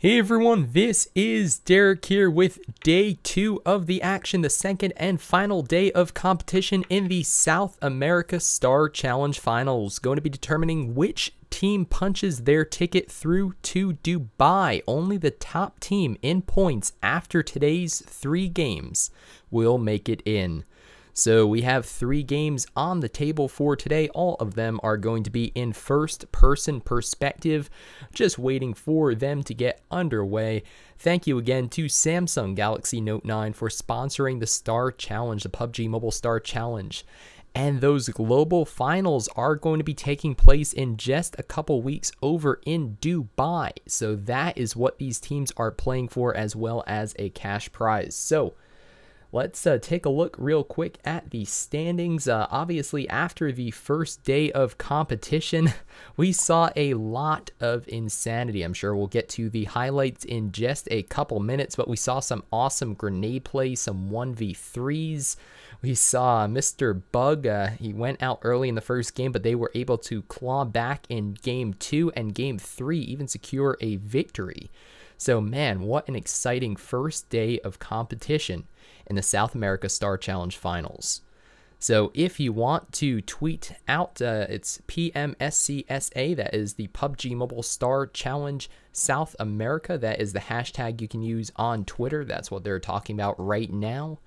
Hey everyone, this is Derek here with day 2 of the action, the second and final day of competition in the South America Star Challenge Finals. Going to be determining which team punches their ticket through to Dubai. Only the top team in points after today's 3 games will make it in. So we have 3 games on the table for today. All of them are going to be in first-person perspective. Just waiting for them to get underway. Thank you again to Samsung Galaxy Note 9 for sponsoring the Star Challenge, the PUBG Mobile Star Challenge. And those global finals are going to be taking place in just a couple weeks over in Dubai. So that is what these teams are playing for, as well as a cash prize. So let's take a look real quick at the standings. Obviously, after the first day of competition, we saw a lot of insanity. I'm sure we'll get to the highlights in just a couple minutes, but we saw some awesome grenade play, some 1v3s. We saw Mr. Bug, he went out early in the first game, but they were able to claw back in game 2 and game 3, even secure a victory. So man, what an exciting first day of competition in the South America Star Challenge Finals. So if you want to tweet out, it's PMSC, that is the PUBG Mobile Star Challenge South America. That is the hashtag you can use on Twitter. That's what they're talking about right now.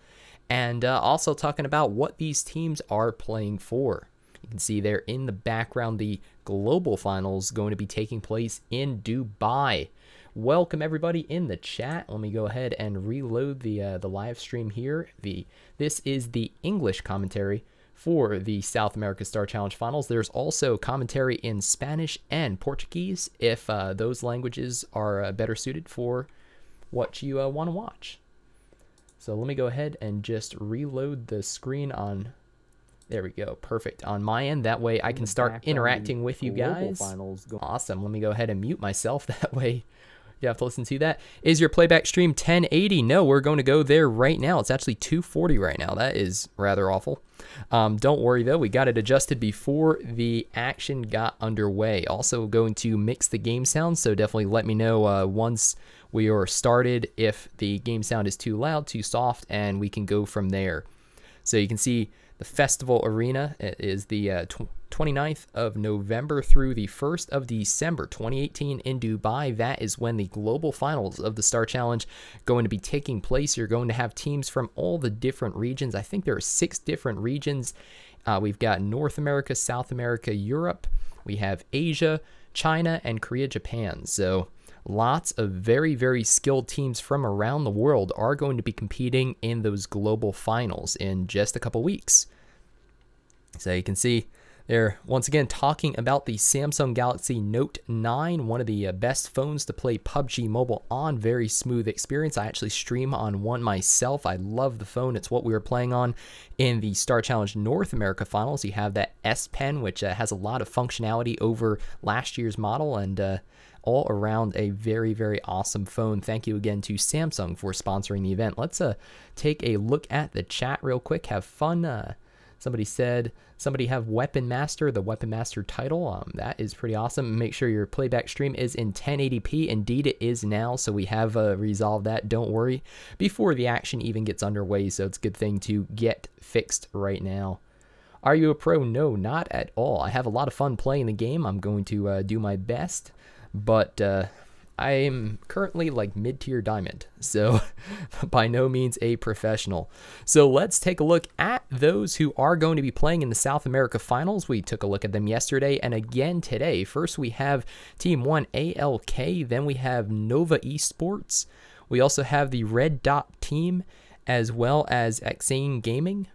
And also talking about what these teams are playing for. You can see there in the background the global finals going to be taking place in Dubai. Welcome everybody in the chat. Let me go ahead and reload the live stream here. This is the English commentary for the South America Star Challenge Finals. There's also commentary in Spanish and Portuguese if those languages are better suited for what you want to watch. So let me go ahead and just reload the screen on. There we go. Perfect. On my end, that way I can start interacting with you guys. Awesome. Let me go ahead and mute myself. That way you have to listen to that. Is your playback stream 1080? No, we're going to go there right now. It's actually 240 right now. That is rather awful. Don't worry though, we got it adjusted before the action got underway. Also going to mix the game sound, so definitely let me know once we are started if the game sound is too loud, too soft, and we can go from there. So you can see the festival arena is the 29th of November through the 1st of December 2018 in Dubai. That is when the global finals of the Star Challenge going to be taking place. You're going to have teams from all the different regions. I think there are 6 different regions. We've got North America, South America, Europe. We have Asia, China, and Korea, Japan. So lots of very, very skilled teams from around the world are going to be competing in those global finals in just a couple weeks. So you can see they're once again talking about the Samsung Galaxy Note 9, one of the best phones to play PUBG Mobile on. Very smooth experience. I actually stream on one myself. I love the phone. It's what we were playing on in the Star Challenge North America Finals. You have that S Pen, which has a lot of functionality over last year's model, and all around a very, very awesome phone. Thank you again to Samsung for sponsoring the event. Let's take a look at the chat real quick. Have fun. Somebody said, somebody have Weapon Master, the Weapon Master title. That is pretty awesome. Make sure your playback stream is in 1080p. Indeed, it is now, so we have resolved that. Don't worry, before the action even gets underway, so it's a good thing to get fixed right now. Are you a pro? No, not at all. I have a lot of fun playing the game. I'm going to do my best, but I'm currently like mid-tier diamond, so by no means a professional. So let's take a look at those who are going to be playing in the South America Finals. We took a look at them yesterday and again today. First we have Team 1 ALK, then we have Nova Esports. We also have the Red Dot team as well as Xane Gaming.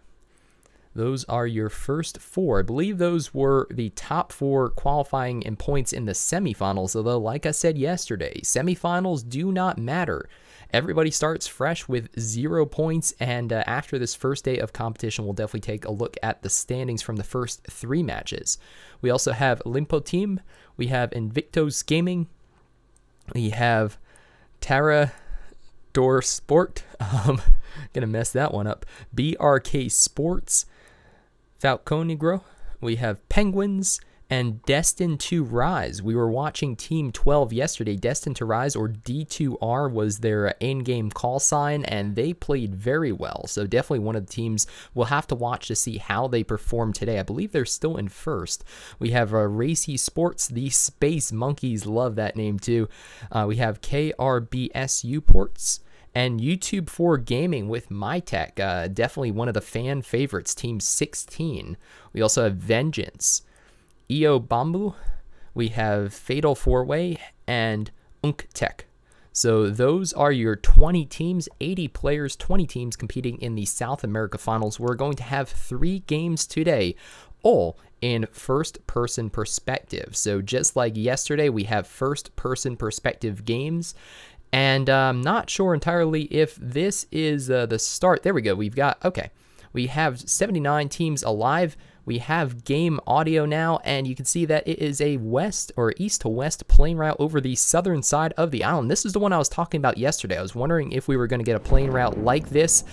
Those are your first 4. I believe those were the top 4 qualifying in points in the semifinals, although like I said yesterday, semifinals do not matter. Everybody starts fresh with 0 points, and after this first day of competition, we'll definitely take a look at the standings from the first 3 matches. We also have Limpo Team, we have Invictus Gaming, we have Terra Door Sport, gonna mess that one up, BRK Sports, Falconegro, we have Penguins, and Destined to Rise. We were watching Team 12 yesterday. Destined to Rise, or D2R, was their in-game call sign, and they played very well. So definitely one of the teams we'll have to watch to see how they perform today. I believe they're still in first. We have Racy Sports, the Space Monkeys, love that name too. We have KRBSU Ports, and YouTube 4 Gaming with MyTech, definitely one of the fan favorites, Team 16. We also have Vengeance, EO Bambu, we have Fatal 4-Way, and UnkTech. So those are your 20 teams, 80 players, 20 teams competing in the South America Finals. We're going to have 3 games today, all in first-person perspective. So just like yesterday, we have first-person perspective games. And I'm not sure entirely if this is the start. There we go. We've got, okay, we have 79 teams alive. We have game audio now, and you can see that it is a west or east to west plane route over the southern side of the island. This is the one I was talking about yesterday. I was wondering if we were going to get a plane route like this,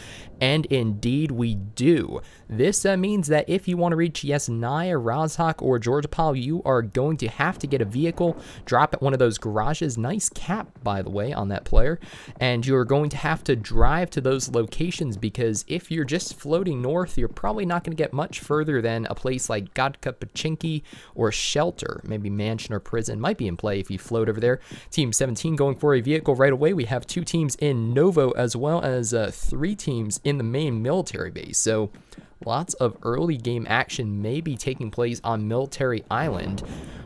and indeed we do. This means that if you want to reach Yesnaya, Razhak, or Georgia Pal, you are going to have to get a vehicle, drop at one of those garages. Nice cap, by the way, on that player. And you're going to have to drive to those locations, because if you're just floating north, you're probably not going to get much further than a place like Gadka Pachinki or Shelter. Maybe Mansion or Prison might be in play if you float over there. Team 17 going for a vehicle right away. We have 2 teams in Novo, as well as 3 teams in the main military base. So lots of early game action may be taking place on Military Island.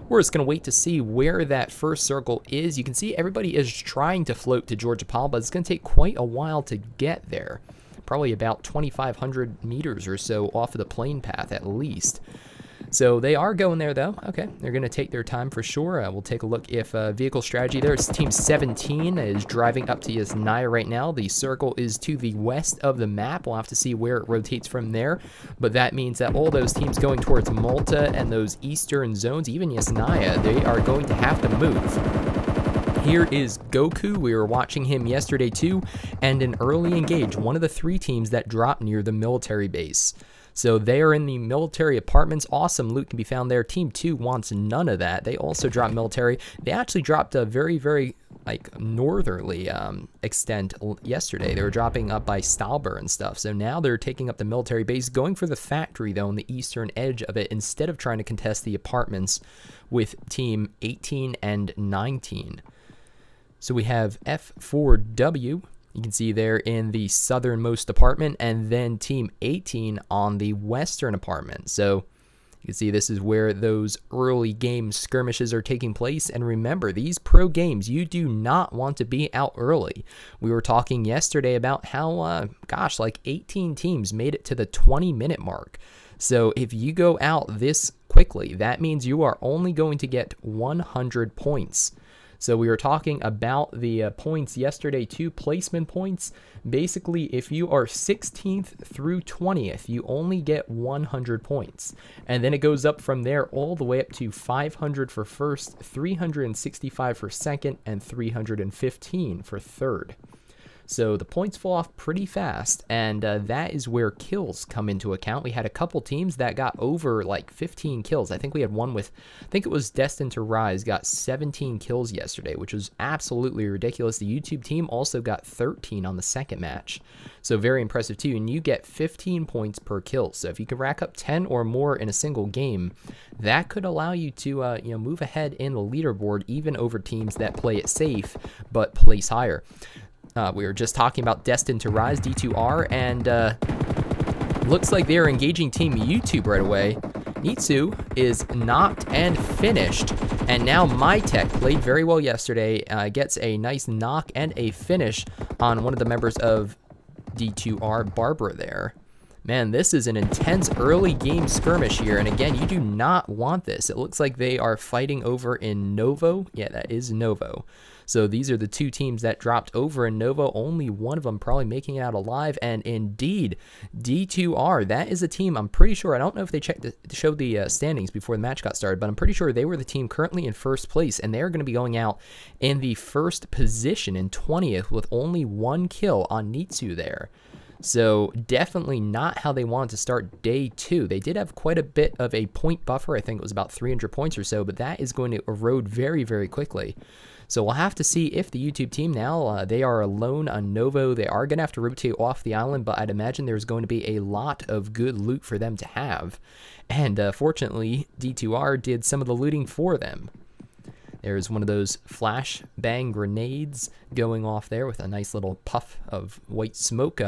We're just going to wait to see where that first circle is. You can see everybody is trying to float to Georgia Pal, but it's going to take quite a while to get there. Probably about 2,500 meters or so off of the plane path at least. So they are going there though. Okay, they're going to take their time for sure. We'll take a look if vehicle strategy. There's Team 17 is driving up to Yesnaya right now. The circle is to the west of the map. We'll have to see where it rotates from there. But that means that all those teams going towards Malta and those eastern zones, even Yesnaya, they are going to have to move. Here is Goku. We were watching him yesterday too, and an early engage, one of the 3 teams that dropped near the military base. So they are in the military apartments. Awesome loot can be found there. Team 2 wants none of that. They also dropped military. They actually dropped a very, very like northerly extent yesterday. They were dropping up by Stalber and stuff. So now they're taking up the military base, going for the factory though on the eastern edge of it, instead of trying to contest the apartments with Team 18 and 19. So we have F4W, you can see there in the southernmost apartment, and then Team 18 on the western apartment. So you can see this is where those early game skirmishes are taking place. And remember, these pro games, you do not want to be out early. We were talking yesterday about how, gosh, like 18 teams made it to the 20-minute mark. So if you go out this quickly, that means you are only going to get 100 points. So we were talking about the points yesterday too, placement points. Basically, if you are 16th through 20th, you only get 100 points. And then it goes up from there all the way up to 500 for first, 365 for second, and 315 for third. So the points fall off pretty fast, and that is where kills come into account. We had a couple teams that got over like 15 kills. I think we had one with, I think it was Destined to Rise, got 17 kills yesterday, which was absolutely ridiculous. The YouTube team also got 13 on the second match. So very impressive too, and you get 15 points per kill. So if you can rack up 10 or more in a single game, that could allow you to move ahead in the leaderboard, even over teams that play it safe but place higher. We were just talking about Destined to Rise, D2R, and looks like they are engaging Team YouTube right away. Nitsu is knocked and finished, and now MyTech played very well yesterday, gets a nice knock and a finish on one of the members of D2R, Barbara there. Man, this is an intense early game skirmish here, and again, you do not want this. It looks like they are fighting over in Novo. Yeah, that is Novo. So these are the 2 teams that dropped over in Novo, only one of them probably making it out alive, and indeed, D2R, that is a team, I'm pretty sure, I don't know if they showed the standings before the match got started, but I'm pretty sure they were the team currently in first place, and they're going to be going out in the first position in 20th with only 1 kill on Nitsu there. So definitely not how they wanted to start day 2. They did have quite a bit of a point buffer. I think it was about 300 points or so, but that is going to erode very, very quickly. So we'll have to see if the YouTube team now, they are alone on Novo. They are going to have to rotate off the island, but I'd imagine there's going to be a lot of good loot for them to have. And fortunately, D2R did some of the looting for them. There's one of those flash bang grenades going off there with a nice little puff of white smoke.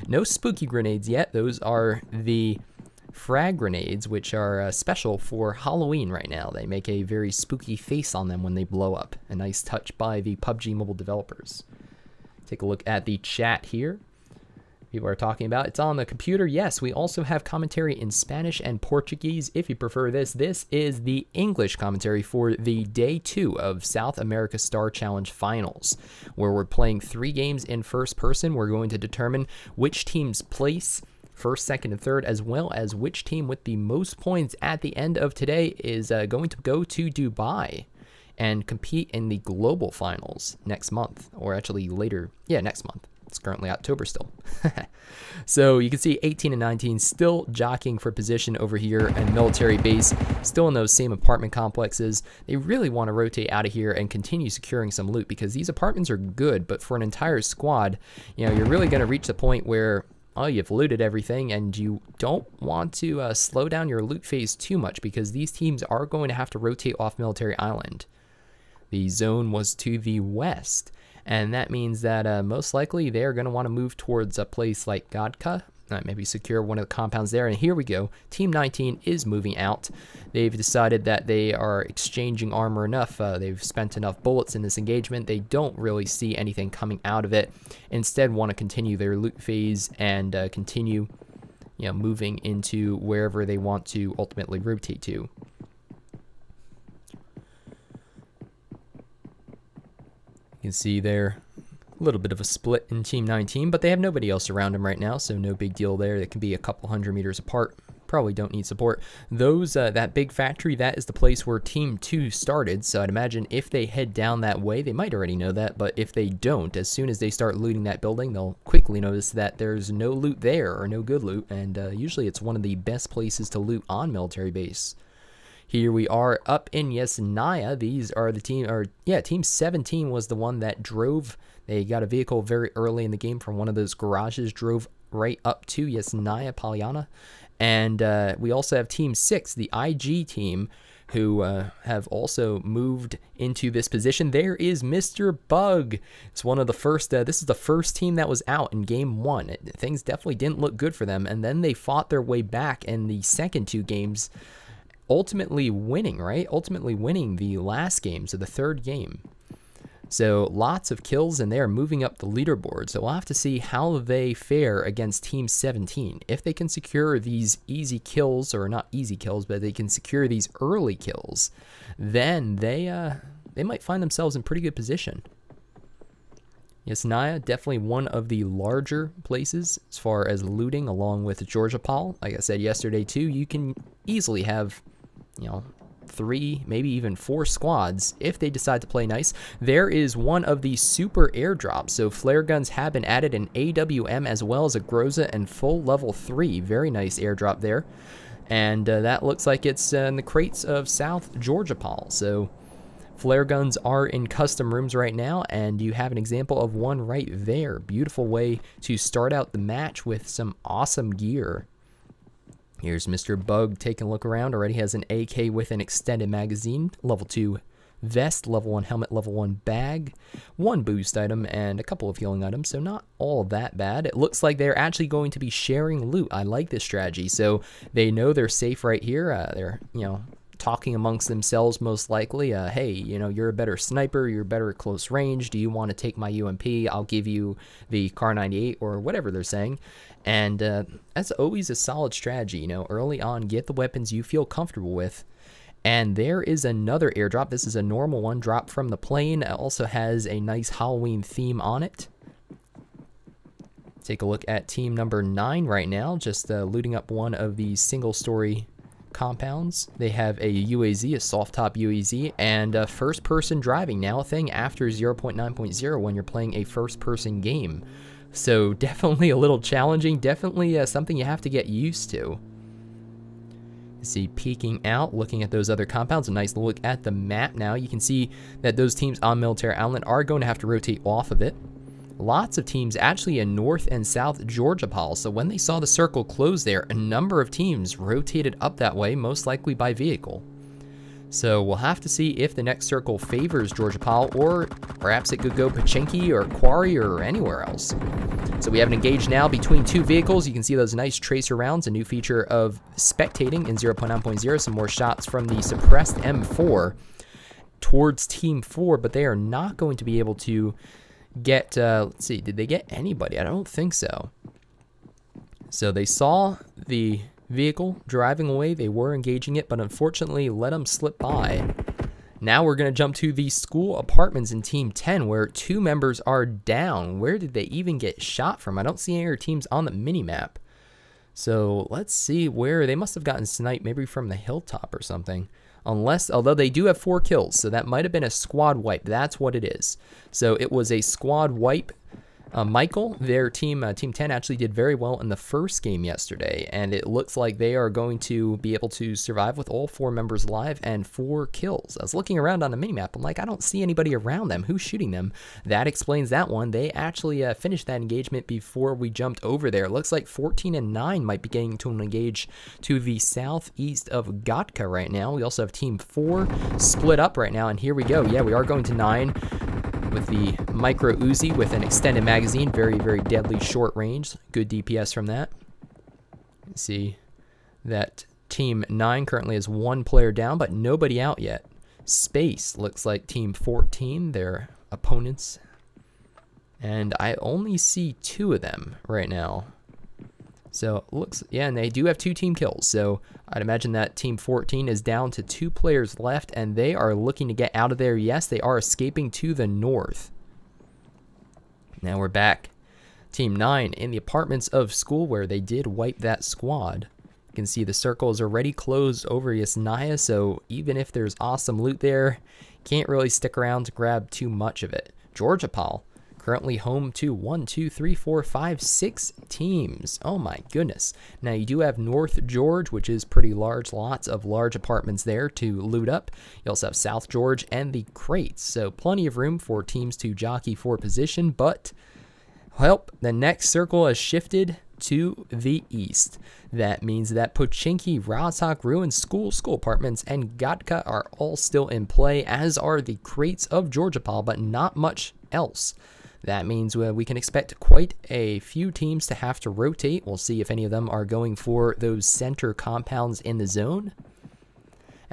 No spooky grenades yet. Those are the frag grenades, which are special for Halloween right now. They make a very spooky face on them when they blow up. A nice touch by the PUBG Mobile developers. Take a look at the chat here. People are talking about it's on the computer. Yes, we also have commentary in Spanish and Portuguese if you prefer this. This is the English commentary for the day 2 of South America Star Challenge Finals, where we're playing 3 games in first person. We're going to determine which team's place first, second, and third, as well as which team with the most points at the end of today is going to go to Dubai and compete in the global finals next month, or actually later, yeah, next month. It's currently October still. So you can see 18 and 19 still jockeying for position over here in military base, still in those same apartment complexes. They really want to rotate out of here and continue securing some loot, because these apartments are good, but for an entire squad, you know, you're really going to reach the point where, oh, you've looted everything, and you don't want to slow down your loot phase too much, because these teams are going to have to rotate off military island. The zone was to the west, and that means that most likely they're going to want to move towards a place like Godka, maybe secure one of the compounds there. And here we go. Team 19 is moving out. They've decided that they are exchanging armor enough. They've spent enough bullets in this engagement. They don't really see anything coming out of it. Instead, want to continue their loot phase and continue, you know, moving into wherever they want to ultimately rotate to. You can see there a little bit of a split in Team 19, but they have nobody else around them right now, so no big deal there. They can be a couple 100 meters apart. Probably don't need support. Those that big factory, that is the place where Team 2 started, so I'd imagine if they head down that way, they might already know that, but if they don't, as soon as they start looting that building, they'll quickly notice that there's no loot there, or no good loot, and usually it's one of the best places to loot on military base. Here we are up in Yesnaya. These are the team, or yeah, Team 17 was the one that drove. They got a vehicle very early in the game from one of those garages, drove right up to Yesnaya Palyana. And we also have Team 6, the IG team, who have also moved into this position. There is Mr. Bug. It's one of the first, this is the first team that was out in game 1. Things definitely didn't look good for them, and then they fought their way back in the second 2 games, ultimately winning, right? Ultimately winning the last game, so the third game. So lots of kills, and they're moving up the leaderboard. So we'll have to see how they fare against Team 17. If they can secure these easy kills, or not easy kills, but they can secure these early kills, then they might find themselves in pretty good position. Yesnaya, definitely one of the larger places as far as looting, along with Georgiapal. Like I said yesterday too, you can easily have, you know, 3, maybe even 4 squads if they decide to play nice. There is one of the super airdrops, so flare guns have been added, in AWM as well as a Groza and full level 3. Very nice airdrop there, and that looks like it's in the crates of South Georgiapal. So flare guns are in custom rooms right now, and you have an example of one right there. Beautiful way to start out the match with some awesome gear. Here's Mr. Bug taking a look around. Already has an AK with an extended magazine, level 2 vest, level 1 helmet, level 1 bag, 1 boost item, and a couple of healing items, so not all that bad. It looks like they're actually going to be sharing loot. I like this strategy, so they know they're safe right here. They're, you know, talking amongst themselves most likely. Hey, you know, you're a better sniper, you're better at close range, do you want to take my UMP? I'll give you the Kar 98, or whatever they're saying. And that's always a solid strategy, you know, early on, get the weapons you feel comfortable with. And there is another airdrop. This is a normal one, dropped from the plane. It also has a nice Halloween theme on it. Take a look at team number 9 right now, just looting up one of these single-story compounds. They have a UAZ, a soft top UAZ, and first person driving, now a thing after 0.9.0 when you're playing a first person game. So definitely a little challenging, definitely something you have to get used to. See, peeking out, looking at those other compounds, a nice look at the map now. You can see that those teams on Military Island are going to have to rotate off of it. Lots of teams actually in North and South Georgia, Paul. So when they saw the circle close there, a number of teams rotated up that way, most likely by vehicle. So we'll have to see if the next circle favors Georgia Powell, or perhaps it could go Pachinki or Quarry or anywhere else. So we have an engage now between two vehicles. You can see those nice tracer rounds, a new feature of spectating in 0.9.0. Some more shots from the suppressed M4 towards Team 4, but they are not going to be able to get, let's see, did they get anybody? I don't think so. So they saw the vehicle driving away, they were engaging it, but unfortunately let them slip by. Now we're going to jump to the school apartments in Team 10, where 2 members are down. Where did they even get shot from? I don't see any other teams on the mini-map. So let's see where they must have gotten sniped, maybe from the hilltop or something. Although they do have 4 kills, so that might have been a squad wipe. That's what it is. So it was a squad wipe. Michael, their team, Team 10, actually did very well in the first game yesterday, and it looks like they are going to be able to survive with all 4 members alive and 4 kills. I was looking around on the minimap, I'm like, I don't see anybody around them. Who's shooting them? That explains that one. They actually finished that engagement before we jumped over there. It looks like 14 and 9 might be getting to an engage to the southeast of Gatka right now. We also have Team 4 split up right now, and here we go. Yeah, we are going to 9. With the micro Uzi with an extended magazine, very, very deadly short range. Good DPS from that. You see that Team 9 currently has 1 player down, but nobody out yet. Space looks like Team 14, their opponents. And I only see 2 of them right now. So it looks, yeah, and they do have 2 team kills. So I'd imagine that Team 14 is down to 2 players left, and they are looking to get out of there. Yes, they are escaping to the north. Now we're back. Team 9 in the apartments of school, where they did wipe that squad. You can see the circle is already closed over Yasnaya, so even if there's awesome loot there, can't really stick around to grab too much of it. Georgia Paul. Currently home to 1, 2, 3, 4, 5, 6 teams. Oh my goodness. Now you do have North George, which is pretty large. Lots of large apartments there to loot up. You also have South George and the crates. So plenty of room for teams to jockey for position. But, well, the next circle has shifted to the east. That means that Pochinki, Razak, Ruin, School Apartments, and Gatka are all still in play, as are the crates of Georgia Paul, but not much else. That means we can expect quite a few teams to have to rotate. We'll see if any of them are going for those center compounds in the zone.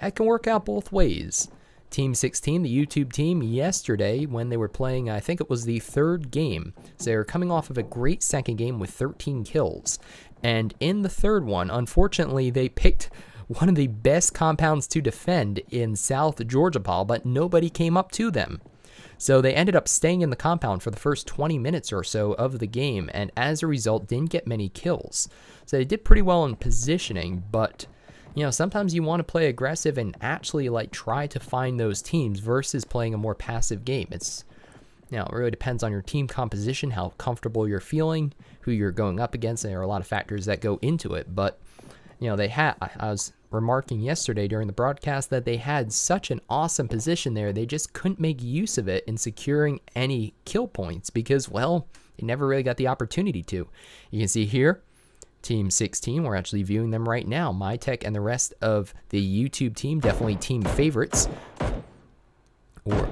That can work out both ways. Team 16, the YouTube team, yesterday when they were playing, I think it was the 3rd game. So they were coming off of a great second game with 13 kills. And in the 3rd one, unfortunately, they picked one of the best compounds to defend in South Georgia, Paul, but nobody came up to them. So they ended up staying in the compound for the first 20 minutes or so of the game, and as a result didn't get many kills. So they did pretty well in positioning, but you know, sometimes you want to play aggressive and actually like try to find those teams versus playing a more passive game. It's, you know, it really depends on your team composition, how comfortable you're feeling, who you're going up against. There are a lot of factors that go into it, but you know, I was remarking yesterday during the broadcast that they had such an awesome position there. They just couldn't make use of it in securing any kill points because, well, they never really got the opportunity to. You can see here, Team 16, we're actually viewing them right now. MyTech and the rest of the YouTube team, definitely team favorites. Or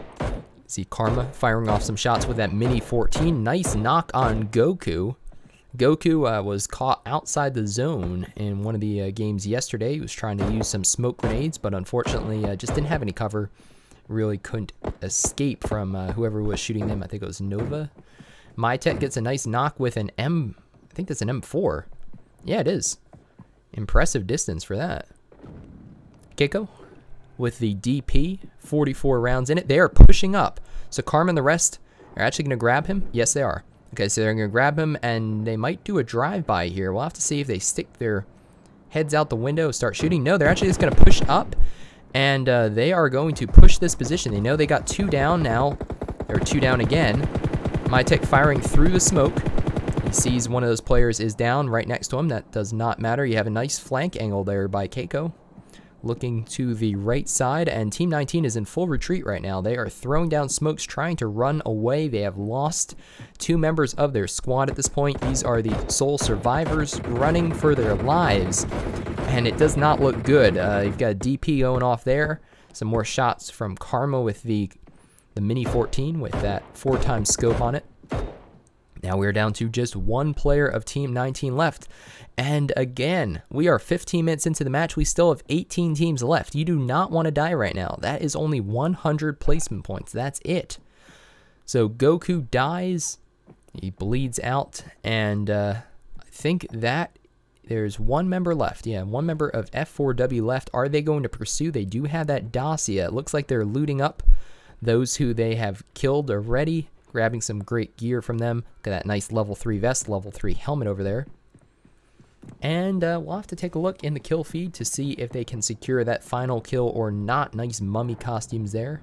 see Karma firing off some shots with that Mini 14. Nice knock on Goku. Goku was caught outside the zone in one of the games yesterday. He was trying to use some smoke grenades, but unfortunately just didn't have any cover. Really couldn't escape from whoever was shooting them. I think it was Nova. MyTech gets a nice knock with an I think that's an M4. Yeah, it is. Impressive distance for that. Keiko with the DP, 44 rounds in it. They are pushing up. So Karma and the rest are actually going to grab him. Yes, they are. Okay, so they're going to grab him, and they might do a drive-by here. We'll have to see if they stick their heads out the window, start shooting. No, they're actually just going to push up, and they are going to push this position. They know they got 2 down now. They're 2 down again. MyTech firing through the smoke. He sees one of those players is down right next to him. That does not matter. You have a nice flank angle there by Keiko. Looking to the right side, and Team 19 is in full retreat right now. They are throwing down smokes, trying to run away. They have lost 2 members of their squad at this point. These are the sole survivors running for their lives, and it does not look good. You've got a DP going off there. Some more shots from Karma with the Mini 14 with that 4x scope on it. Now we're down to just 1 player of Team 19 left. And again, we are 15 minutes into the match. We still have 18 teams left. You do not want to die right now. That is only 100 placement points. That's it. So Goku dies. He bleeds out. And I think that there's 1 member left. Yeah, 1 member of F4W left. Are they going to pursue? They do have that dossier. It looks like they're looting up those who they have killed already. Grabbing some great gear from them. Look at that nice level 3 vest, level 3 helmet over there. And we'll have to take a look in the kill feed to see if they can secure that final kill or not. Nice mummy costumes there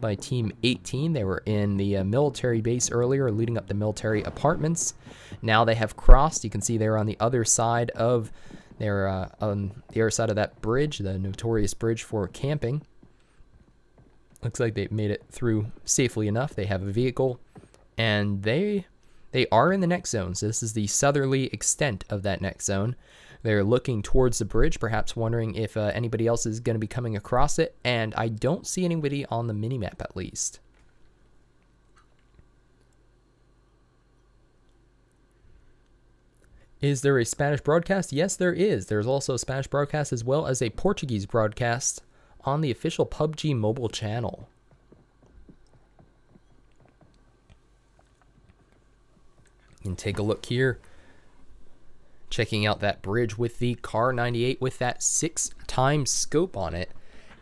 by Team 18. They were in the military base earlier, looting up the military apartments. Now they have crossed. You can see they're on the other side of on the other side of that bridge, the notorious bridge for camping. Looks like they've made it through safely enough. They have a vehicle, and they are in the next zone. So this is the southerly extent of that next zone. They're looking towards the bridge, perhaps wondering if anybody else is going to be coming across it, and I don't see anybody on the minimap at least. Is there a Spanish broadcast? Yes, there is. There's also a Spanish broadcast as well as a Portuguese broadcast on the official PUBG Mobile channel. You can take a look here. Checking out that bridge with the Car 98 with that 6x scope on it.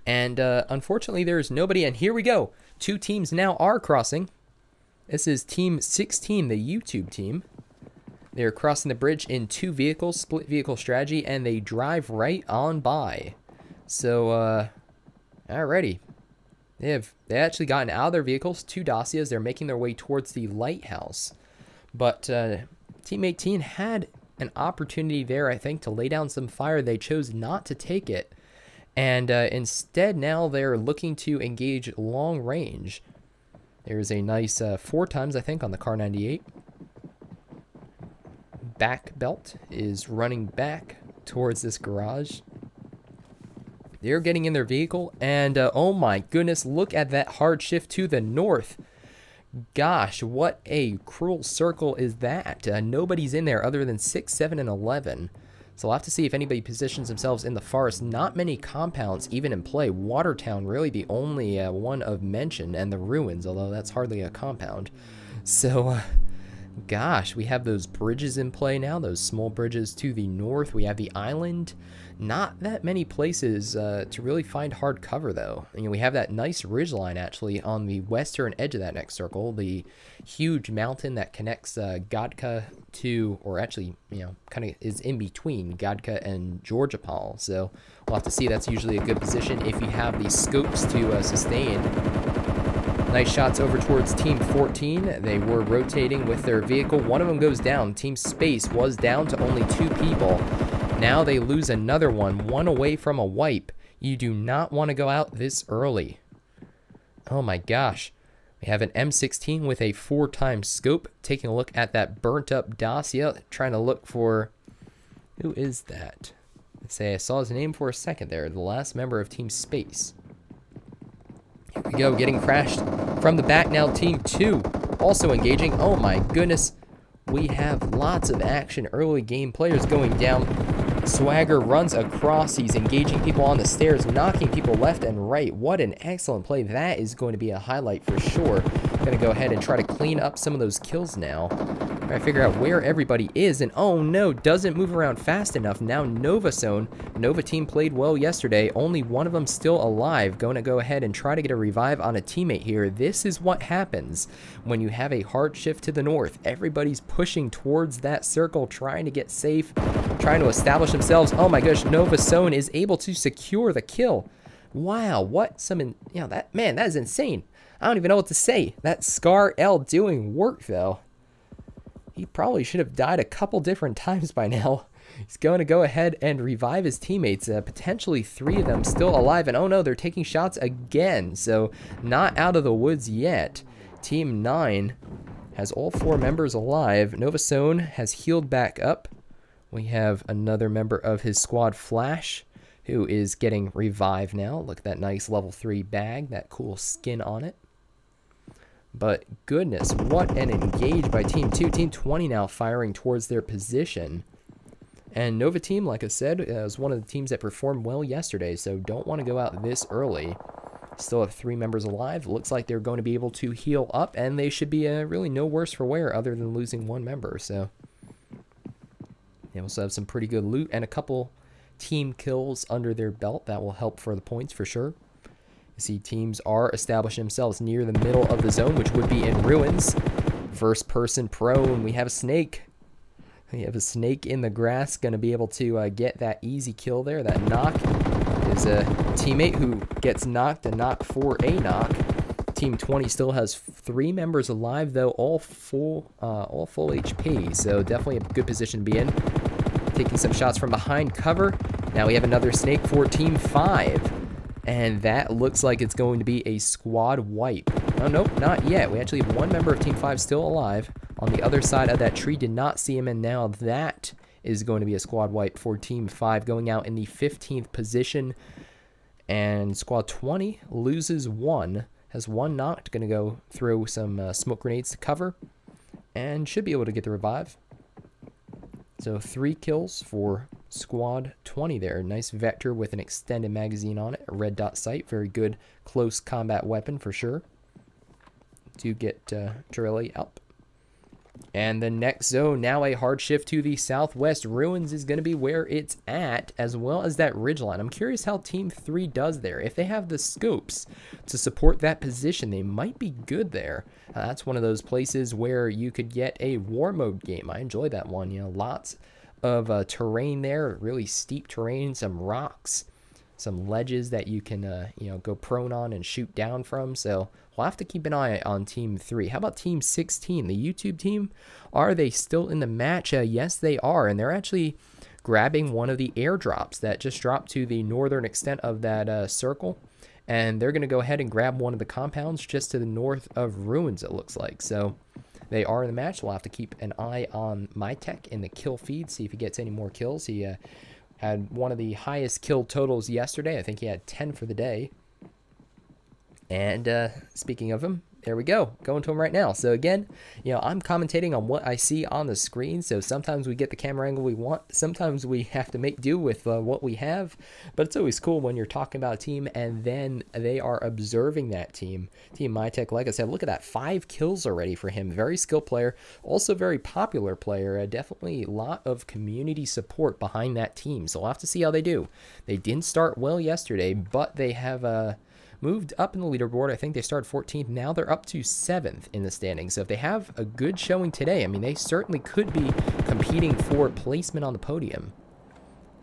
And unfortunately, there's nobody. And here we go. 2 teams now are crossing. This is Team 16, the YouTube team. They're crossing the bridge in 2 vehicles, split vehicle strategy, and they drive right on by. So, alrighty. They actually gotten out of their vehicles, 2 dossiers. They're making their way towards the lighthouse. But Team 18 had an opportunity there, I think, to lay down some fire. They chose not to take it. And instead, now they're looking to engage long range. There's a nice 4x, I think, on the Car 98. Back belt is running back towards this garage. They're getting in their vehicle, and oh my goodness, look at that hard shift to the north. Gosh, what a cruel circle is that? Nobody's in there other than 6, 7, and 11. So we'll have to see if anybody positions themselves in the forest. Not many compounds even in play. Watertown really the only one of mention, and the ruins, although that's hardly a compound. So, gosh, we have those bridges in play now, those small bridges to the north. We have the island. Not that many places to really find hard cover, though. We have that nice ridgeline, actually, on the western edge of that next circle. The huge mountain that connects Godka to, or actually, kind of is in between Godka and Georgopol. So we'll have to see. That's usually a good position if you have the scopes to sustain. Nice shots over towards Team 14. They were rotating with their vehicle. One of them goes down. Team Space was down to only 2 people. Now they lose another one away from a wipe. You do not want to go out this early. Oh my gosh. We have an M16 with a 4x scope. Taking a look at that burnt up dossier. Trying to look for... Who is that? Let's say I saw his name for a second there. The last member of Team Space. Here we go. Getting crashed from the back now. Team 2 also engaging. Oh my goodness. We have lots of action early game. Players going down. Swagger runs across. He's engaging people on the stairs, knocking people left and right. What an excellent play. That is going to be a highlight for sure. Going to go ahead and try to clean up some of those kills now. Try to figure out where everybody is. And oh no, doesn't move around fast enough. Now Nova Zone. Nova team played well yesterday. Only one of them still alive. Going to go ahead and try to get a revive on a teammate here. This is what happens when you have a hard shift to the north. Everybody's pushing towards that circle, trying to get safe, trying to establish themselves. Oh my gosh, Nova Zone is able to secure the kill. Wow, what some, that is insane. I don't even know what to say. That Scar L doing work though. He probably should have died a couple different times by now. He's going to go ahead and revive his teammates. Potentially 3 of them still alive. And oh no, they're taking shots again. So not out of the woods yet. Team 9 has all 4 members alive. Novasone has healed back up. We have another member of his squad, Flash, who is getting revived now. Look at that nice level 3 bag, that cool skin on it. But goodness, what an engage by Team 2. Team 20 now firing towards their position. And Nova Team, like I said, is one of the teams that performed well yesterday, so don't want to go out this early. Still have 3 members alive. Looks like they're going to be able to heal up, and they should be really no worse for wear other than losing 1 member. So they also have some pretty good loot and a couple team kills under their belt. That will help for the points for sure. You see teams are establishing themselves near the middle of the zone, which would be in ruins. First person prone. We have a snake. We have a snake in the grass. Going to be able to get that easy kill there. That knock is a teammate who gets knocked, a knock for a knock. Team 20 still has 3 members alive, though, all full HP. So definitely a good position to be in. Taking some shots from behind cover. Now we have another snake for Team 5. And that looks like it's going to be a squad wipe. Oh, nope, not yet. We actually have 1 member of Team 5 still alive. On the other side of that tree, did not see him, and now that is going to be a squad wipe for Team 5, going out in the 15th position. And Squad 20 loses 1, has 1 knocked, going to go throw some smoke grenades to cover, and should be able to get the revive. So 3 kills for Squad 20 there. Nice Vector with an extended magazine on it. A red dot sight. Very good close combat weapon for sure. To get Torelli up. And the next zone, now a hard shift to the southwest. Ruins is going to be where it's at, as well as that ridgeline. I'm curious how Team 3 does there. If they have the scopes to support that position, they might be good there. That's one of those places where you could get a war mode game. I enjoy that one. You know, lots of terrain there, really steep terrain, some rocks, some ledges that you can, you know, go prone on and shoot down from. So we'll have to keep an eye on Team 3. How about Team 16, the YouTube team? Are they still in the match? Yes, they are, and they're actually grabbing one of the airdrops that just dropped to the northern extent of that circle. And they're going to go ahead and grab one of the compounds just to the north of Ruins, it looks like. So they are in the match. We'll have to keep an eye on MyTech in the kill feed, see if he gets any more kills. He had one of the highest kill totals yesterday. I think he had 10 for the day. And speaking of him, there we go. Going to him right now. So again, you know, I'm commentating on what I see on the screen. So sometimes we get the camera angle we want. Sometimes we have to make do with what we have. But it's always cool when you're talking about a team and then they are observing that team. Team MyTech, like I said, look at that. 5 kills already for him. Very skilled player. Also very popular player. Definitely a lot of community support behind that team. So we'll have to see how they do. They didn't start well yesterday, but they have moved up in the leaderboard. I think they started 14th. Now they're up to 7th in the standings. So if they have a good showing today, I mean, they certainly could be competing for placement on the podium.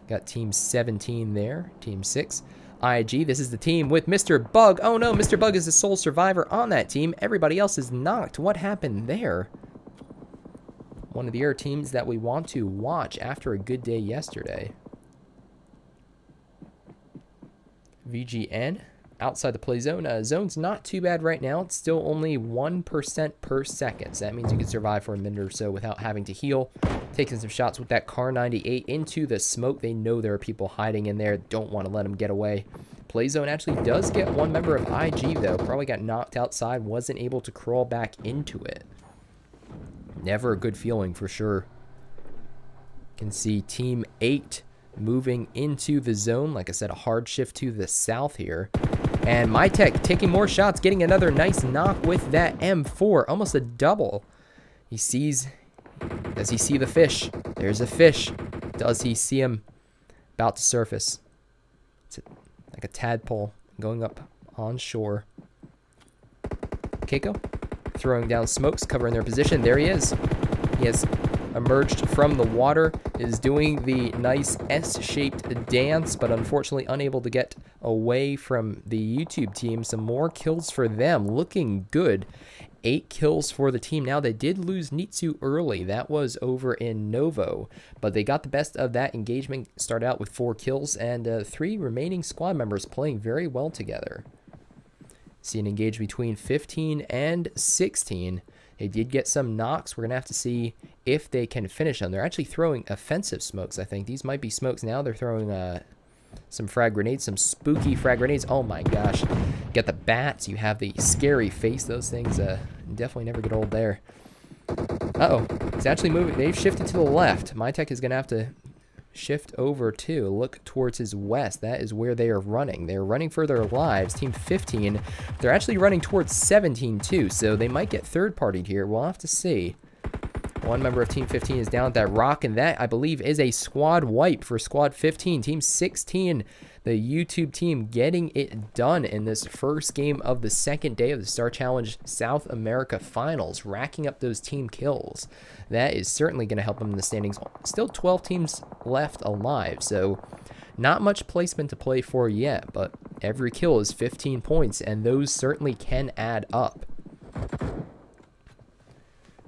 Got Team 17 there. Team 6. IG, this is the team with Mr. Bug. Oh no, Mr. Bug is the sole survivor on that team. Everybody else is knocked. What happened there? One of the other teams that we want to watch after a good day yesterday. VGN. Outside the play zone. Zone's not too bad right now. It's still only 1% per second. So that means you can survive for a minute or so without having to heal. Taking some shots with that Car 98 into the smoke. They know there are people hiding in there. Don't want to let them get away. Play zone actually does get 1 member of IG though. Probably got knocked outside. Wasn't able to crawl back into it. Never a good feeling for sure. You can see Team 8 moving into the zone. Like I said, a hard shift to the south here. And MyTech taking more shots, getting another nice knock with that M4. Almost a double. He sees... Does he see the fish? There's a fish. Does he see him about to surface? It's like a tadpole going up on shore. Keiko throwing down smokes, covering their position. There he is. He has emerged from the water, is doing the nice S-shaped dance, but unfortunately unable to get away from the YouTube team. Some more kills for them, looking good. 8 kills for the team. Now, they did lose Nitsu early. That was over in Novo, but they got the best of that engagement. Started out with 4 kills, and 3 remaining squad members playing very well together. See an engage between 15 and 16. They did get some knocks. We're going to have to see if they can finish them. They're actually throwing offensive smokes, I think. These might be smokes now. They're throwing some frag grenades, some spooky frag grenades. Oh my gosh. Get the bats. You have the scary face. Those things definitely never get old there. Uh-oh. It's actually moving. They've shifted to the left. My tech is going to have to shift over to look towards his west. That is where they are running. They're running for their lives. Team 15, they're actually running towards 17 too, so they might get third-partied here. We'll have to see. One member of Team 15 is down at that rock, and that, I believe, is a squad wipe for Squad 15. Team 16, the YouTube team, getting it done in this first game of the second day of the Star Challenge South America Finals, racking up those team kills. That is certainly going to help them in the standings. Still 12 teams left alive, so not much placement to play for yet, but every kill is 15 points, and those certainly can add up.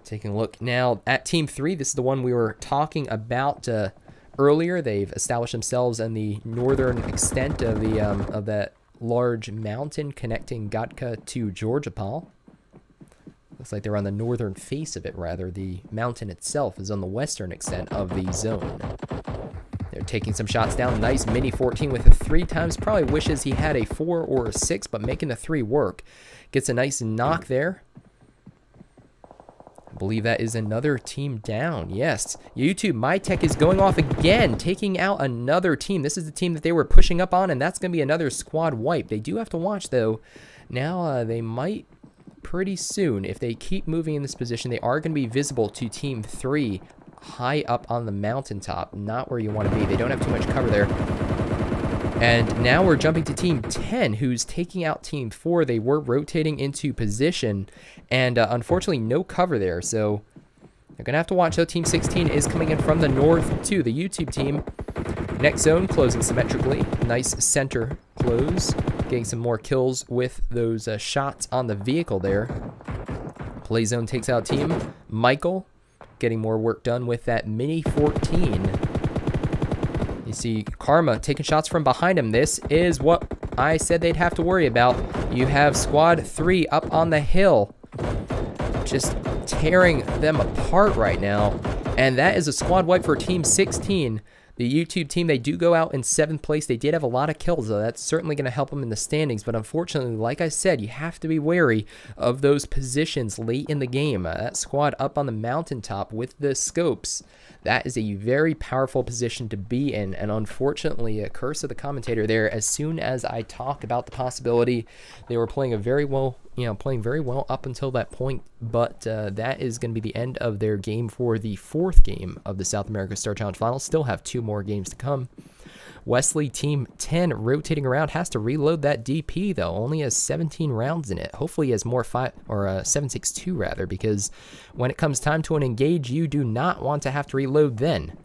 Taking a look now at Team 3. This is the one we were talking about earlier. They've established themselves in the northern extent of the of that large mountain connecting Gatka to Georgopol. Looks like they're on the northern face of it, rather. The mountain itself is on the western extent of the zone. They're taking some shots down. Nice mini 14 with a 3 times. Probably wishes he had a 4 or a 6, but making the 3 work. Gets a nice knock there. I believe that is another team down. Yes, YouTube, my tech is going off again, taking out another team. This is the team that they were pushing up on, and that's going to be another squad wipe. They do have to watch, though. Now, they might pretty soon, if they keep moving in this position, they are going to be visible to Team 3 high up on the mountaintop. Not where you want to be. They don't have too much cover there. And now we're jumping to Team 10, who's taking out Team 4. They were rotating into position, and unfortunately no cover there, so they're going to have to watch. So Team 16 is coming in from the north to the YouTube team. Next zone closing symmetrically. Nice center close. Getting some more kills with those shots on the vehicle there. Play zone takes out Team Michael. Getting more work done with that Mini 14. You see Karma taking shots from behind him. This is what I said they'd have to worry about. You have Squad 3 up on the hill, just tearing them apart right now. And that is a squad wipe for Team 16. The YouTube team, they do go out in 7th place. They did have a lot of kills, though. That's certainly going to help them in the standings. But unfortunately, like I said, you have to be wary of those positions late in the game. That squad up on the mountaintop with the scopes, that is a very powerful position to be in. And unfortunately, a curse of the commentator there. As soon as I talked about the possibility, they were playing a very well, playing very well up until that point. But that is going to be the end of their game for the 4th game of the South America Star Challenge Finals. Still have 2 more games to come. Wesley, Team 10, rotating around, has to reload that DP, though. Only has 17 rounds in it. Hopefully he has more 7.62 rather, because when it comes time to an engage, you do not want to have to reload then.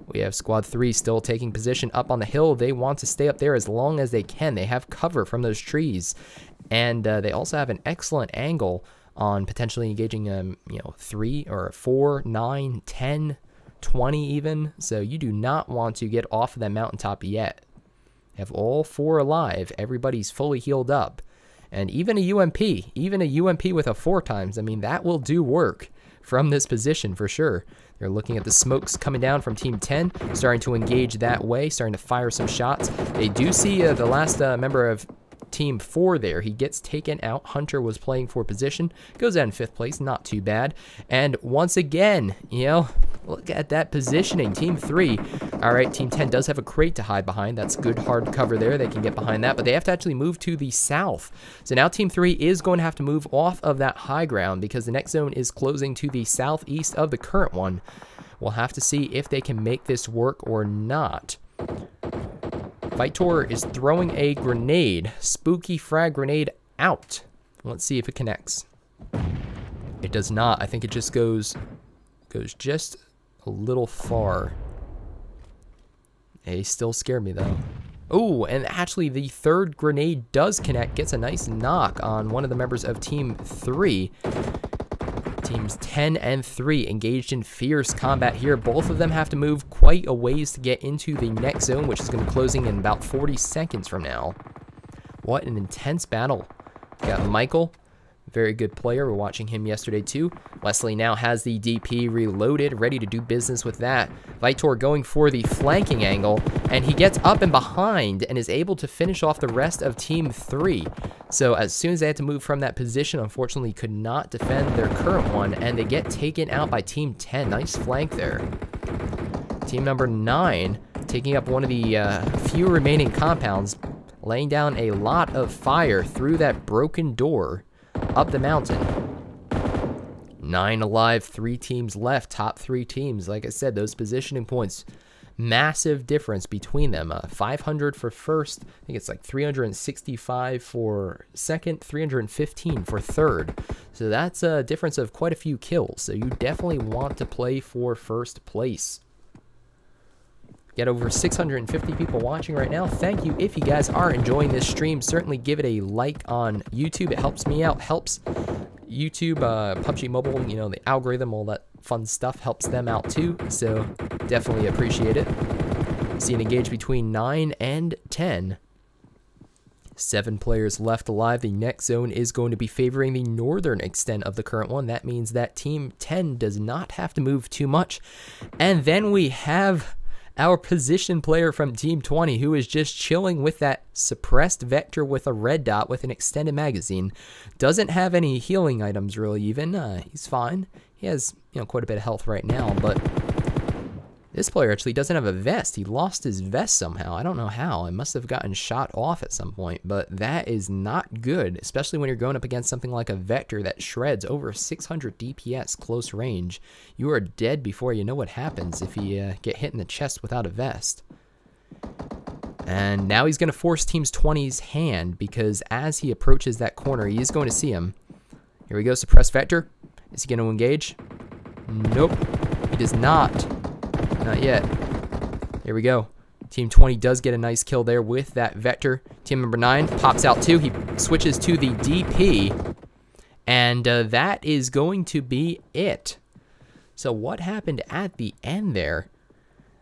We have Squad 3 still taking position up on the hill. They want to stay up there as long as they can. They have cover from those trees, and they also have an excellent angle on potentially engaging 3 or 4, 9, 10, 20 even. So you do not want to get off of that mountaintop yet. You have all 4 alive. Everybody's fully healed up. And even a UMP with a 4 times, I mean, that will do work from this position for sure. They're looking at the smokes coming down from Team 10, starting to engage that way, starting to fire some shots. They do see the last member of Team 4 there. He gets taken out. Hunter was playing for position. Goes out in 5th place. Not too bad. And once again, look at that positioning. Team 3. All right, Team 10 does have a crate to hide behind. That's good hard cover there. They can get behind that, but they have to actually move to the south. So now Team 3 is going to have to move off of that high ground because the next zone is closing to the southeast of the current one. We'll have to see if they can make this work or not. Vitor is throwing a grenade. Spooky frag grenade out. Let's see if it connects. It does not. I think it just goes just a little far. They still scare me though. Oh, and actually the 3rd grenade does connect. Gets a nice knock on one of the members of Team 3. Teams 10 and 3 engaged in fierce combat here. Both of them have to move quite a ways to get into the next zone, which is going to be closing in about 40 seconds from now. What an intense battle. Got Michael, very good player. We're watching him yesterday too. Wesley now has the DP reloaded, ready to do business with that. Vitor going for the flanking angle, and he gets up and behind and is able to finish off the rest of Team 3. So as soon as they had to move from that position, unfortunately could not defend their current one, and they get taken out by Team 10. Nice flank there. Team number 9 taking up one of the few remaining compounds, laying down a lot of fire through that broken door up the mountain. 9 alive, 3 teams left, top 3 teams. Like I said, those positioning points, massive difference between them. 500 for first, I think it's like 365 for second, 315 for third. So that's a difference of quite a few kills. So you definitely want to play for first place. Got over 650 people watching right now. Thank you. If you guys are enjoying this stream, certainly give it a like on YouTube. It helps me out, helps YouTube, PUBG Mobile, you know, the algorithm, all that fun stuff helps them out too. So definitely appreciate it. See an engage between 9 and 10. 7 players left alive. The next zone is going to be favoring the northern extent of the current one. That means that Team 10 does not have to move too much. And then we have our position player from Team 20, who is just chilling with that suppressed vector with a red dot with an extended magazine. Doesn't have any healing items really even. He's fine. He has, you know, quite a bit of health right now, but this player actually doesn't have a vest. He lost his vest somehow. I don't know how. It must have gotten shot off at some point, but that is not good, especially when you're going up against something like a vector that shreds over 600 DPS close range. You are dead before you know what happens if you get hit in the chest without a vest. And now he's going to force Teams 20's hand, because as he approaches that corner, he is going to see him. Here we go, suppress vector. Is he going to engage? Nope, he does not. Not yet. Here we go. Team 20 does get a nice kill there with that vector. Team number 9 pops out too. He switches to the DP. And that is going to be it. So what happened at the end there?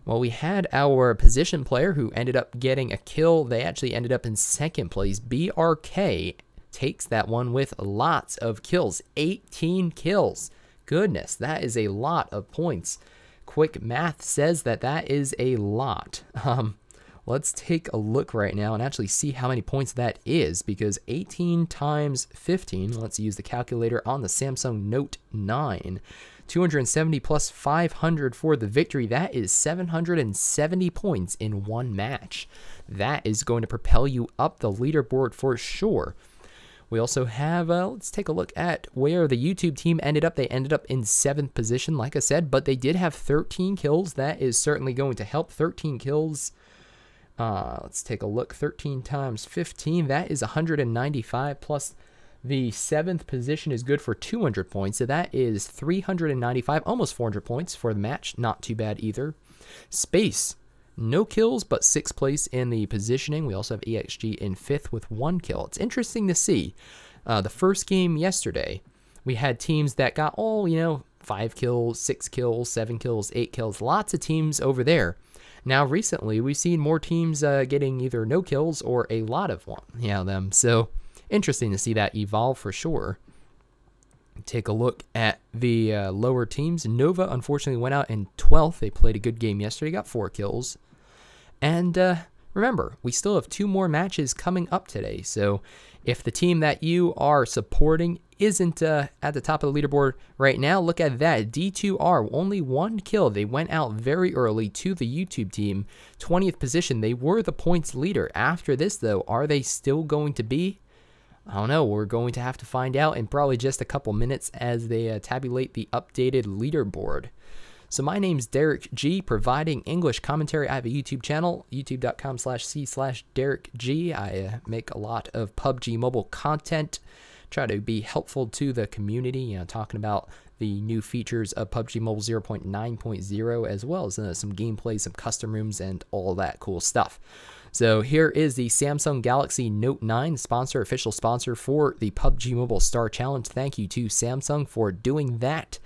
Well, we had our position player who ended up getting a kill. They actually ended up in second place. BRK takes that one with lots of kills. 18 kills. Goodness, that is a lot of points. Quick math says that that is a lot. Let's take a look right now and actually see how many points that is, because 18 times 15, let's use the calculator on the Samsung Note 9, 270 plus 500 for the victory. That is 770 points in one match. That is going to propel you up the leaderboard for sure. We also have, let's take a look at where the YouTube team ended up. They ended up in 7th position, like I said, but they did have 13 kills. That is certainly going to help. 13 kills. Let's take a look. 13 times 15, that is 195, plus the 7th position is good for 200 points. So that is 395, almost 400 points for the match. Not too bad either. Space. No kills, but 6th place in the positioning. We also have EXG in 5th with 1 kill. It's interesting to see. The first game yesterday, we had teams that got all, you know, 5 kills, 6 kills, 7 kills, 8 kills. Lots of teams over there. Now, recently, we've seen more teams getting either no kills or a lot of them. So, interesting to see that evolve for sure. Take a look at the lower teams. Nova, unfortunately, went out in 12th. They played a good game yesterday, got 4 kills. And remember, we still have 2 more matches coming up today. So if the team that you are supporting isn't at the top of the leaderboard right now, look at that. D2R, only 1 kill. They went out very early to the YouTube team. 20th position. They were the points leader. After this, though, are they still going to be? I don't know. We're going to have to find out in probably just a couple minutes as they tabulate the updated leaderboard. So my name's Derek G, providing English commentary. I have a YouTube channel, youtube.com/c/DerekG. I make a lot of PUBG Mobile content, try to be helpful to the community, you know, talking about the new features of PUBG Mobile 0.9.0, as well as some gameplay, some custom rooms, and all that cool stuff. So here is the Samsung Galaxy Note 9 sponsor, official sponsor for the PUBG Mobile Star Challenge. Thank you to Samsung for doing that.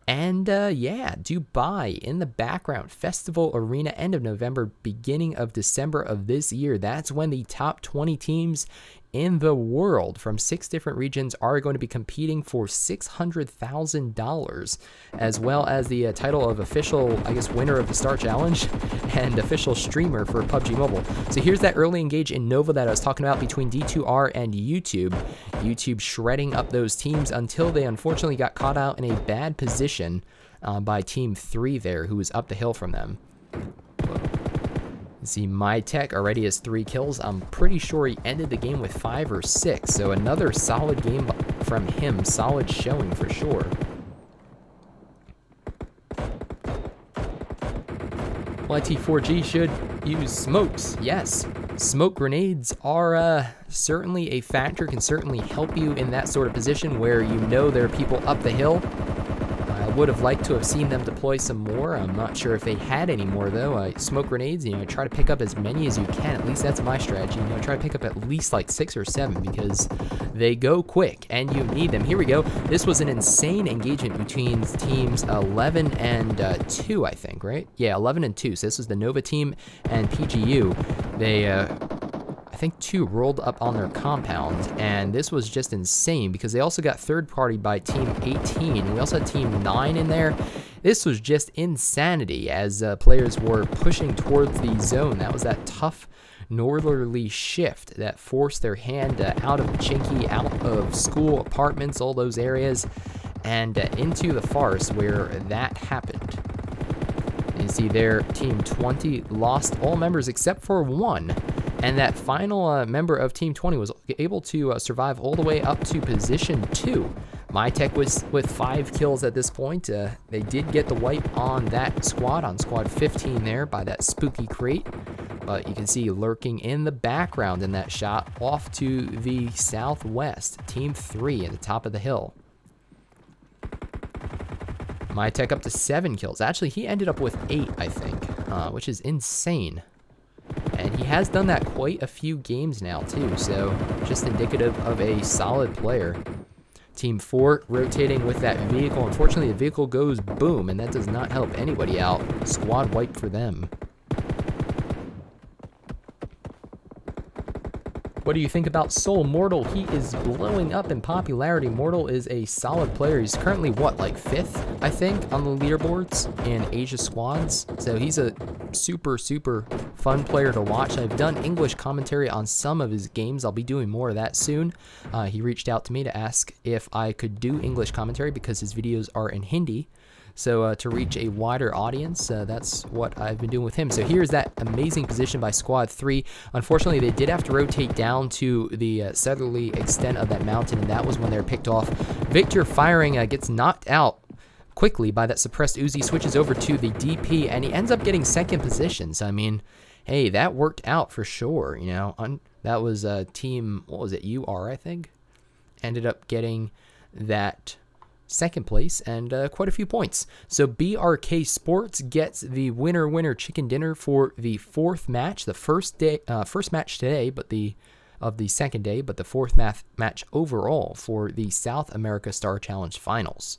And yeah, Dubai in the background, Festival Arena, end of November, beginning of December of this year. That's when the top 20 teams in the world from 6 different regions are going to be competing for $600,000, as well as the title of official, I guess, winner of the Star Challenge and official streamer for PUBG Mobile. So here's that early engage in Nova that I was talking about between D2R and YouTube. YouTube shredding up those teams until they unfortunately got caught out in a bad position by Team 3 there, who was up the hill from them. See, My Tech already has 3 kills. I'm pretty sure he ended the game with 5 or 6. So another solid game from him. Solid showing for sure. YT4G should use smokes. Yes, smoke grenades are certainly a factor, can certainly help you in that sort of position where you know there are people up the hill. I would have liked to have seen them deploy some more. I'm not sure if they had any more though. Smoke grenades, you know, try to pick up as many as you can. At least that's my strategy. You know, try to pick up at least like 6 or 7 because they go quick and you need them. Here we go. This was an insane engagement between teams 11 and 2, I think, right? Yeah, 11 and 2. So this was the Nova team and PGU. They I think 2 rolled up on their compound, and this was just insane because they also got third party by Team 18. We also had Team 9 in there. This was just insanity as players were pushing towards the zone. That was that tough northerly shift that forced their hand out of Chinky, out of school, apartments, all those areas, and into the forest where that happened. You see there, Team 20 lost all members except for 1. And that final member of Team 20 was able to survive all the way up to position 2. My Tech was with 5 kills at this point. They did get the wipe on that squad, on squad 15 there by that spooky crate. But you can see lurking in the background in that shot off to the southwest. Team 3 at the top of the hill. My Tech up to 7 kills. Actually, he ended up with 8, I think, which is insane. And he has done that quite a few games now, too, so just indicative of a solid player. Team 4 rotating with that vehicle. Unfortunately, the vehicle goes boom, and that does not help anybody out. Squad wipe for them. What do you think about Soul Mortal? He is blowing up in popularity. Mortal is a solid player. He's currently, what, like 5th, I think, on the leaderboards in Asia squads. So he's a super, super fun player to watch. I've done English commentary on some of his games. I'll be doing more of that soon. He reached out to me to ask if I could do English commentary because his videos are in Hindi. So to reach a wider audience, that's what I've been doing with him. So here's that amazing position by Squad 3. Unfortunately, they did have to rotate down to the southerly extent of that mountain, and that was when they were picked off. Victor firing gets knocked out quickly by that suppressed Uzi, switches over to the DP, and he ends up getting 2nd position. So, I mean, hey, that worked out for sure, you know. That was team, what was it, UR, I think? Ended up getting that 2nd place and quite a few points. So BRK Sports gets the winner chicken dinner for the 4th match, the first match today, but of the 2nd day, but the 4th match overall for the South America Star Challenge Finals.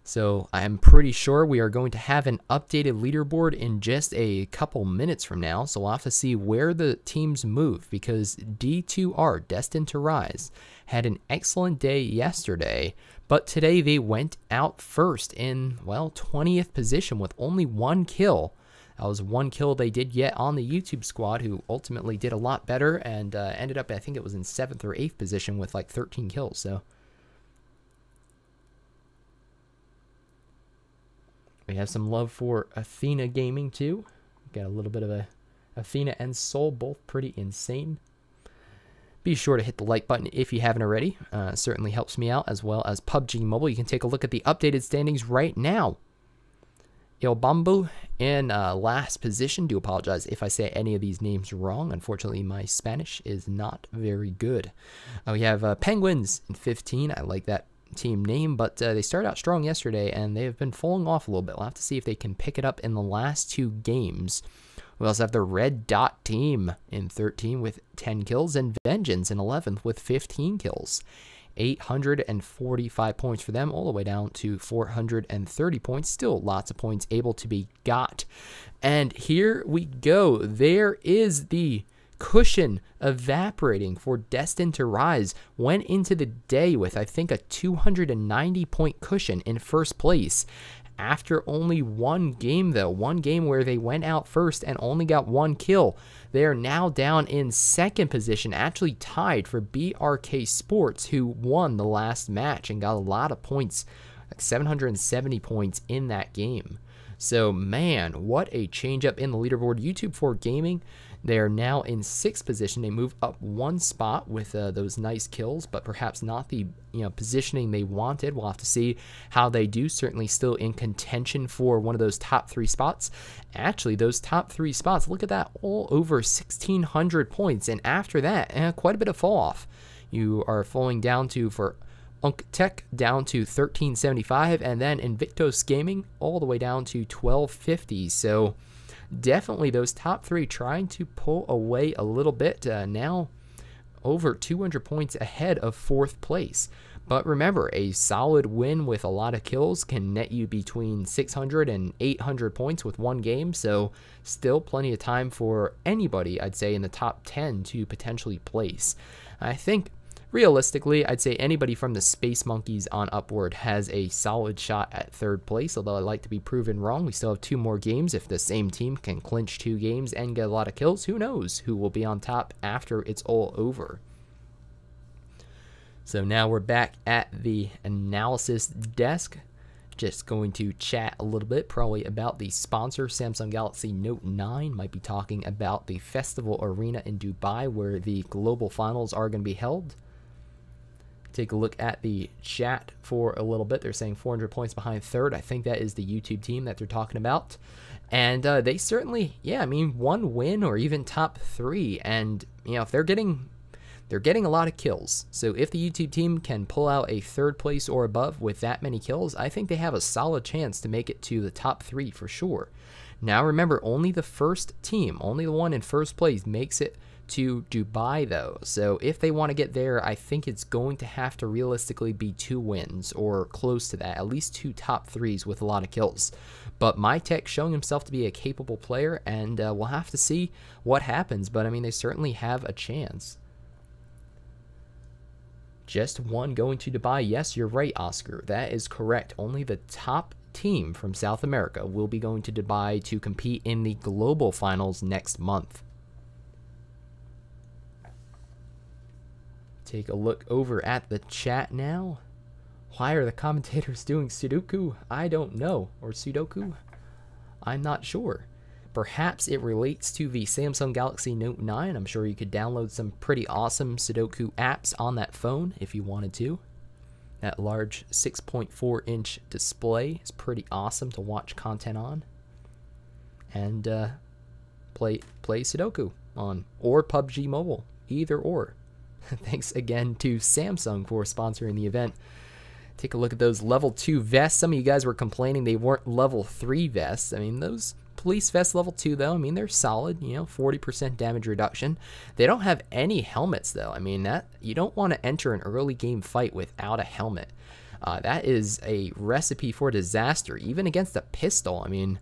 So I'm pretty sure we are going to have an updated leaderboard in just a couple minutes from now. So we'll have to see where the teams move because D2R, Destined to Rise, had an excellent day yesterday, but today they went out first in, well, 20th position with only 1 kill. That was 1 kill they did get on the YouTube squad, who ultimately did a lot better and ended up, I think it was in 7th or 8th position with like 13 kills. So we have some love for Athena Gaming too. Got a little bit of a Athena and Soul, both pretty insane. Be sure to hit the like button if you haven't already. Certainly helps me out, as well as PUBG Mobile. You can take a look at the updated standings right now. Ilbambu in last position. Do apologize if I say any of these names wrong. Unfortunately, my Spanish is not very good. We have Penguins in 15. I like that team name, but they started out strong yesterday, and they have been falling off a little bit. We'll have to see if they can pick it up in the last 2 games. We also have the Red Dot team in 13 with 10 kills, and Vengeance in 11th with 15 kills. 845 points for them, all the way down to 430 points. Still lots of points able to be got. And here we go. There is the cushion evaporating for Destined to Rise. Went into the day with, I think, a 290-point cushion in first place. After only 1 game, though, 1 game where they went out first and only got 1 kill. They are now down in second position, actually tied for BRK Sports, who won the last match and got a lot of points, like 770 points in that game. So, man, what a change up in the leaderboard. YouTube 4 Gaming, they are now in 6th position. They move up 1 spot with those nice kills, but perhaps not the positioning they wanted. We'll have to see how they do. Certainly still in contention for one of those top 3 spots. Actually, those top 3 spots, look at that, all over 1,600 points. And after that, quite a bit of fall off. You are falling down to, for Tech down to 1375, and then Invictus Gaming all the way down to 1250. So definitely those top 3 trying to pull away a little bit. Now over 200 points ahead of 4th place. But remember, a solid win with a lot of kills can net you between 600 and 800 points with 1 game. So still plenty of time for anybody, I'd say, in the top 10 to potentially place. I think realistically, I'd say anybody from the Space Monkeys on upward has a solid shot at 3rd place, although I'd like to be proven wrong. We still have 2 more games. If the same team can clinch 2 games and get a lot of kills, who knows who will be on top after it's all over. So now we're back at the analysis desk. Just going to chat a little bit probably about the sponsor, Samsung Galaxy Note 9. Might be talking about the festival arena in Dubai where the global finals are going to be held. Take a look at the chat for a little bit. They're saying 400 points behind 3rd. I think that is the YouTube team that they're talking about. And they certainly, yeah, I mean, 1 win or even top 3. And, if they're getting a lot of kills. So if the YouTube team can pull out a 3rd place or above with that many kills, I think they have a solid chance to make it to the top 3 for sure. Now remember, only the first team, only the one in 1st place makes it to Dubai though. So if they want to get there, I think it's going to have to realistically be 2 wins or close to that, at least 2 top 3s with a lot of kills. But MyTech showing himself to be a capable player, and we'll have to see what happens. But I mean, they certainly have a chance. Just 1 going to Dubai. Yes, you're right, Oscar. That is correct. Only the top team from South America will be going to Dubai to compete in the global finals next month. Take a look over at the chat now. Why are the commentators doing Sudoku? I don't know. Or Sudoku? I'm not sure. Perhaps it relates to the Samsung Galaxy Note 9. I'm sure you could download some pretty awesome Sudoku apps on that phone if you wanted to. That large 6.4-inch display is pretty awesome to watch content on. And play Sudoku on. Or PUBG Mobile. Either or. Thanks again to Samsung for sponsoring the event. Take a look at those level 2 vests. Some of you guys were complaining they weren't level 3 vests. I mean, those police vests level 2 though, I mean, they're solid, 40% damage reduction. They don't have any helmets though. I mean, that you don't want to enter an early game fight without a helmet. That is a recipe for disaster, even against a pistol. I mean,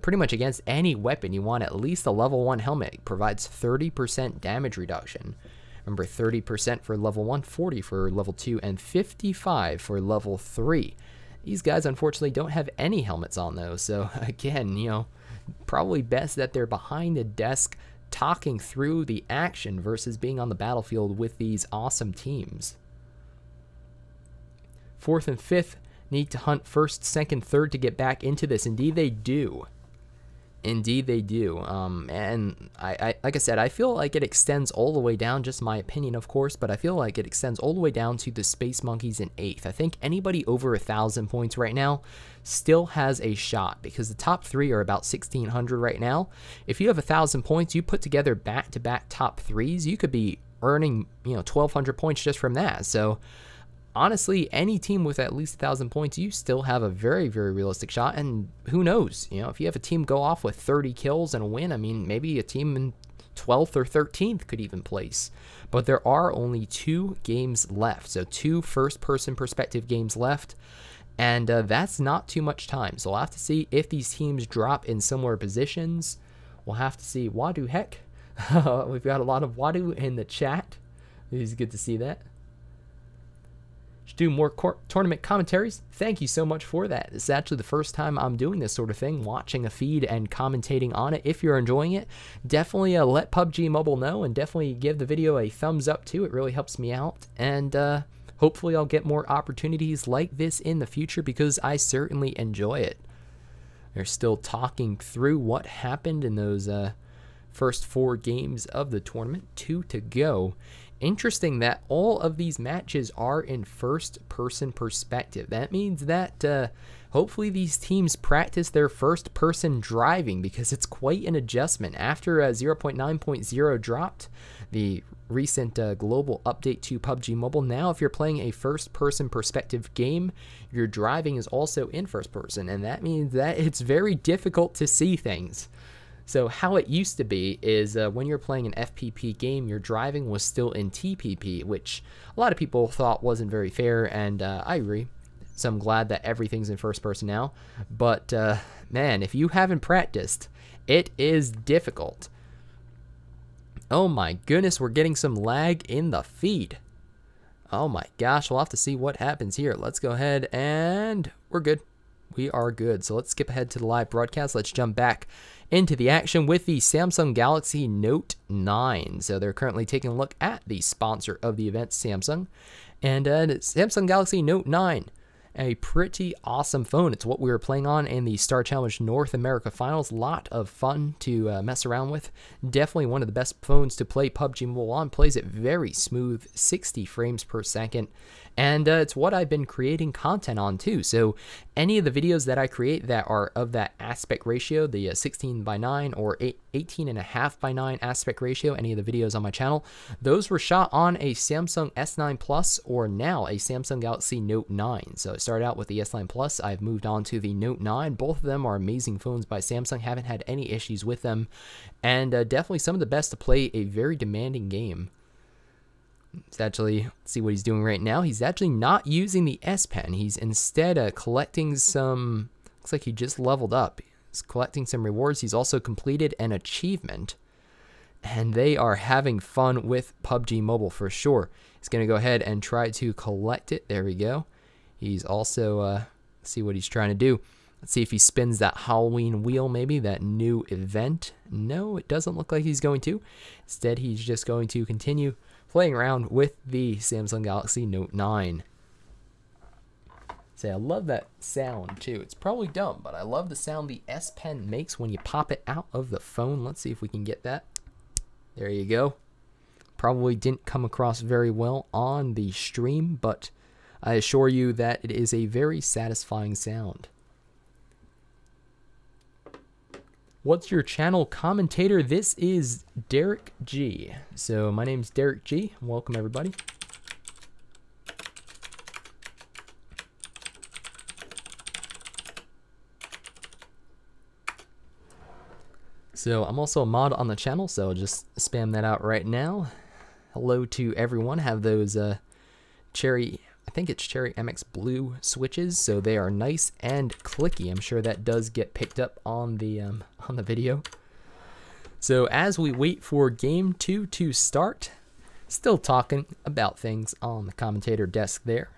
pretty much against any weapon, you want at least a level 1 helmet. It provides 30% damage reduction. Remember, 30% for level 1, 40 for level 2, and 55 for level 3. These guys, unfortunately, don't have any helmets on, though. So, again, probably best that they're behind the desk talking through the action versus being on the battlefield with these awesome teams. 4th and 5th need to hunt 1st, 2nd, 3rd to get back into this. Indeed, they do. Indeed, they do. And I like I said, I feel like it extends all the way down, just my opinion, of course, but I feel like it extends all the way down to the Space Monkeys in 8th. I think anybody over 1,000 points right now still has a shot, because the top 3 are about 1,600 right now. If you have 1,000 points, you put together back-to-back top 3s, you could be earning, 1,200 points just from that. So honestly, any team with at least 1,000 points, you still have a very, very realistic shot. And who knows, if you have a team go off with 30 kills and a win, I mean, maybe a team in 12th or 13th could even place. But there are only 2 games left, so 2 first-person perspective games left, and that's not too much time. So we'll have to see if these teams drop in similar positions. We'll have to see. Wadu heck. We've got a lot of Wadu in the chat. It's good to see that. Should do more tournament commentaries. Thank you so much for that. This is actually the first time I'm doing this sort of thing, watching a feed and commentating on it. If you're enjoying it, definitely let PUBG Mobile know, and definitely give the video a thumbs up too. It really helps me out, and hopefully I'll get more opportunities like this in the future, because I certainly enjoy it. They're still talking through what happened in those first 4 games of the tournament. 2 to go. Interesting that all of these matches are in first-person perspective. That means that hopefully these teams practice their first-person driving, because it's quite an adjustment. After 0.9.0 dropped, the recent global update to PUBG Mobile, now if you're playing a first-person perspective game, your driving is also in first-person, and that means that it's very difficult to see things. So how it used to be is when you're playing an FPP game, your driving was still in TPP, which a lot of people thought wasn't very fair, and I agree. So I'm glad that everything's in first person now. But man, if you haven't practiced, it is difficult. Oh my goodness, we're getting some lag in the feed. Oh my gosh, we'll have to see what happens here. Let's go ahead, and we're good. We are good. So let's skip ahead to the live broadcast. Let's jump back into the action with the Samsung Galaxy Note 9. So they're currently taking a look at the sponsor of the event, Samsung. And Samsung Galaxy Note 9, a pretty awesome phone. It's what we were playing on in the Star Challenge North America Finals. Lot of fun to mess around with. Definitely one of the best phones to play PUBG Mobile on. Plays it very smooth, 60 frames per second. And it's what I've been creating content on too. So any of the videos that I create that are of that aspect ratio, the 16:9 or 18.5:9 aspect ratio, any of the videos on my channel, those were shot on a Samsung S9 Plus, or now a Samsung Galaxy Note 9. So I started out with the S9 Plus. I've moved on to the Note 9. Both of them are amazing phones by Samsung. Haven't had any issues with them. And definitely some of the best to play a very demanding game. Let's actually see what he's doing right now. He's actually not using the S Pen. He's instead collecting some, looks like he just leveled up. He's collecting some rewards. He's also completed an achievement. And they are having fun with PUBG Mobile for sure. He's going to go ahead and try to collect it. There we go. He's also, let's see what he's trying to do. Let's see if he spins that Halloween wheel, maybe, that new event. No, it doesn't look like he's going to. Instead, he's just going to continue playing around with the Samsung Galaxy Note 9. Say, I love that sound too. It's probably dumb, but I love the sound the S Pen makes when you pop it out of the phone. Let's see if we can get that. There you go. Probably didn't come across very well on the stream, but I assure you that it is a very satisfying sound. What's your channel commentator? This is Derek G. So my name's Derek G. Welcome everybody. So I'm also a mod on the channel, so I'll just spam that out right now. Hello to everyone. Have those cherry, I think it's cherry MX blue switches, so they are nice and clicky. I'm sure that does get picked up on the video. So as we wait for game 2 to start, still talking about things on the commentator desk there.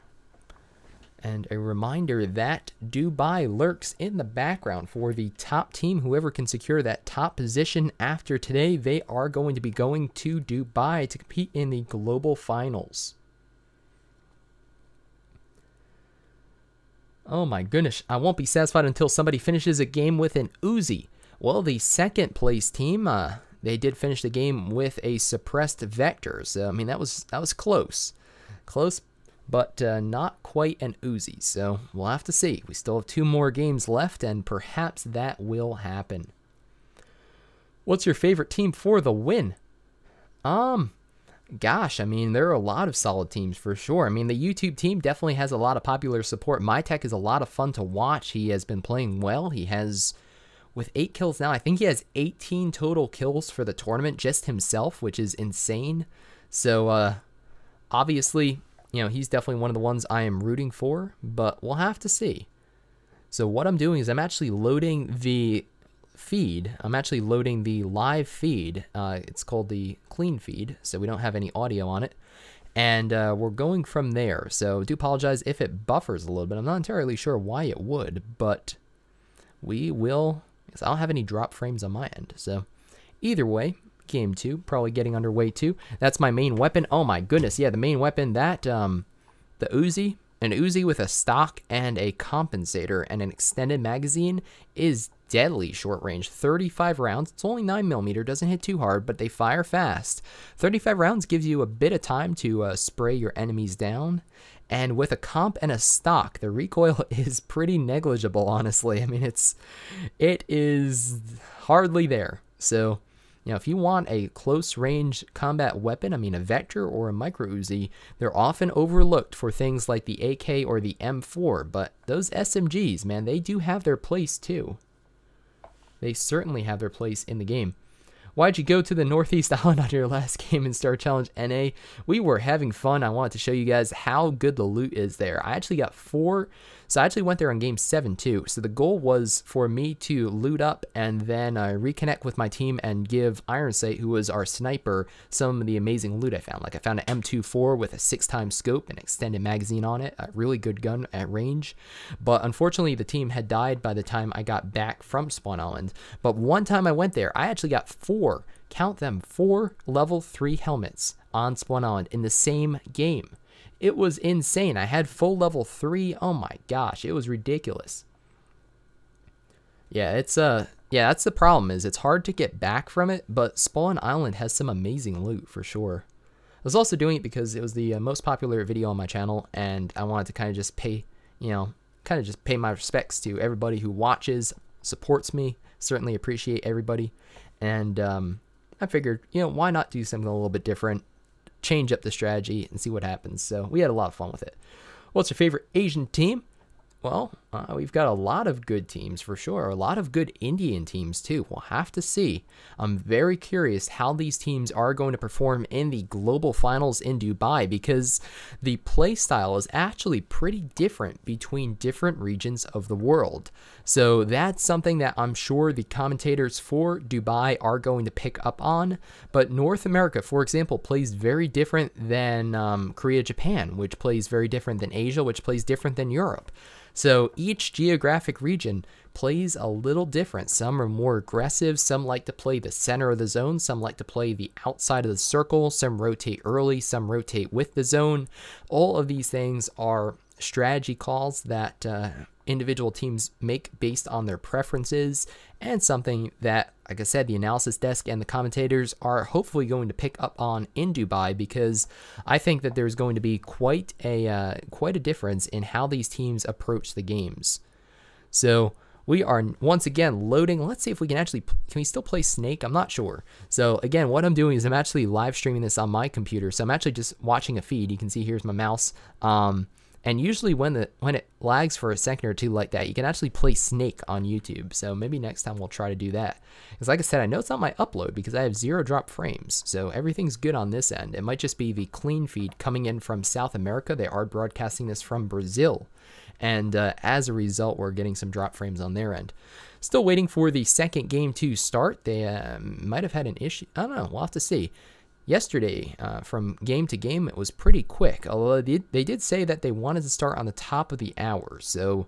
And a reminder that Dubai lurks in the background for the top team. Whoever can secure that top position after today, they are going to be going to Dubai to compete in the global finals. Oh my goodness, I won't be satisfied until somebody finishes a game with an Uzi. Well, the second place team, they did finish the game with a suppressed Vector. So, I mean, that was close. Close, but not quite an Uzi. So, we'll have to see. We still have 2 more games left, and perhaps that will happen. What's your favorite team for the win? Gosh, I mean, there are a lot of solid teams for sure. I mean, the YouTube team definitely has a lot of popular support. MyTech is a lot of fun to watch. He has been playing well. He has, with 8 kills now, I think he has 18 total kills for the tournament just himself, which is insane. So, obviously, you know, he's definitely one of the ones I am rooting for, but we'll have to see. So what I'm doing is I'm actually loading the feed. I'm actually loading the live feed. It's called the clean feed, so we don't have any audio on it. And we're going from there. So do apologize if it buffers a little bit. I'm not entirely sure why it would, but we will, because I don't have any drop frames on my end. So either way, game 2, probably getting underway too. That's my main weapon. Oh my goodness, yeah, the main weapon, that, the Uzi, an Uzi with a stock and a compensator and an extended magazine is deadly short range. 35 rounds. It's only 9mm, doesn't hit too hard, but they fire fast. 35 rounds gives you a bit of time to spray your enemies down. And with a comp and a stock, the recoil is pretty negligible, honestly. I mean, it is hardly there. So, you know, if you want a close range combat weapon, I mean a Vector or a Micro Uzi, they're often overlooked for things like the AK or the M4, but those SMGs, man, they do have their place too. They certainly have their place in the game. Why'd you go to the Northeast Island on your last game in Star Challenge NA? We were having fun. I wanted to show you guys how good the loot is there. I actually got 4. So I actually went there on game 7 too. So the goal was for me to loot up and then reconnect with my team and give Iron Sight, who was our sniper, some of the amazing loot I found. Like I found an M24 with a 6x scope and extended magazine on it. A really good gun at range. But unfortunately, the team had died by the time I got back from Spawn Island. But one time I went there, I actually got 4, count them, 4 level 3 helmets on Spawn Island in the same game. It was insane. I had full level 3. Oh my gosh, it was ridiculous. Yeah, it's yeah, that's the problem, is it's hard to get back from it, but Spawn Island has some amazing loot for sure. I was also doing it because it was the most popular video on my channel, and I wanted to kind of just pay, you know, kind of just pay my respects to everybody who watches, supports me. Certainly appreciate everybody. And I figured, you know, why not do something a little bit different? Change up the strategy and see what happens. So we had a lot of fun with it. What's your favorite Asian team? Well, we've got a lot of good teams for sure. A lot of good Indian teams too. We'll have to see. I'm very curious how these teams are going to perform in the global finals in Dubai, because the play style is actually pretty different between different regions of the world. So that's something that I'm sure the commentators for Dubai are going to pick up on. But North America, for example, plays very different than Korea, Japan, which plays very different than Asia, which plays different than Europe. So each geographic region plays a little different. Some are more aggressive, some like to play the center of the zone, some like to play the outside of the circle, some rotate early, some rotate with the zone. All of these things are strategy calls that individual teams make based on their preferences, and something that, like I said, the analysis desk and the commentators are hopefully going to pick up on in Dubai, because I think that there's going to be quite a difference in how these teams approach the games. So we are once again loading. Let's see if we can actually, can we still play Snake? I'm not sure. So again, what I'm doing is I'm actually live streaming this on my computer. So I'm actually just watching a feed. You can see here's my mouse. And usually when it lags for a second or two like that, you can actually play Snake on YouTube. So maybe next time we'll try to do that. Because like I said, I know it's not my upload because I have 0 drop frames. So everything's good on this end. It might just be the clean feed coming in from South America. They are broadcasting this from Brazil. And as a result, we're getting some drop frames on their end. Still waiting for the second game to start. They might have had an issue. I don't know. We'll have to see. Yesterday, from game to game, it was pretty quick, although they did say that they wanted to start on the top of the hour, so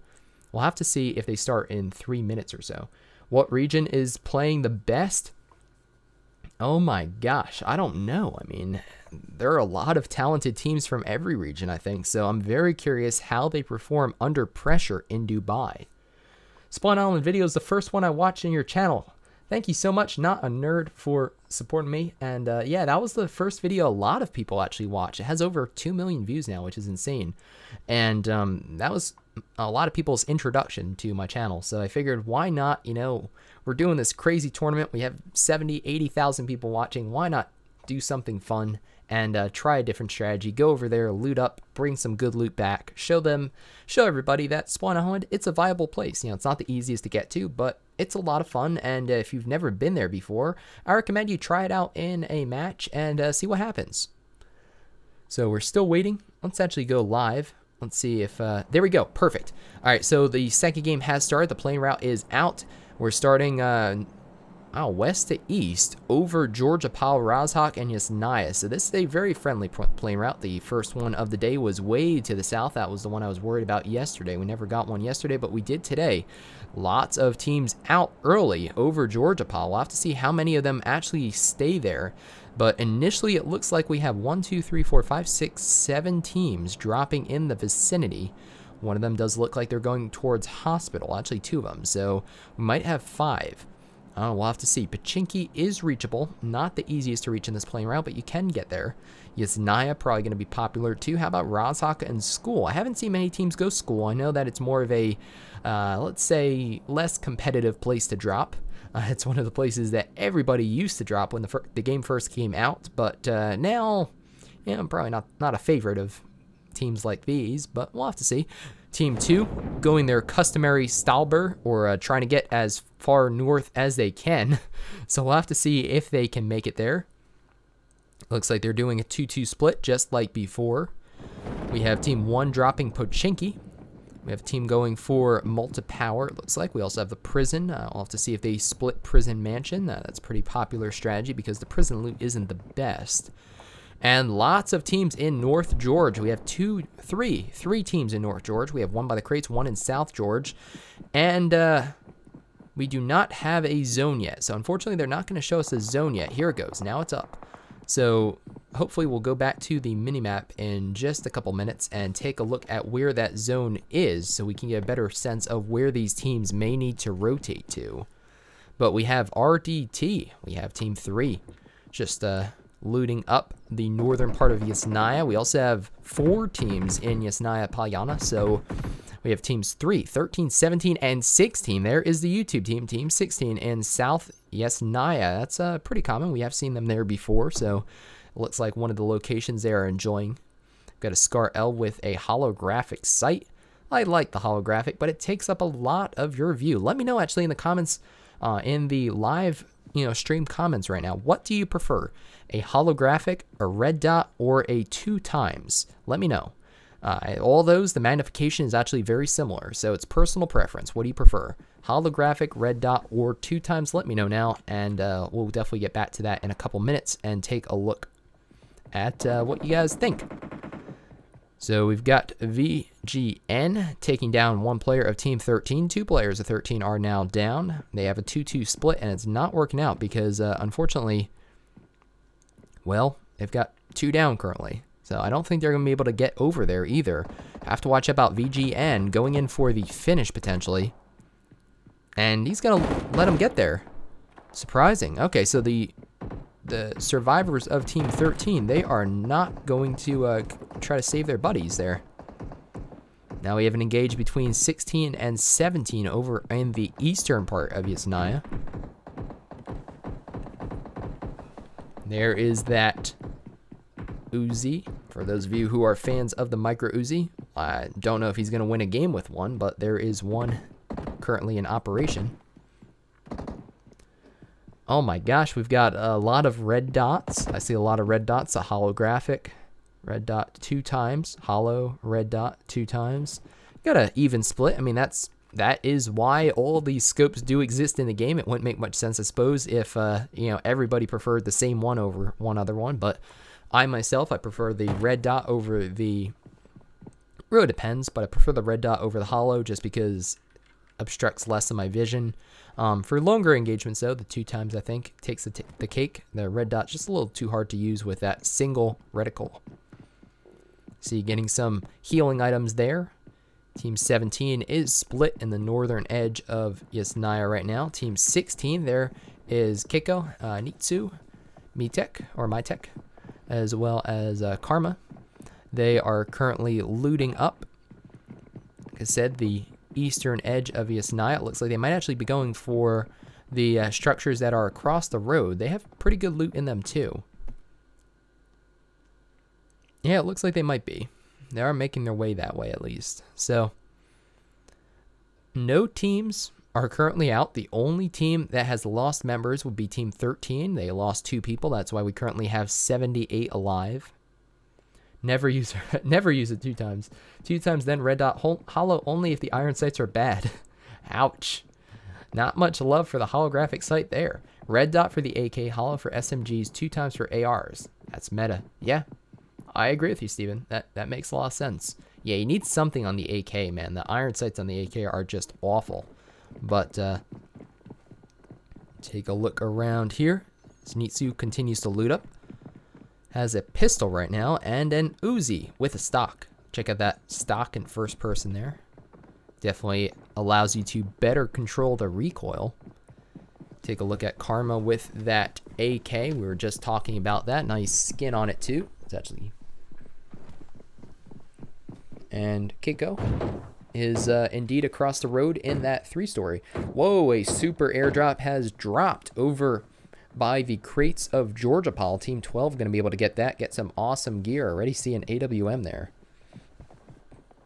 we'll have to see if they start in 3 minutes or so. What region is playing the best? Oh my gosh, I don't know. I mean, there are a lot of talented teams from every region, I think, so I'm very curious how they perform under pressure in Dubai. Spawn Island video is the first one I watched in your channel. thank you so much, Not a Nerd, for supporting me. And yeah, that was the first video a lot of people actually watched. It has over 2 million views now, which is insane. And that was a lot of people's introduction to my channel. So I figured, why not, you know, we're doing this crazy tournament. We have 70, 80,000 people watching. Why not do something fun and try a different strategy? Go over there, loot up, bring some good loot back, show everybody that Spawn Island, it's a viable place. You know, it's not the easiest to get to, but it's a lot of fun. And if you've never been there before, I recommend you try it out in a match and see what happens. So we're still waiting. Let's actually go live. Let's see if, there we go. Perfect. All right, so the second game has started. The playing route is out. We're starting west to east over Georgia, Powell, Rozhok, and Yasnaya. So this is a very friendly playing route. The first one of the day was way to the south. That was the one I was worried about yesterday. We never got one yesterday, but we did today. Lots of teams out early over Georgia, Powell. We'll have to see how many of them actually stay there. But initially, it looks like we have 1, 2, 3, 4, 5, 6, 7 teams dropping in the vicinity. One of them does look like they're going towards hospital. Actually, 2 of them. So we might have 5. We'll have to see. Pachinki is reachable. Not the easiest to reach in this playing route, but you can get there. Yasnaya probably going to be popular too. How about Rozhok and School? I haven't seen many teams go School. I know that it's more of a, let's say, less competitive place to drop. It's one of the places that everybody used to drop when the game first came out, but now, yeah, I'm probably not a favorite of teams like these, but we'll have to see. Team 2 going their customary Stalber, or trying to get as far north as they can. So we'll have to see if they can make it there. Looks like they're doing a 2-2 split just like before. We have Team 1 dropping Pochinki. We have a team going for Multipower, it looks like. We also have the Prison. We'll have to see if they split Prison Mansion. That's a pretty popular strategy because the prison loot isn't the best. And lots of teams in North George. We have three teams in North George. We have one by the crates, one in South George. And we do not have a zone yet. So unfortunately, they're not going to show us a zone yet. Here it goes. Now it's up. So hopefully we'll go back to the minimap in just a couple minutes and take a look at where that zone is so we can get a better sense of where these teams may need to rotate to. But we have RDT. We have Team 3 just looting up the northern part of Yasnaya. We also have 4 teams in Yasnaya Palyana. So we have teams 3, 13, 17, and 16. There is the YouTube team, Team 16 in South Yasnaya. That's pretty common. We have seen them there before, so it looks like one of the locations they are enjoying. We've got a Scar L with a holographic sight. I like the holographic, but it takes up a lot of your view. Let me know actually in the comments, in the live stream comments right now. What do you prefer? A holographic, a red dot, or a 2 times? Let me know. All those, the magnification is actually very similar, so it's personal preference. What do you prefer? Holographic, red dot, or 2 times? Let me know now, and we'll definitely get back to that in a couple minutes and take a look at what you guys think. So we've got VGN taking down 1 player of Team 13. 2 players of 13 are now down. They have a 2-2 split, and it's not working out because, unfortunately, well, they've got 2 down currently. So I don't think they're going to be able to get over there either. Have to watch about VGN going in for the finish potentially. And he's going to let him get there. Surprising. Okay, so the survivors of Team 13, they are not going to try to save their buddies there. Now we have an engage between 16 and 17 over in the eastern part of Yasnaya. There is that Uzi. For those of you who are fans of the Micro Uzi, I don't know if he's going to win a game with one, but there is one currently in operation. Oh my gosh, we've got a lot of red dots. I see a lot of red dots, a holographic, red dot 2 times, holo, red dot 2 times. Got an even split. I mean, that is why all these scopes do exist in the game. It wouldn't make much sense, I suppose, if everybody preferred the same one over one other one, but I myself, I prefer the red dot over the, really depends, but I prefer the red dot over the holo just because it obstructs less of my vision. For longer engagements though, the 2 times I think takes the cake. The red dot's just a little too hard to use with that single reticle. See, getting some healing items there. Team 17 is split in the northern edge of Yasnaya right now. Team 16, they're is Keiko, Nitsu, Mitek, or Mytek, as well as Karma. They are currently looting up, like I said, the eastern edge of Yasnaya. It looks like they might actually be going for the structures that are across the road. They have pretty good loot in them too. Yeah, it looks like they might be. They are making their way that way at least. So, no teams are currently out. The only team that has lost members would be Team 13. They lost 2 people. That's why we currently have 78 alive. Never use it 2 times. 2 times then red dot hollow only if the iron sights are bad. Ouch. Not much love for the holographic sight there. Red dot for the AK, hollow for SMGs, 2 times for ARs. That's meta. Yeah, I agree with you, Steven. That makes a lot of sense. Yeah, you need something on the AK, man. The iron sights on the AK are just awful. But take a look around here. Nitsu continues to loot up. Has a pistol right now and an Uzi with a stock. Check out that stock in first person there. Definitely allows you to better control the recoil. Take a look at Karma with that AK. We were just talking about that. Nice skin on it too. It's actually... And Keiko is indeed across the road in that 3-story. Whoa, a super airdrop has dropped over by the crates of Georgia Pal. Team 12 going to be able to get that, get some awesome gear. Already see an AWM there.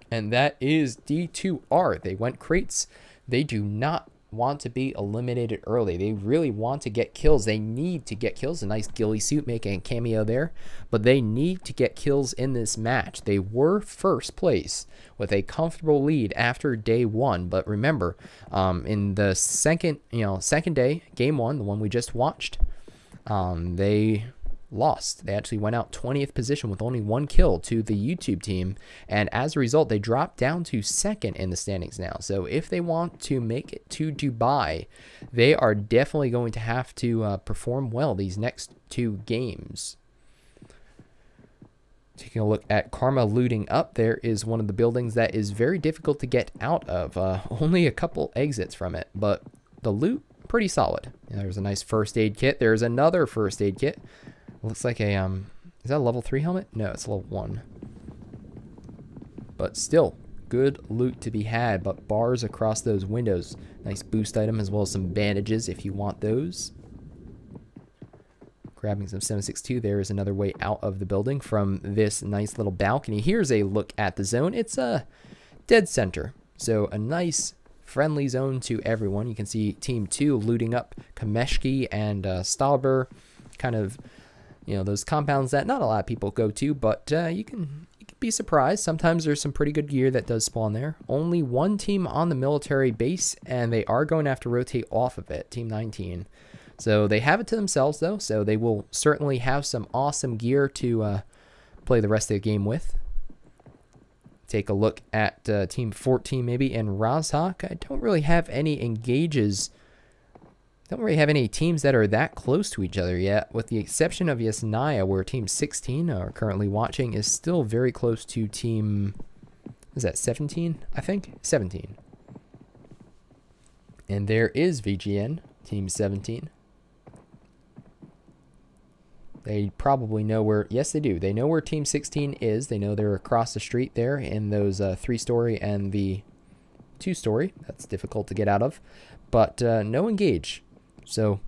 And that is D2R. They went crates. They do not want to be eliminated early. They really want to get kills. They need to get kills. A nice ghillie suit making a cameo there. But they need to get kills in this match. They were first place with a comfortable lead after day 1. But remember, in the second day, game 1, the one we just watched, they lost. They actually went out 20th position with only 1 kill to the YouTube team, and as a result they dropped down to 2nd in the standings now. So if they want to make it to Dubai, they are definitely going to have to perform well these next 2 games. Taking a look at Karma looting up, there is one of the buildings that is very difficult to get out of. Only a couple exits from it, but the loot pretty solid. There's a nice first aid kit. There's another first aid kit. Looks like a, is that a level 3 helmet? No, it's level 1. But still, good loot to be had, but bars across those windows. Nice boost item as well as some bandages if you want those. Grabbing some 7.62, there is another way out of the building from this nice little balcony. Here's a look at the zone. It's a dead center, so a nice friendly zone to everyone. You can see Team 2 looting up Kameshki and Stalber, kind of, you know, those compounds that not a lot of people go to, but you can be surprised. Sometimes there's some pretty good gear that does spawn there. Only 1 team on the military base, and they are going to have to rotate off of it, Team 19. So they have it to themselves, though, so they will certainly have some awesome gear to play the rest of the game with. Take a look at Team 14 maybe, and Razhak. I don't really have any engages. Don't really have any teams that are that close to each other yet, with the exception of Yasnaya, where Team 16 are currently watching, is still very close to Team, is that 17? I think 17. And there is VGN, Team 17. They probably know where, yes they do, they know where Team 16 is. They know they're across the street there in those 3-story and the 2-story. That's difficult to get out of, but no engage. So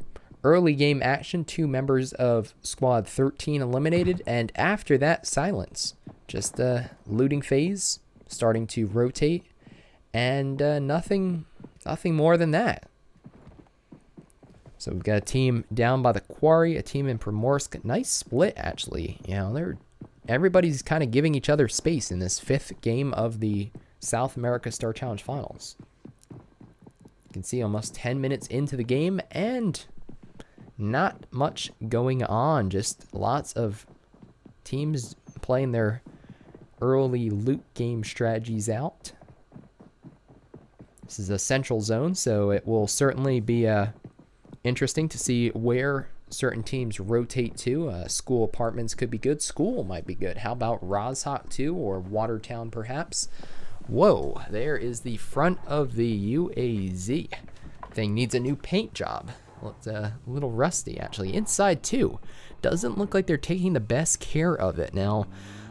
early game action, 2 members of squad 13 eliminated, and after that, silence. Just looting phase, starting to rotate, and nothing more than that. So we've got a team down by the quarry, a team in Primorsk. Nice split, actually. You know, everybody's kind of giving each other space in this 5th game of the South America Star Challenge Finals. You can see almost 10 minutes into the game, and not much going on. Just lots of teams playing their early loot game strategies out. This is a central zone, so it will certainly be interesting to see where certain teams rotate to. School apartments could be good. School might be good. How about Razhak 2 or Watertown perhaps? Whoa, there is the front of the UAZ. Thing needs a new paint job. Well, it's a little rusty, actually. Inside, too. Doesn't look like they're taking the best care of it. Now,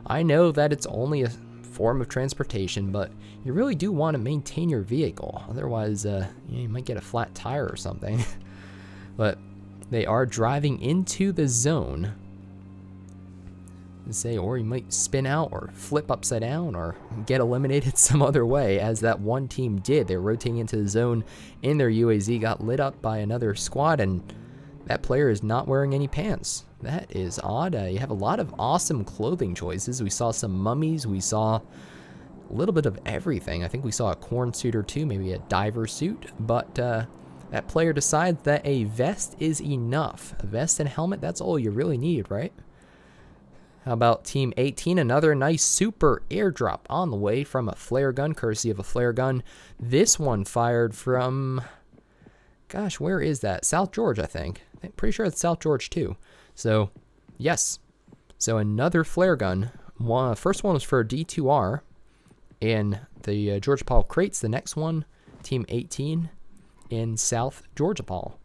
I know that it's only a form of transportation, but you really do want to maintain your vehicle. Otherwise, you might get a flat tire or something. But they are driving into the zone. Or you might spin out or flip upside down or get eliminated some other way, as that one team did. They're rotating into the zone in their UAZ, got lit up by another squad, and that player is not wearing any pants. That is odd. You have a lot of awesome clothing choices. We saw some mummies. We saw a little bit of everything. I think we saw a corn suit or two, maybe a diver suit, but that player decides that a vest is enough. A vest and helmet, that's all you really need, right? How about Team 18? Another nice super airdrop on the way from a flare gun, courtesy of a flare gun. This one fired from, gosh, where is that? South George, I think. I'm pretty sure it's South George too. So, yes. So another flare gun. First one was for D2R in the Georgia Paul crates. The next one, Team 18 in South Georgia Paul.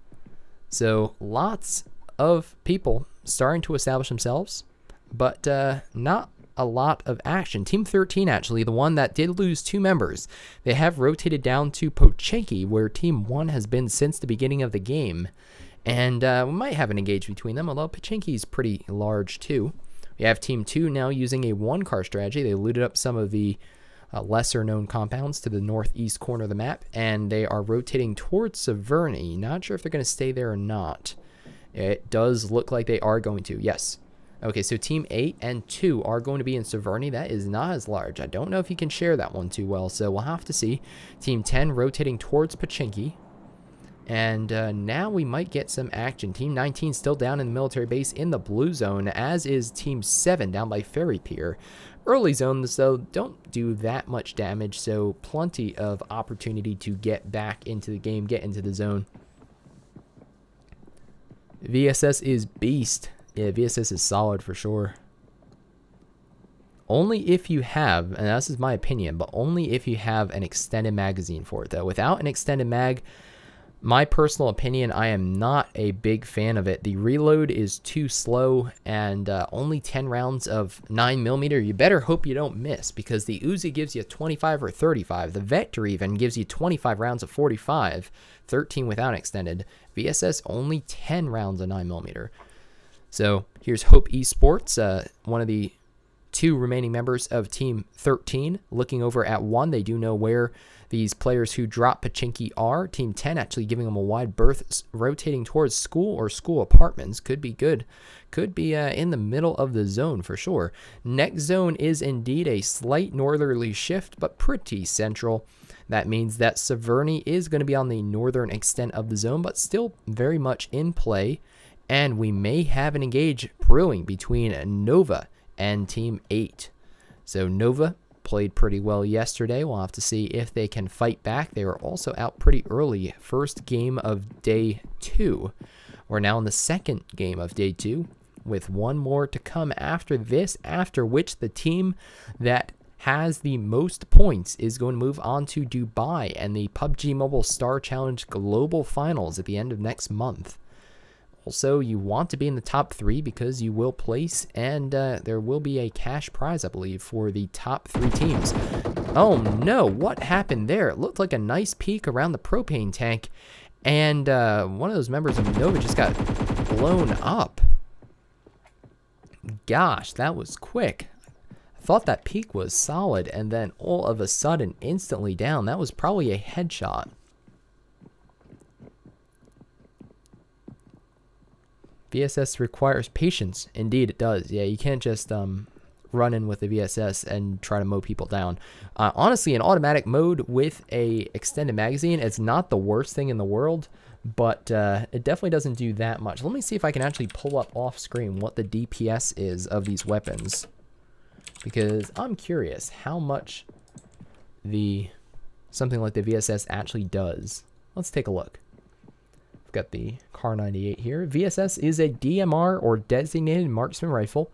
So lots of people starting to establish themselves, but not a lot of action. Team 13, actually, the one that did lose 2 members, they have rotated down to Pochinki, where Team 1 has been since the beginning of the game. And we might have an engage between them, although Pochinki is pretty large too. We have Team 2 now using a 1-car strategy. They looted up some of the lesser known compounds to the northeast corner of the map, and they are rotating towards Severny. Not sure if they're going to stay there or not. It does look like they are going to, yes. Okay, so Team 8 and 2 are going to be in Severny. That is not as large. I don't know if you can share that one too well, so we'll have to see. Team 10 rotating towards Pochinki. And now we might get some action. Team 19 still down in the military base in the blue zone, as is Team 7 down by Ferry Pier. Early zones, though, don't do that much damage, so plenty of opportunity to get back into the game, get into the zone. VSS is beast. Yeah, VSS is solid for sure. Only if you have, and this is my opinion, but only if you have an extended magazine for it, though. Without an extended mag, my personal opinion, I am not a big fan of it. The reload is too slow, and only 10 rounds of 9mm. You better hope you don't miss, because the Uzi gives you 25 or 35. The Vector even gives you 25 rounds of 45, 13 without extended. VSS only 10 rounds of 9mm. So here's Hope Esports, one of the 2 remaining members of Team 13, looking over at 1. They do know where these players who drop Pochinki are. Team 10 actually giving them a wide berth, rotating towards school or school apartments. Could be good. Could be in the middle of the zone for sure. Next zone is indeed a slight northerly shift, but pretty central. That means that Severny is going to be on the northern extent of the zone, but still very much in play. And we may have an engage brewing between Nova and Team 8. So Nova played pretty well yesterday. We'll have to see if they can fight back. They were also out pretty early. First game of day 2. We're now in the second game of day 2, with one more to come after this, after which the team that has the most points is going to move on to Dubai and the PUBG Mobile Star Challenge Global Finals at the end of next month. Also, you want to be in the top 3 because you will place, and there will be a cash prize, I believe, for the top 3 teams. Oh no, what happened there? It looked like a nice peek around the propane tank, and one of those members of Nova just got blown up. Gosh, that was quick. I thought that peak was solid, and then all of a sudden, instantly down. That was probably a headshot. VSS requires patience. Indeed, it does. Yeah, you can't just run in with the VSS and try to mow people down. Honestly, in automatic mode with a extended magazine, it's not the worst thing in the world, but it definitely doesn't do that much. Let me see if I can actually pull up off screen what the DPS is of these weapons, because I'm curious how much something like the VSS actually does. Let's take a look. We've got the Car 98 here. VSS is a DMR, or designated marksman rifle,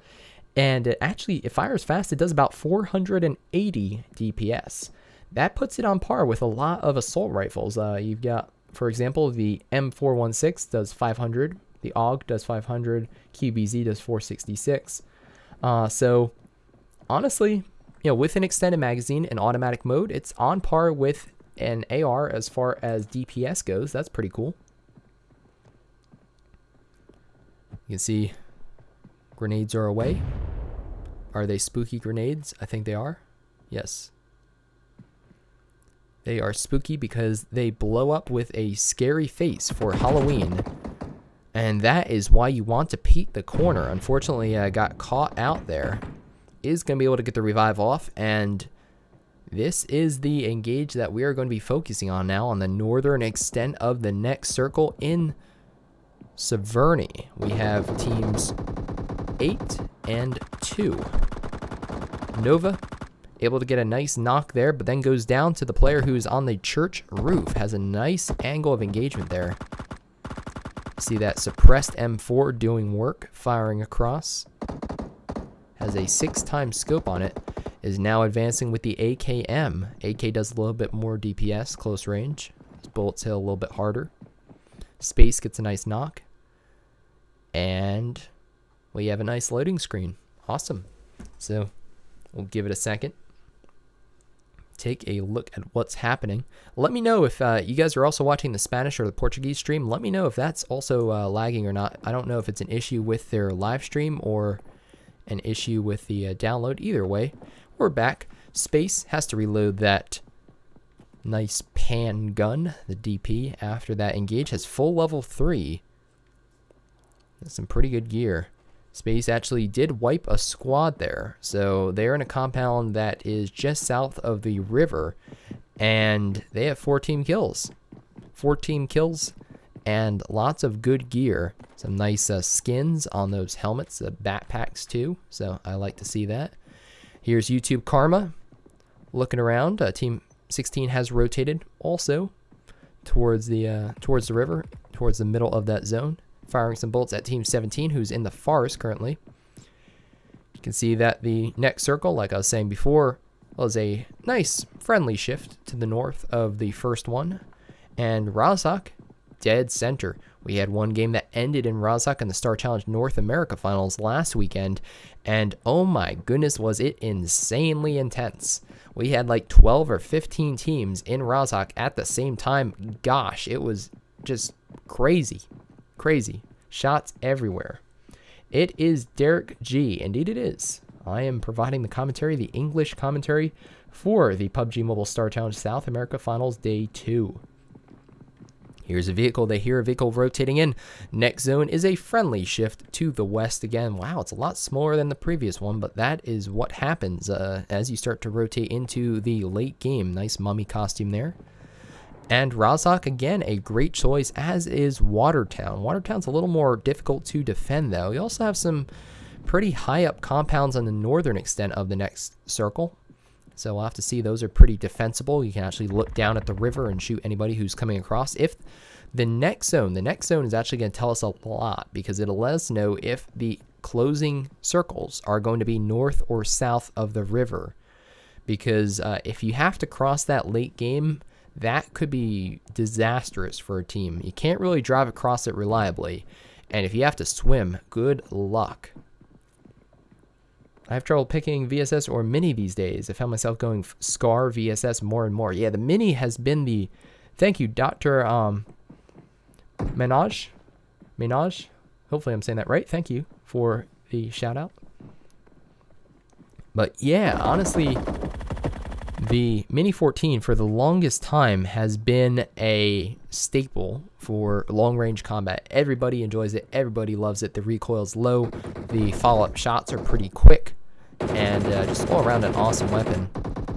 and it fires fast. It does about 480 DPS. That puts it on par with a lot of assault rifles. You've got For example, the M416 does 500, the AUG does 500, QBZ does 466. So honestly, with an extended magazine and automatic mode, it's on par with an AR as far as DPS goes. That's pretty cool. You can see grenades are away. Are they spooky grenades? I think they are. Yes. They are spooky because they blow up with a scary face for Halloween. And that is why you want to peek the corner. Unfortunately, I got caught out there. Is going to be able to get the revive off. And this is the engage that we are going to be focusing on now on the northern extent of the next circle in Severny. We have teams 8 and 2. Nova able to get a nice knock there, but then goes down to the player who's on the church roof. Has a nice angle of engagement there. See that suppressed M4 doing work, firing across. Has a 6x scope on it. Is now advancing with the AKM. AK does a little bit more DPS, close range. His bullets hit a little bit harder. Space gets a nice knock. And we have a nice loading screen. Awesome. So we'll give it a second. Take a look at what's happening. Let me know if you guys are also watching the Spanish or the Portuguese stream. Let me know if that's also lagging or not. I don't know if it's an issue with their live stream or an issue with the download. Either way, we're back. Space has to reload that nice pan gun. The DP after that engage has full level 3. That's some pretty good gear. Space actually did wipe a squad there. So they're in a compound that is just south of the river. And they have 4 team kills. 4 team kills and lots of good gear. Some nice skins on those helmets, the backpacks too. So I like to see that. Here's YouTube Karma looking around. Team 16 has rotated also towards the river, towards the middle of that zone. Firing some bullets at Team 17, who's in the forest currently. You can see that the next circle, like I was saying before, was a nice friendly shift to the north of the first one. And Razak, dead center. We had one game that ended in Razak in the Star Challenge North America Finals last weekend. And oh my goodness, was it insanely intense. We had like 12 or 15 teams in Razak at the same time. Gosh, it was just crazy. Crazy. Shots everywhere. It is Derek G. Indeed it is. I am providing the commentary, the English commentary for the PUBG Mobile Star Challenge South America Finals Day 2. Here's a vehicle. They hear a vehicle rotating in. Next zone is a friendly shift to the west again. Wow, it's a lot smaller than the previous one, but that is what happens as you start to rotate into the late game. Nice mummy costume there. And Razak, again, a great choice, as is Watertown. Watertown's a little more difficult to defend, though. We also have some pretty high up compounds on the northern extent of the next circle. So we'll have to see. Those are pretty defensible. You can actually look down at the river and shoot anybody who's coming across. If the next zone is actually going to tell us a lot, because it'll let us know if the closing circles are going to be north or south of the river. Because if you have to cross that late game, that could be disastrous for a team. You can't really drive across it reliably. And if you have to swim, good luck. I have trouble picking VSS or Mini these days. I found myself going Scar VSS more and more. Yeah, the Mini has been the... Thank you, Dr. Menage. Hopefully I'm saying that right. Thank you for the shout out. But yeah, honestly, the Mini 14 for the longest time has been a staple for long-range combat. Everybody enjoys it. Everybody loves it. The recoil's low. The follow-up shots are pretty quick. And just all around an awesome weapon.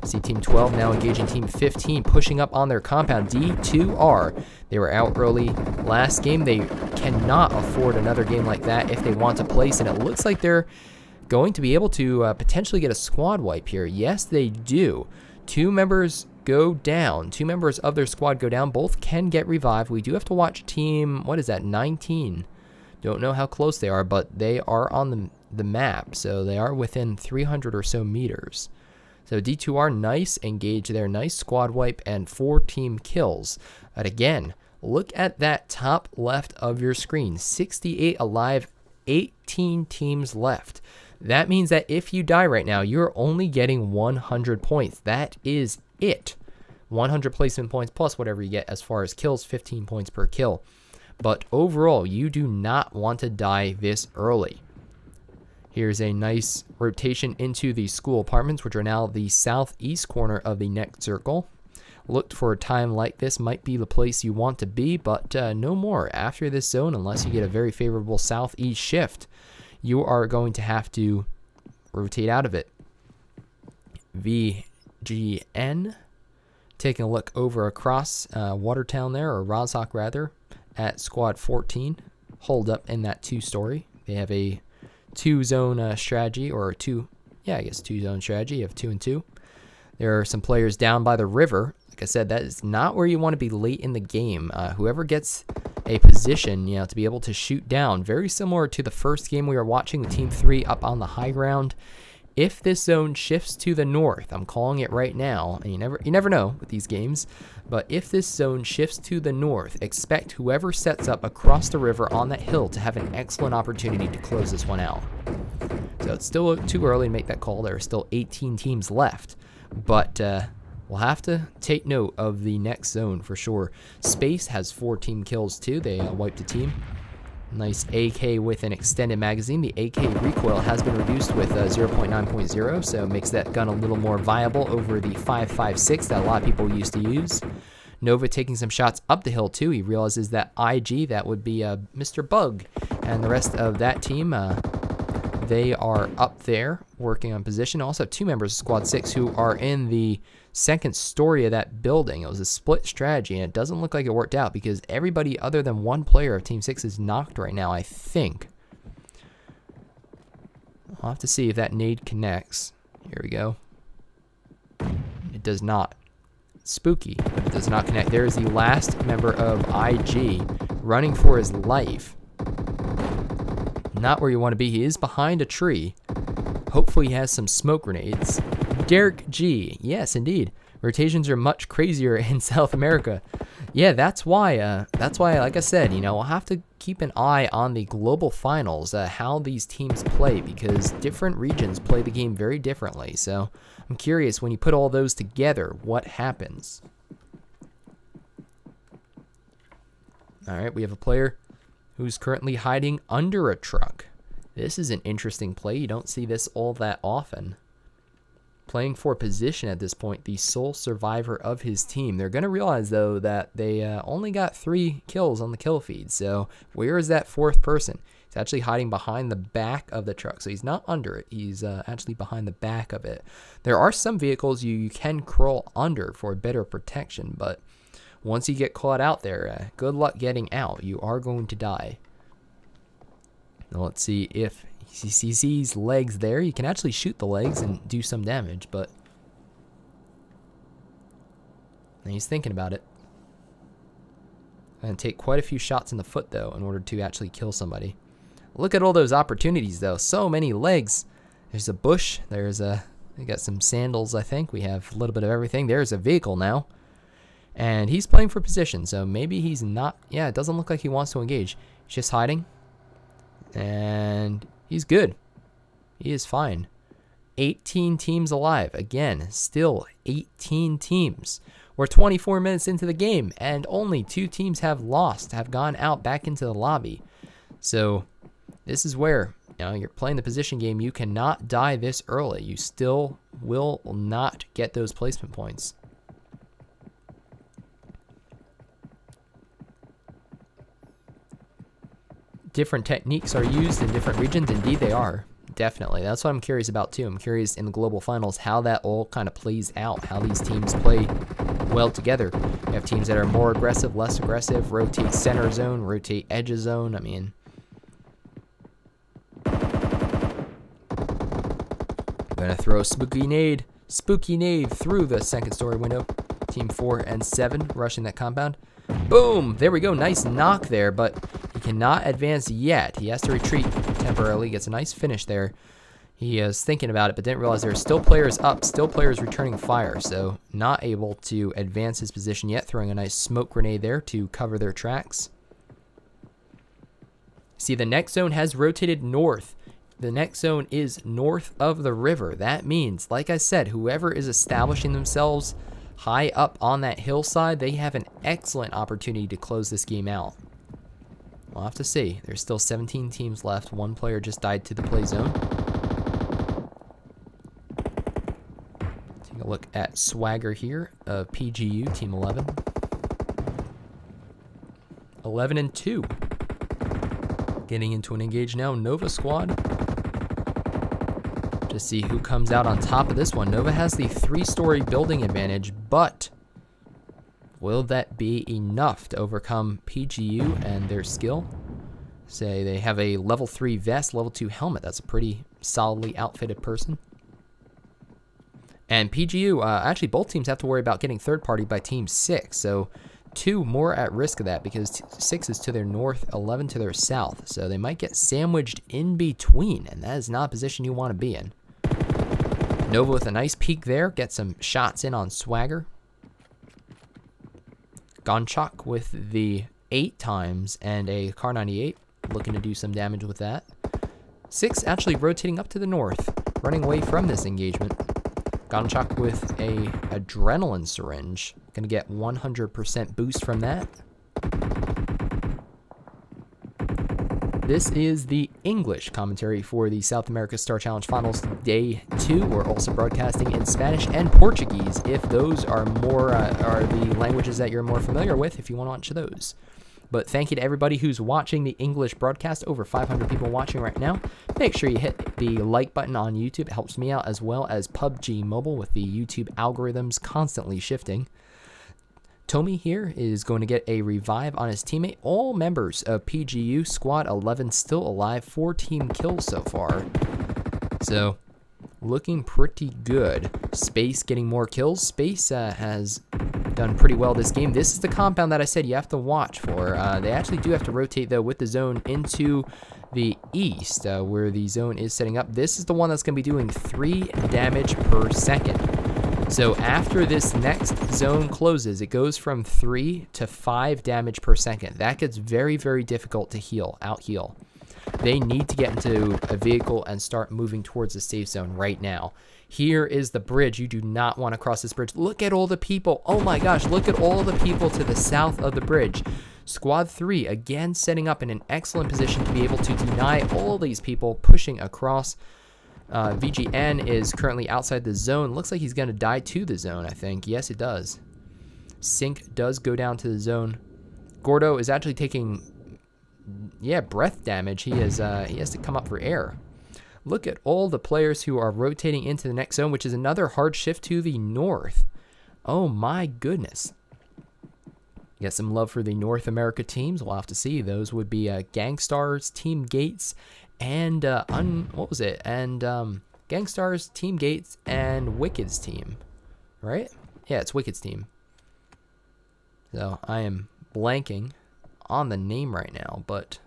See Team 12 now engaging Team 15, pushing up on their compound. D2R. They were out early last game. They cannot afford another game like that if they want to place. And it looks like they're going to be able to potentially get a squad wipe here. Yes, they do. 2 members go down. 2 members of their squad go down. Both can get revived. We do have to watch Team, what is that, 19. Don't know how close they are, but they are on the map. So they are within 300 or so meters. So D2R, nice engage there. Nice squad wipe and 4 team kills. But again, Look at that top left of your screen. 68 alive, 18 teams left. That means that if you die right now, you're only getting 100 points. That is it. 100 placement points plus whatever you get as far as kills, 15 points per kill. But overall, you do not want to die this early. Here's a nice rotation into the school apartments, which are now the southeast corner of the next circle. Looked for a time like this might be the place you want to be, but no more. After this zone, unless you get a very favorable southeast shift, you are going to have to rotate out of it. VGN, taking a look over across Watertown there, or Rozhok rather, at squad 14. Hold up in that 2-story. They have a 2-zone strategy, or two-zone strategy of 2 and 2. There are some players down by the river. Like I said, that is not where you want to be late in the game. Whoever gets a position, to be able to shoot down, very similar to the first game we were watching with Team 3 up on the high ground. If this zone shifts to the north, I'm calling it right now, and you never know with these games, but if this zone shifts to the north, expect whoever sets up across the river on that hill to have an excellent opportunity to close this one out. So it's still too early to make that call. There are still 18 teams left, but we'll have to take note of the next zone for sure. Space has 4 team kills too. They wiped a team. Nice AK with an extended magazine. The AK recoil has been reduced with 0.9.0, so it makes that gun a little more viable over the 5.56 that a lot of people used to use. Nova taking some shots up the hill too. He realizes that IG, that would be Mr. Bug, and the rest of that team, they are up there working on position. Also have 2 members of Squad 6 who are in the second story of that building. It was a split strategy, and it doesn't look like it worked out because everybody other than one player of Team 6 is knocked right now, I think. I'll have to see if that nade connects. Here we go. It does not. Spooky, but it does not connect. There is the last member of IG running for his life. Not where you want to be. He is behind a tree. Hopefully he has some smoke grenades. Derek G. Yes, indeed. Rotations are much crazier in South America. Yeah, that's why, like I said, we'll have to keep an eye on the global finals, how these teams play, because different regions play the game very differently. So I'm curious, when you put all those together, what happens? All right, we have a player who's currently hiding under a truck. This is an interesting play. You don't see this all that often. Playing for position at this point, the sole survivor of his team. They're going to realize, though, that they only got 3 kills on the kill feed. So where is that 4th person? He's actually hiding behind the back of the truck. So he's not under it. He's actually behind the back of it. There are some vehicles you can crawl under for better protection, but once you get caught out there, good luck getting out. You are going to die. Now let's see if he sees legs there. You can actually shoot the legs and do some damage, but he's thinking about it. And take quite a few shots in the foot, though, in order to actually kill somebody. Look at all those opportunities, though. So many legs. There's a bush. We got some sandals, I think. We have a little bit of everything. There's a vehicle now. And he's playing for position, so maybe he's not. Yeah, it doesn't look like he wants to engage. He's just hiding. And he's good. He is fine. 18 teams alive. Again, still 18 teams. We're 24 minutes into the game, and only 2 teams have lost, have gone out back into the lobby. So this is where, you're playing the position game. You cannot die this early. You still will not get those placement points. Different techniques are used in different regions. Indeed, they are. Definitely. That's what I'm curious about, too. I'm curious in the global finals how that all kind of plays out, how these teams play well together. You have teams that are more aggressive, less aggressive, rotate center zone, rotate edge of zone. I mean, I'm going to throw a spooky nade through the second story window. Team 4 and 7 rushing that compound. Boom! There we go. Nice knock there, but he cannot advance yet. He has to retreat temporarily. Gets a nice finish there. He is thinking about it, but didn't realize there are still players up, still players returning fire, so not able to advance his position yet, throwing a nice smoke grenade there to cover their tracks. See, the next zone has rotated north. The next zone is north of the river. That means, like I said, whoever is establishing themselves high up on that hillside, they have an excellent opportunity to close this game out. We'll have to see. There's still 17 teams left. One player just died to the play zone. Take a look at Swagger here of PGU, Team 11. 11-2. Getting into an engage now. Nova squad. To see who comes out on top of this one. Nova has the 3-story building advantage, but will that be enough to overcome PGU and their skill? Say they have a level 3 vest, level 2 helmet. That's a pretty solidly outfitted person. And PGU, actually both teams have to worry about getting third party by Team 6. So 2 more at risk of that because 6 is to their north, 11 to their south. So they might get sandwiched in between, and that is not a position you want to be in. Nova with a nice peek there, get some shots in on Swagger. Gonchak with the 8 times and a Kar 98, looking to do some damage with that. 6 actually rotating up to the north, running away from this engagement. Gonchak with a adrenaline syringe, gonna get 100% boost from that. This is the English commentary for the South America Star Challenge Finals Day 2. We're also broadcasting in Spanish and Portuguese, if those are more are the languages that you're more familiar with, if you want to watch those. But thank you to everybody who's watching the English broadcast. Over 500 people watching right now. Make sure you hit the like button on YouTube. It helps me out, as well as PUBG Mobile, with the YouTube algorithms constantly shifting. Tommy here is going to get a revive on his teammate. All members of PGU Squad 11 still alive. 4 team kills so far. So, looking pretty good. Space getting more kills. Space has done pretty well this game. This is the compound that I said you have to watch for. They actually do have to rotate, though, with the zone into the east, where the zone is setting up. This is the one that's going to be doing 3 damage per second. So after this next zone closes, it goes from 3 to 5 damage per second. That gets very, very difficult to out-heal. They need to get into a vehicle and start moving towards the safe zone right now. Here is the bridge. You do not want to cross this bridge. Look at all the people. Oh my gosh, look at all the people to the south of the bridge. Squad 3, again, setting up in an excellent position to be able to deny all these people pushing across. VGN is currently outside the zone. Looks like he's going to die to the zone, I think. Yes, it does. Sync does go down to the zone. Gordo is actually taking, breath damage. He has to come up for air. Look at all the players who are rotating into the next zone, which is another hard shift to the north. Oh my goodness. Get some love for the North America teams. We'll have to see. Those would be Gangstars, Team Gates, and Gangstars, Team Gates, and Wicked's team, right? Yeah, it's Wicked's team. So I am blanking on the name right now, but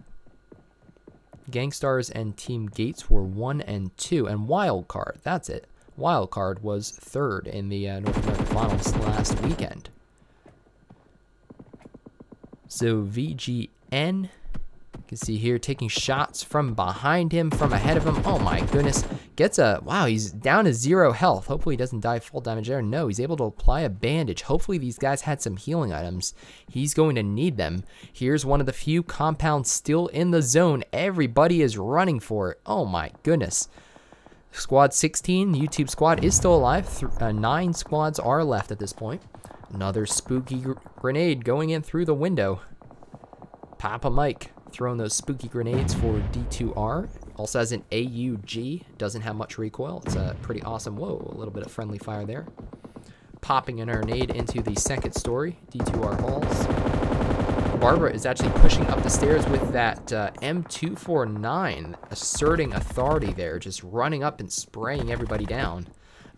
Gangstars and Team Gates were 1 and 2, and Wildcard, that's it. Wildcard was 3rd in the North American Finals last weekend. So VGN, you can see here taking shots from behind him, from ahead of him. Oh my goodness. Wow, he's down to 0 health. Hopefully he doesn't die full damage there. No, he's able to apply a bandage. Hopefully these guys had some healing items. He's going to need them. Here's one of the few compounds still in the zone. Everybody is running for it. Oh my goodness. Squad 16, YouTube squad, is still alive. 9 squads are left at this point. Another spooky grenade going in through the window. Papa Mike throwing those spooky grenades for D2R. Also has an AUG. Doesn't have much recoil. It's a pretty awesome. Whoa, a little bit of friendly fire there. Popping a grenade into the 2nd story. D2R halls. Barbara is actually pushing up the stairs with that M249, asserting authority there, just running up and spraying everybody down.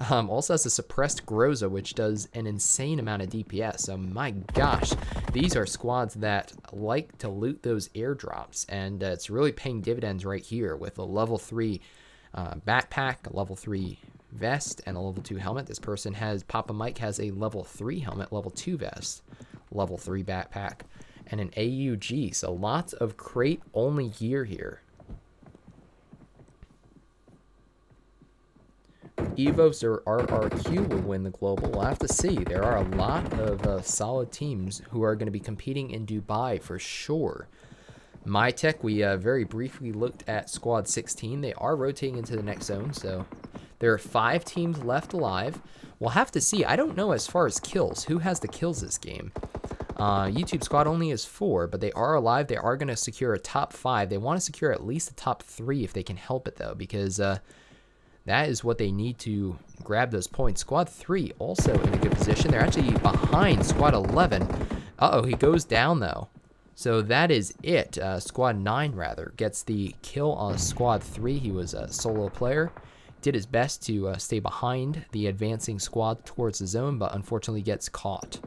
Also has a suppressed Groza, which does an insane amount of DPS. So my gosh, these are squads that like to loot those airdrops, and it's really paying dividends right here with a level 3 backpack, a level 3 vest, and a level 2 helmet. This person has, Papa Mike has a level 3 helmet, level 2 vest, level 3 backpack, and an AUG. So lots of crate only gear here. EVOS or RRQ will win the global. We'll have to see. There are a lot of solid teams who are going to be competing in Dubai for sure. MyTech, we very briefly looked at squad 16. They are rotating into the next zone, so there are 5 teams left alive. We'll have to see. I don't know as far as kills. Who has the kills this game? YouTube squad only has 4, but they are alive. They are going to secure a top 5. They want to secure at least a top 3 if they can help it, though, because that is what they need to grab those points. Squad 3 also in a good position. They're actually behind Squad 11. Uh-oh, he goes down, though. So that is it. Squad 9, rather, gets the kill on Squad 3. He was a solo player. Did his best to stay behind the advancing squad towards the zone, but unfortunately gets caught.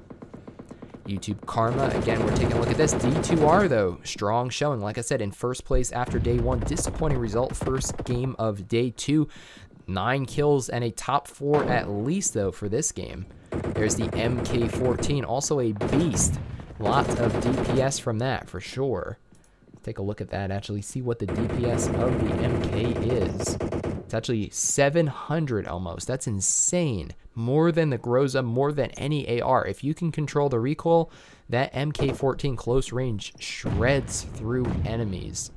YouTube Karma, again, we're taking a look at this. D2R, though, strong showing. Like I said, in first place after day 1. Disappointing result, first game of day 2. 9 kills and a top 4 at least, though, for this game. There's the MK14, also a beast. Lots of DPS from that, for sure. Take a look at that, actually see what the DPS of the MK is. It's actually 700 almost. That's insane. More than the Groza, more than any AR. If you can control the recoil, that MK14 close range shreds through enemies.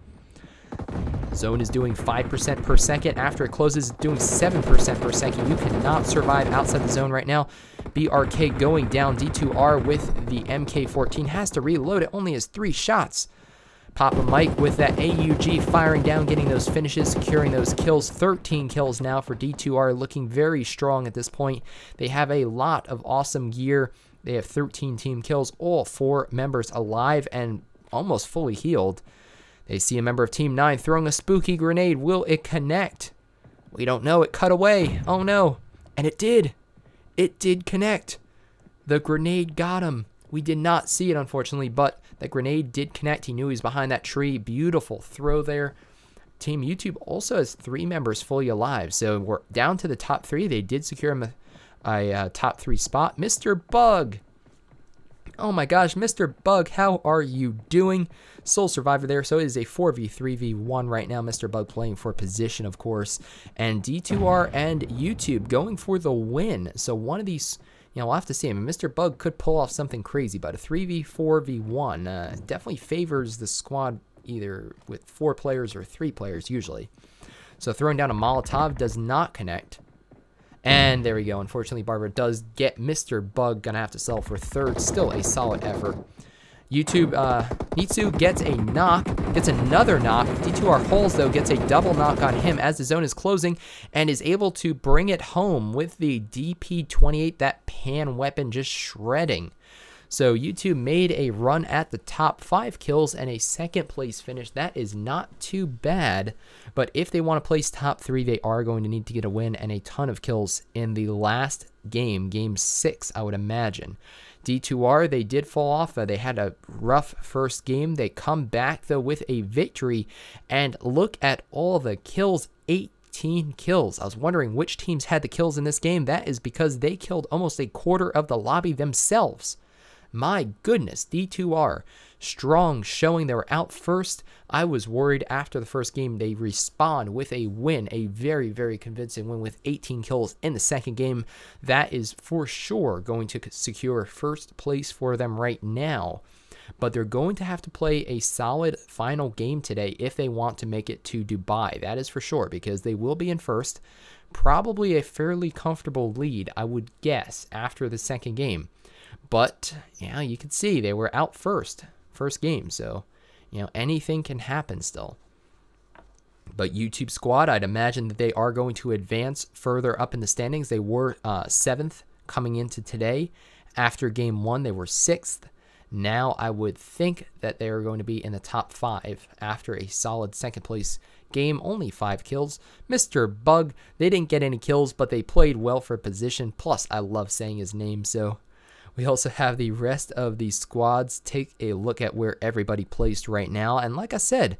Zone is doing 5% per second. After it closes, it's doing 7% per second. You cannot survive outside the zone right now. BRK going down. D2R with the MK14 has to reload. It only has 3 shots. Papa Mike with that AUG firing down, getting those finishes, securing those kills. 13 kills now for D2R, looking very strong at this point. They have a lot of awesome gear. They have 13 team kills, all 4 members alive and almost fully healed. They see a member of Team 9 throwing a spooky grenade. Will it connect? We don't know. It cut away. Oh no. And it did. It did connect. The grenade got him. We did not see it, unfortunately, but the grenade did connect. He knew he was behind that tree. Beautiful throw there. Team YouTube also has 3 members fully alive, so we're down to the top 3. They did secure him a top 3 spot. Mr. Bug. Oh my gosh, Mr. Bug, how are you doing? Sole survivor there, so it is a 4v3v1 right now. Mr. Bug playing for position, of course, and D2R and YouTube going for the win. So one of these, you know, we'll have to see. I mean, Mr. Bug could pull off something crazy, but a 3v4v1 definitely favors the squad either with 4 players or 3 players usually. So throwing down a Molotov does not connect. And there we go. Unfortunately, Barbara does get Mr. Bug. Gonna have to sell for 3rd. Still a solid effort. YouTube, Nitsu gets a knock, gets another knock. D2R Holes, though, gets a double knock on him as the zone is closing and is able to bring it home with the DP28, that pan weapon just shredding. So YouTube made a run at the top 5 kills and a 2nd place finish. That is not too bad, but if they want to place top 3, they are going to need to get a win and a ton of kills in the last game, game 6, I would imagine. D2R, they did fall off. They had a rough first game. They come back, though, with a victory, and look at all the kills. 18 kills. I was wondering which teams had the kills in this game. That is because they killed almost a quarter of the lobby themselves. My goodness, D2R, strong showing. They were out first. I was worried after the first game. They respawn with a win, a very, very convincing win with 18 kills in the 2nd game. That is for sure going to secure 1st place for them right now. But they're going to have to play a solid final game today if they want to make it to Dubai. That is for sure, because they will be in 1st. Probably a fairly comfortable lead, I would guess, after the 2nd game. But, yeah, you can see they were out first game, so, you know, anything can happen still. But YouTube squad, I'd imagine that they are going to advance further up in the standings. They were 7th coming into today. After game 1, they were 6th. Now, I would think that they are going to be in the top 5 after a solid 2nd place game. Only 5 kills. Mr. Bug, they didn't get any kills, but they played well for position. Plus, I love saying his name, so... We also have the rest of the squads. Take a look at where everybody placed right now. And like I said,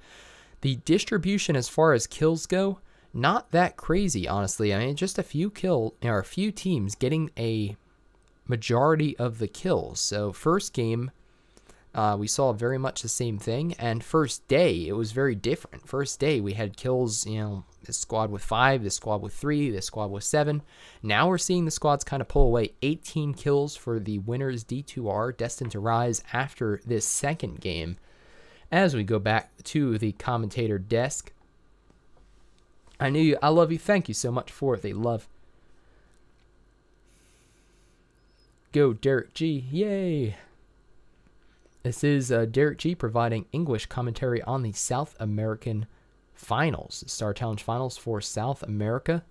the distribution as far as kills go, not that crazy, honestly. I mean, just a few teams getting a majority of the kills. So first game, we saw very much the same thing, and first day it was very different. First day we had kills, this squad with 5, this squad with 3, this squad with 7. Now we're seeing the squads kind of pull away. 18 kills for the winners D2R, destined to rise after this second game. As we go back to the commentator desk, I knew you. I love you. Thank you so much for the love. Go Derek G. Yay. This is Derek G providing English commentary on the South American Finals, Star Challenge Finals for South America.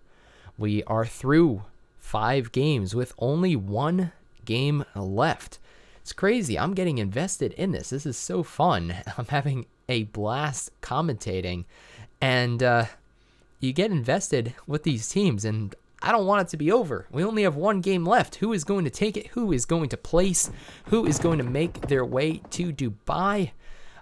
We are through 5 games with only 1 game left. It's crazy. I'm getting invested in this. This is so fun. I'm having a blast commentating, and you get invested with these teams, and I don't want it to be over. We only have 1 game left. Who is going to take it? Who is going to place? Who is going to make their way to Dubai?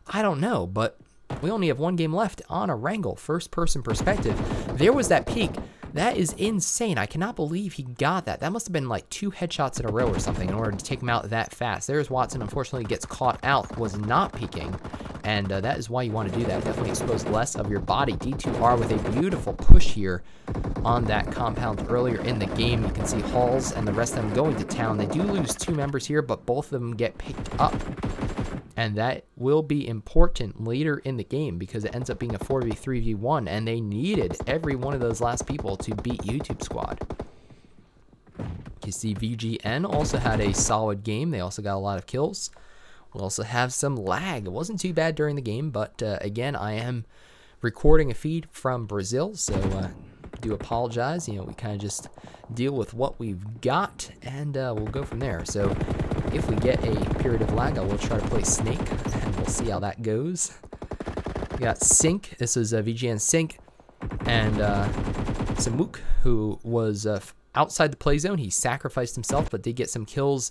I don't know, but we only have 1 game left on Erangel, first-person perspective. There was that peak. That is insane. I cannot believe he got that. That must have been like 2 headshots in a row or something in order to take him out that fast. There's Watson. Unfortunately, gets caught out. Was not peeking. And that is why you want to do that. Definitely expose less of your body. D2R with a beautiful push here on that compound earlier in the game. You can see Halls and the rest of them going to town. They do lose 2 members here, but both of them get picked up. And that will be important later in the game because it ends up being a 4v3v1, and they needed every one of those last people to beat YouTube Squad. You see VGN also had a solid game. They also got a lot of kills. We also have some lag. It wasn't too bad during the game, but again, I am recording a feed from Brazil, so do apologize. We kind of just deal with what we've got, and we'll go from there. So if we get a period of lag, I will try to play Snake, and we'll see how that goes. We got Sync. This is VGN Sync, and Samuk, who was outside the play zone. He sacrificed himself, but did get some kills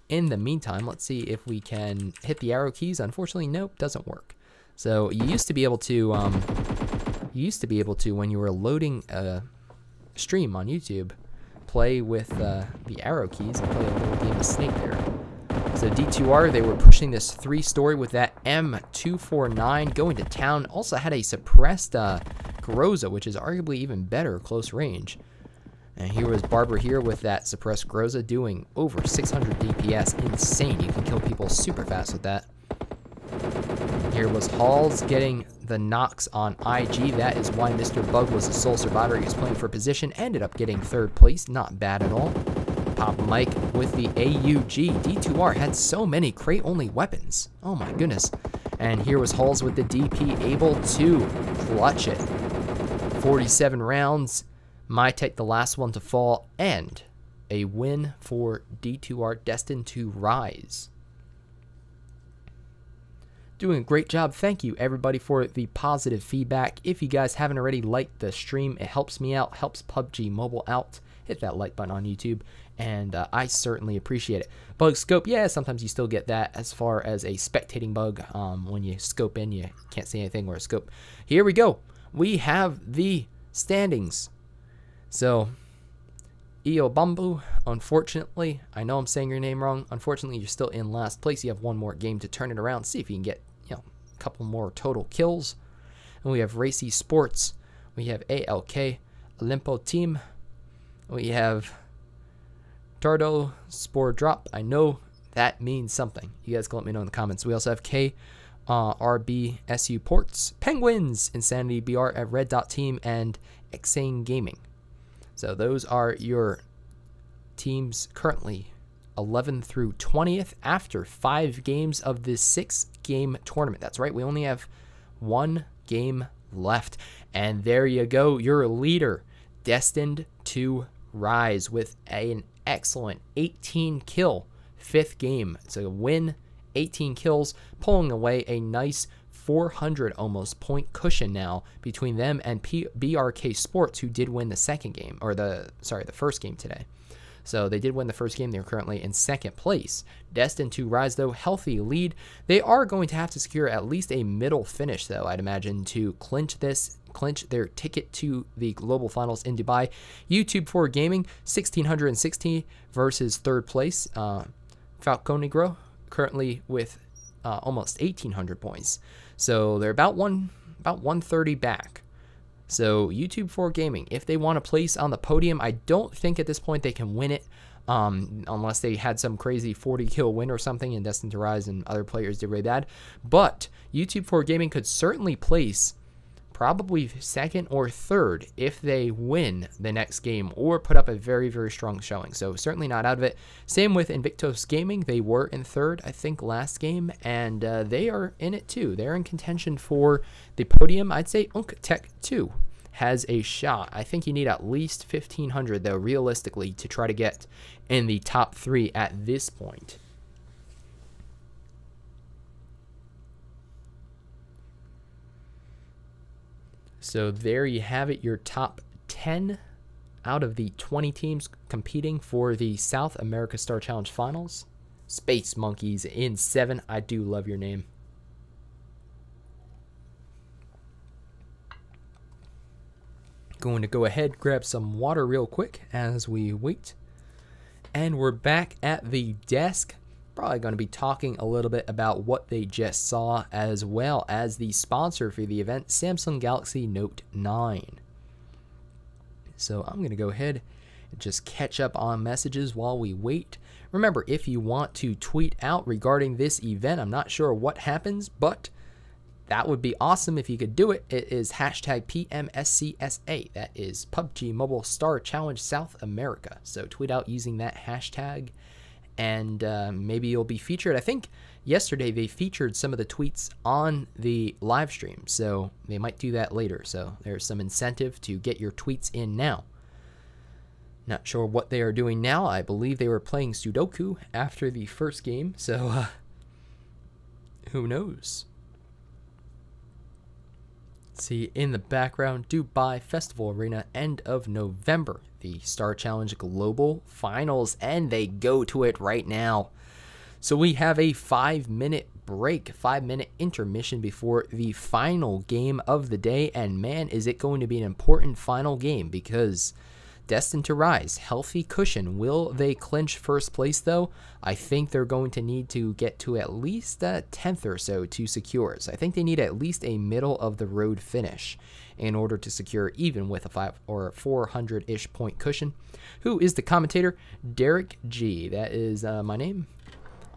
in the meantime. Let's see if we can hit the arrow keys. Unfortunately, nope, doesn't work. So you used to be able to, when you were loading a stream on YouTube, play with the arrow keys and play a little game of Snake there. So D2R, they were pushing this 3-story with that M249 going to town. Also had a suppressed Groza, which is arguably even better close range. And here was Barber here with that suppressed Groza doing over 600 DPS. Insane. You can kill people super fast with that. Here was Halls getting the knocks on IG. That is why Mr. Bug was the sole survivor. He was playing for position. Ended up getting 3rd place. Not bad at all. Papa Mike with the AUG. D2R had so many crate-only weapons. Oh my goodness. And here was Halls with the DP, able to clutch it. 47 rounds. MyTech the last one to fall, and a win for D2R, destined to rise. Doing a great job. Thank you everybody for the positive feedback. If you guys haven't already liked the stream, it helps me out, helps PUBG Mobile out. Hit that like button on YouTube, and I certainly appreciate it. Bug scope, yeah, sometimes you still get that as far as a spectating bug. When you scope in, you can't see anything or a scope. Here we go. We have the standings. So, Io Bambu, unfortunately, I know I'm saying your name wrong. Unfortunately, you're still in last place. You have 1 more game to turn it around. See if you can get, a couple more total kills. And we have Racy Sports. We have ALK, Olimpo Team. We have Tardo Spore Drop. I know that means something. You guys can let me know in the comments. We also have RBSU Ports, Penguins, Insanity BR at Red Dot Team, and Xane Gaming. So those are your teams currently 11th through 20th after 5 games of this 6-game tournament. That's right, we only have 1 game left. And there you go, your leader, destined to rise with an excellent 18-kill 5th game. It's a win, 18 kills, pulling away a nice 400 almost point cushion now between them and BRK Sports, who did win the second game, or the first game today. So they did win the first game. They're currently in second place. Destined to rise, though, healthy lead. They are going to have to secure at least a middle finish, though, I'd imagine, to clinch their ticket to the global finals in Dubai. YouTube 4 Gaming, 1,660 versus third place. Falconegro, currently with almost 1,800 points. So they're about 130 back. So YouTube 4 Gaming, if they want to place on the podium, I don't think at this point they can win it, unless they had some crazy 40 kill win or something and Destined to Rise and other players did really bad. But YouTube 4 Gaming could certainly place probably second or third if they win the next game or put up a very, very strong showing. So certainly not out of it. Same with Invictus Gaming. They were in third, I think, last game, and they are in it too. They're in contention for the podium. I'd say Tech 2 has a shot. I think you need at least 1,500, though, realistically, to try to get in the top 3 at this point. So there you have it, your top 10 out of the 20 teams competing for the South America Star Challenge Finals. Space Monkeys in 7. I do love your name. Going to go ahead, grab some water real quick as we wait. And we're back at the desk. Probably going to be talking a little bit about what they just saw, as well as the sponsor for the event, Samsung Galaxy Note 9. So I'm going to go ahead and just catch up on messages while we wait. Remember, if you want to tweet out regarding this event, I'm not sure what happens, but that would be awesome if you could do it. It is hashtag PMSCSA. That is PUBG Mobile Star Challenge South America. So tweet out using that hashtag, and maybe you'll be featured. I think yesterday they featured some of the tweets on the live stream, so they might do that later. So there's some incentive to get your tweets in now. Not sure what they are doing now. I believe they were playing Sudoku after the first game, so who knows? See, in the background, Dubai Festival Arena, end of November, the Star Challenge Global Finals, and they go to it right now. So we have a 5-minute break, 5-minute intermission before the final game of the day, and man, is it going to be an important final game, because Destined to Rise, healthy cushion. Will they clinch first place, though? I think they're going to need to get to at least a 10th or so to secure. So I think they need at least a middle-of-the-road finish in order to secure, even with a 500 or 400-ish point cushion. Who is the commentator? Derek G. That is my name.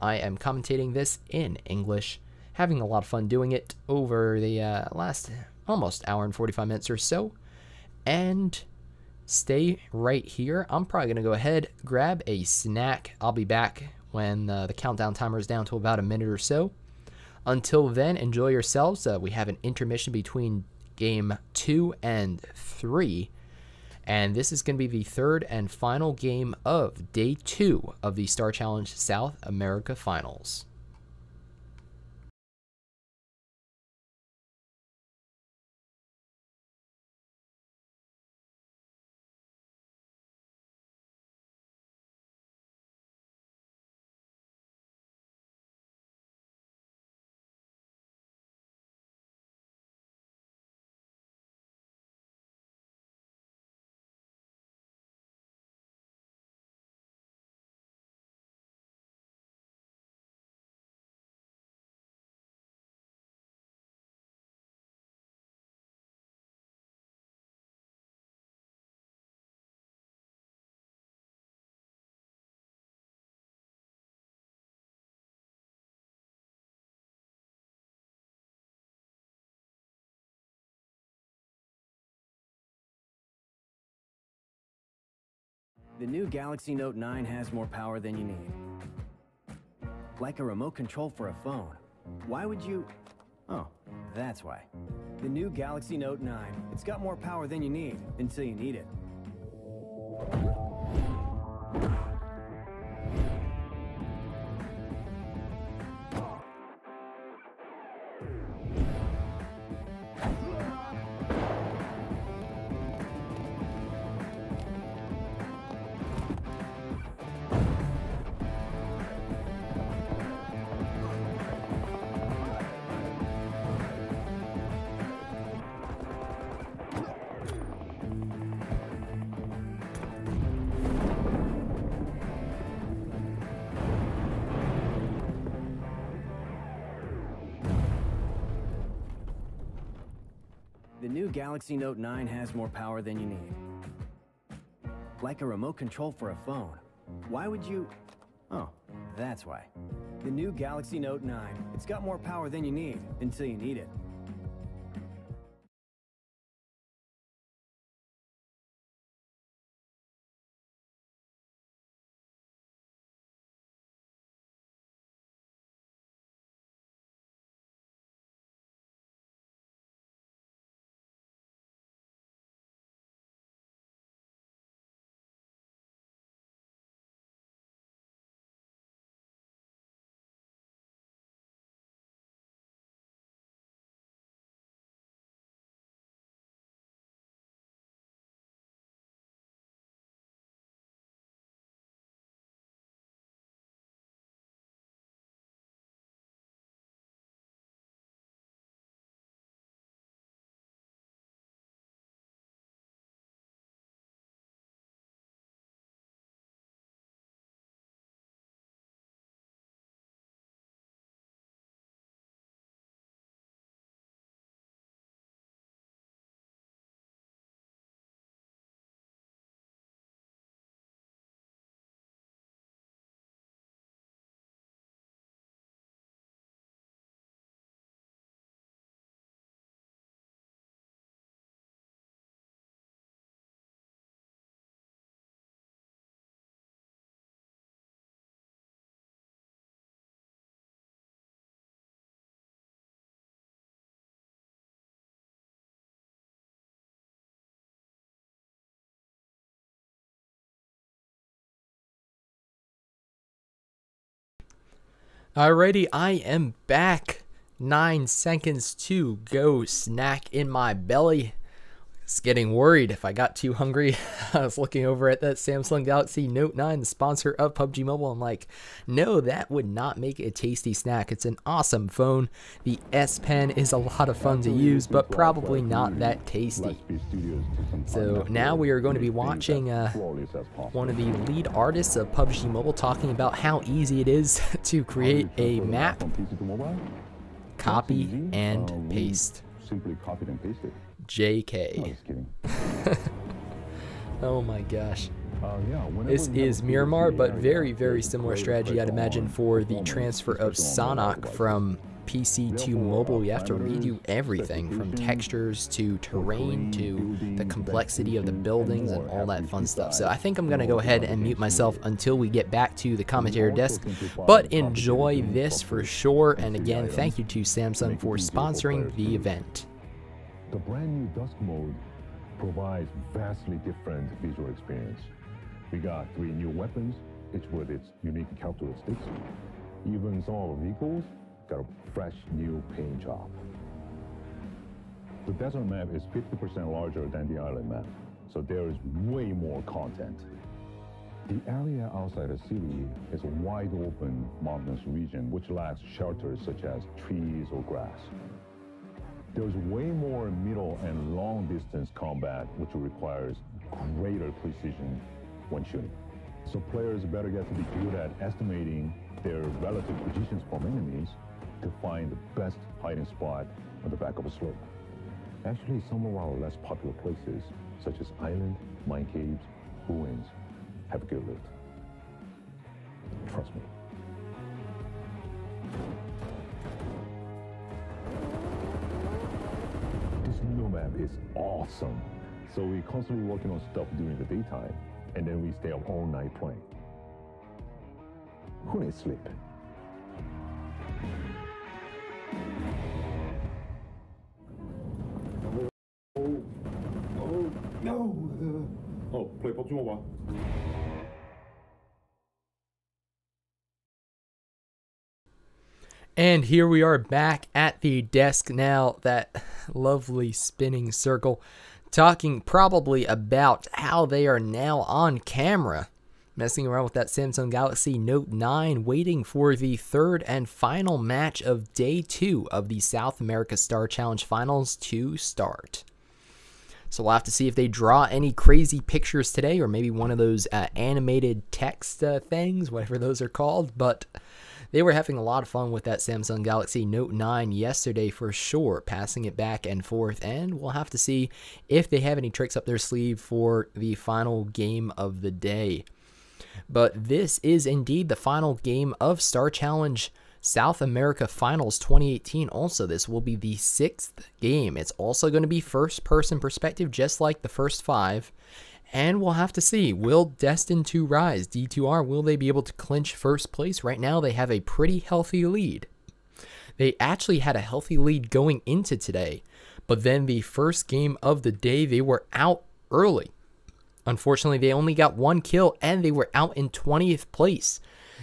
I am commentating this in English. Having a lot of fun doing it over the last almost hour and 45 minutes or so. And stay right here. I'm probably going to go ahead, grab a snack. I'll be back when the countdown timer is down to about a minute or so. Until then, enjoy yourselves. We have an intermission between game 2 and 3. And this is going to be the third and final game of day 2 of the Star Challenge South America Finals. The new Galaxy Note 9 has more power than you need. Like a remote control for a phone. Why would you... Oh, that's why. The new Galaxy Note 9. It's got more power than you need, until you need it. new Galaxy Note 9 has more power than you need. Like a remote control for a phone. Why would you... Oh, that's why. The new Galaxy Note 9. It's got more power than you need, until you need it. Alrighty, I am back. 9 seconds to go. Snack in my belly. It's getting worried if I got too hungry. I was looking over at that Samsung Galaxy Note 9, the sponsor of PUBG Mobile. I'm like, no, that would not make a tasty snack. It's an awesome phone. The S Pen is a lot of fun to use, but probably not that tasty. So now we are going to be watching one of the lead artists of PUBG Mobile talking about how easy it is to create a map, copy, and paste. Simply copied and pasted. JK. No, just kidding. Oh my gosh. Yeah, This is Miramar, but very similar strategy, I'd imagine, for the transfer of Sonic from PC to mobile. You have to redo everything from textures to terrain to the complexity of the buildings and all that fun stuff. So I think I'm going to go ahead and mute myself until we get back to the commentary desk, but enjoy this for sure. And again, thank you to Samsung for sponsoring the event. The brand new Dusk mode provides vastly different visual experience. We got 3 new weapons, each with its unique characteristics. Even some of our vehicles got a fresh new paint job. The desert map is 50% larger than the island map, so there is way more content. The area outside the city is a wide open mountainous region which lacks shelters such as trees or grass. There's way more middle and long distance combat which requires greater precision when shooting. So players better get to be good at estimating their relative positions from enemies to find the best hiding spot on the back of a slope. Actually, some of our less popular places, such as island, mine caves, ruins, have a good loot. Trust me. This new map is awesome. So we're constantly working on stuff during the daytime, and then we stay up all night playing. Who needs sleep? Oh, play PUBG Mobile. And here we are back at the desk now, that lovely spinning circle, talking probably about how they are now on camera, messing around with that Samsung Galaxy Note 9, waiting for the third and final match of Day 2 of the South America Star Challenge Finals to start. So we'll have to see if they draw any crazy pictures today, or maybe one of those animated text things, whatever those are called. But they were having a lot of fun with that Samsung Galaxy Note 9 yesterday for sure, passing it back and forth, and we'll have to see if they have any tricks up their sleeve for the final game of the day. But this is indeed the final game of Star Challenge South America Finals 2018. Also, this will be the 6th game. It's also going to be first-person perspective, just like the first 5. And we'll have to see, will Destined to Rise, D2R, will they be able to clinch first place? Right now, they have a pretty healthy lead. They actually had a healthy lead going into today, but then the first game of the day, they were out early. Unfortunately, they only got 1 kill, and they were out in 20th place.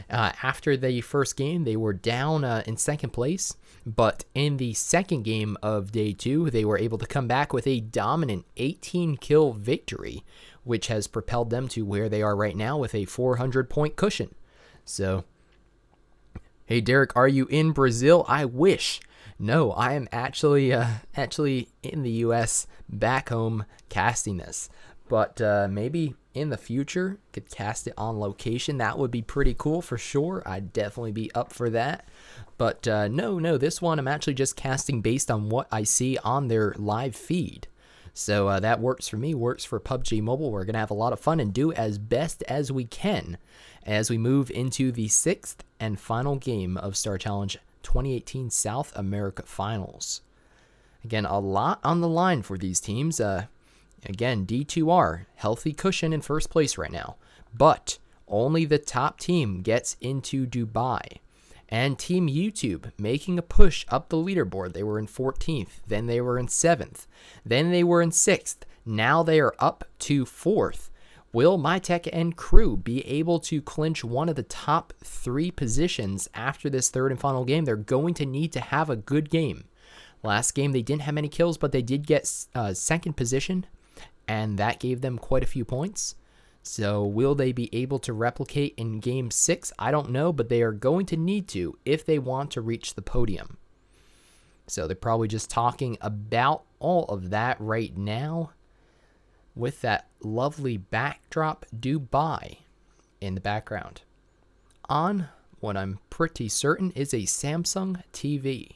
After the first game, they were down in 2nd place, but in the second game of day 2, they were able to come back with a dominant 18-kill victory, which has propelled them to where they are right now with a 400-point cushion. So, hey Derek, are you in Brazil? I wish. No, I am actually in the U.S. back home casting this. But maybe in the future, could cast it on location. That would be pretty cool for sure. I'd definitely be up for that. But no, this one I'm actually just casting based on what I see on their live feed. So that works for me, works for PUBG Mobile. We're going to have a lot of fun and do as best as we can as we move into the 6th and final game of Star Challenge 2018 South America Finals. Again, a lot on the line for these teams. Again, D2R, healthy cushion in first place right now. But only the top team gets into Dubai. And Team YouTube making a push up the leaderboard. They were in 14th, then they were in 7th, then they were in 6th. Now they are up to 4th. Will MyTech and crew be able to clinch one of the top 3 positions after this 3rd and final game? They're going to need to have a good game. Last game they didn't have many kills, but they did get 2nd position, and that gave them quite a few points. So will they be able to replicate in game 6? I don't know, but they are going to need to if they want to reach the podium. So they're probably just talking about all of that right now with that lovely backdrop Dubai in the background. On what I'm pretty certain is a Samsung TV.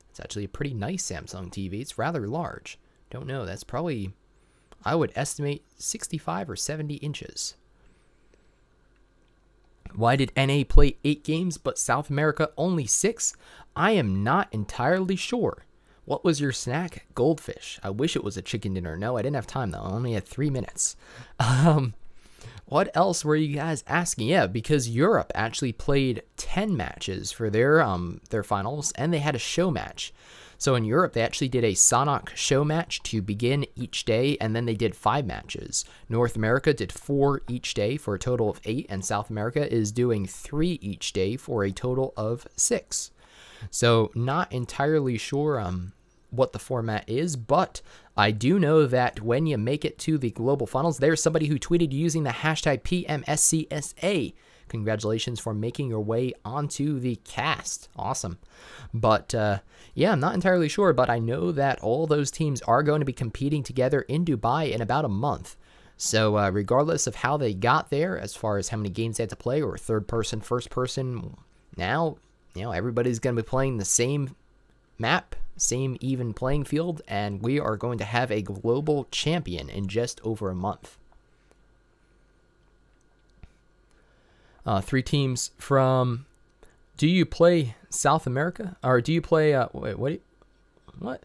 It's actually a pretty nice Samsung TV. It's rather large. Don't know, that's probably, I would estimate 65 or 70 inches. Why did NA play 8 games but South America only 6? I am not entirely sure. What was your snack? Goldfish. I wish it was a chicken dinner. No, I didn't have time though. I only had 3 minutes. What else were you guys asking? Yeah, because Europe actually played 10 matches for their finals, and they had a show match. So in Europe, they actually did a Sonic show match to begin each day, and then they did 5 matches. North America did 4 each day for a total of 8, and South America is doing 3 each day for a total of 6. So not entirely sure what the format is, but I do know that when you make it to the global finals, there's somebody who tweeted using the hashtag PMSCSA. Congratulations for making your way onto the cast. Awesome. But yeah, I'm not entirely sure, but I know that all those teams are going to be competing together in Dubai in about a month. So regardless of how they got there, as far as how many games they had to play, or third person, first person, now, you know, everybody's going to be playing the same map, same even playing field, and we are going to have a global champion in just over a month. 3 teams from, do you play South America? Or do you play, wait, what?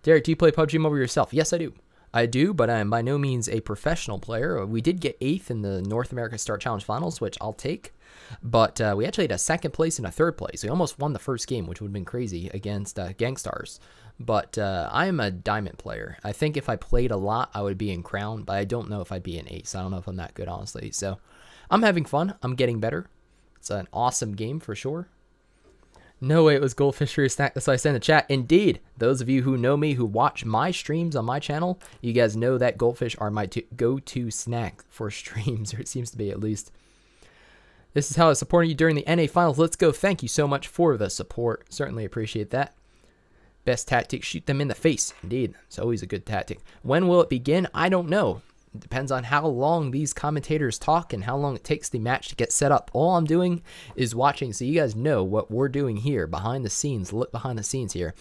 Derek, do you play PUBG Mobile yourself? Yes, I do. I do, but I'm by no means a professional player. We did get 8th in the North America Star Challenge Finals, which I'll take. But we actually had a 2nd place and a 3rd place. We almost won the first game, which would have been crazy against Gangstars. But I am a Diamond player. I think if I played a lot, I would be in Crown, but I don't know if I'd be in Ace. I don't know if I'm that good, honestly. So I'm having fun. I'm getting better. It's an awesome game for sure. No way it was Goldfish for your snack. That's why I sent in the chat. Indeed, those of you who know me, who watch my streams on my channel, you guys know that goldfish are my go-to snack for streams, or it seems to be at least. This is how I was supporting you during the NA finals. Let's go. Thank you so much for the support. Certainly appreciate that. Best tactic, shoot them in the face. Indeed, it's always a good tactic. When will it begin? I don't know. It depends on how long these commentators talk and how long it takes the match to get set up. All I'm doing is watching, so you guys know what we're doing here behind the scenes. Look behind the scenes here.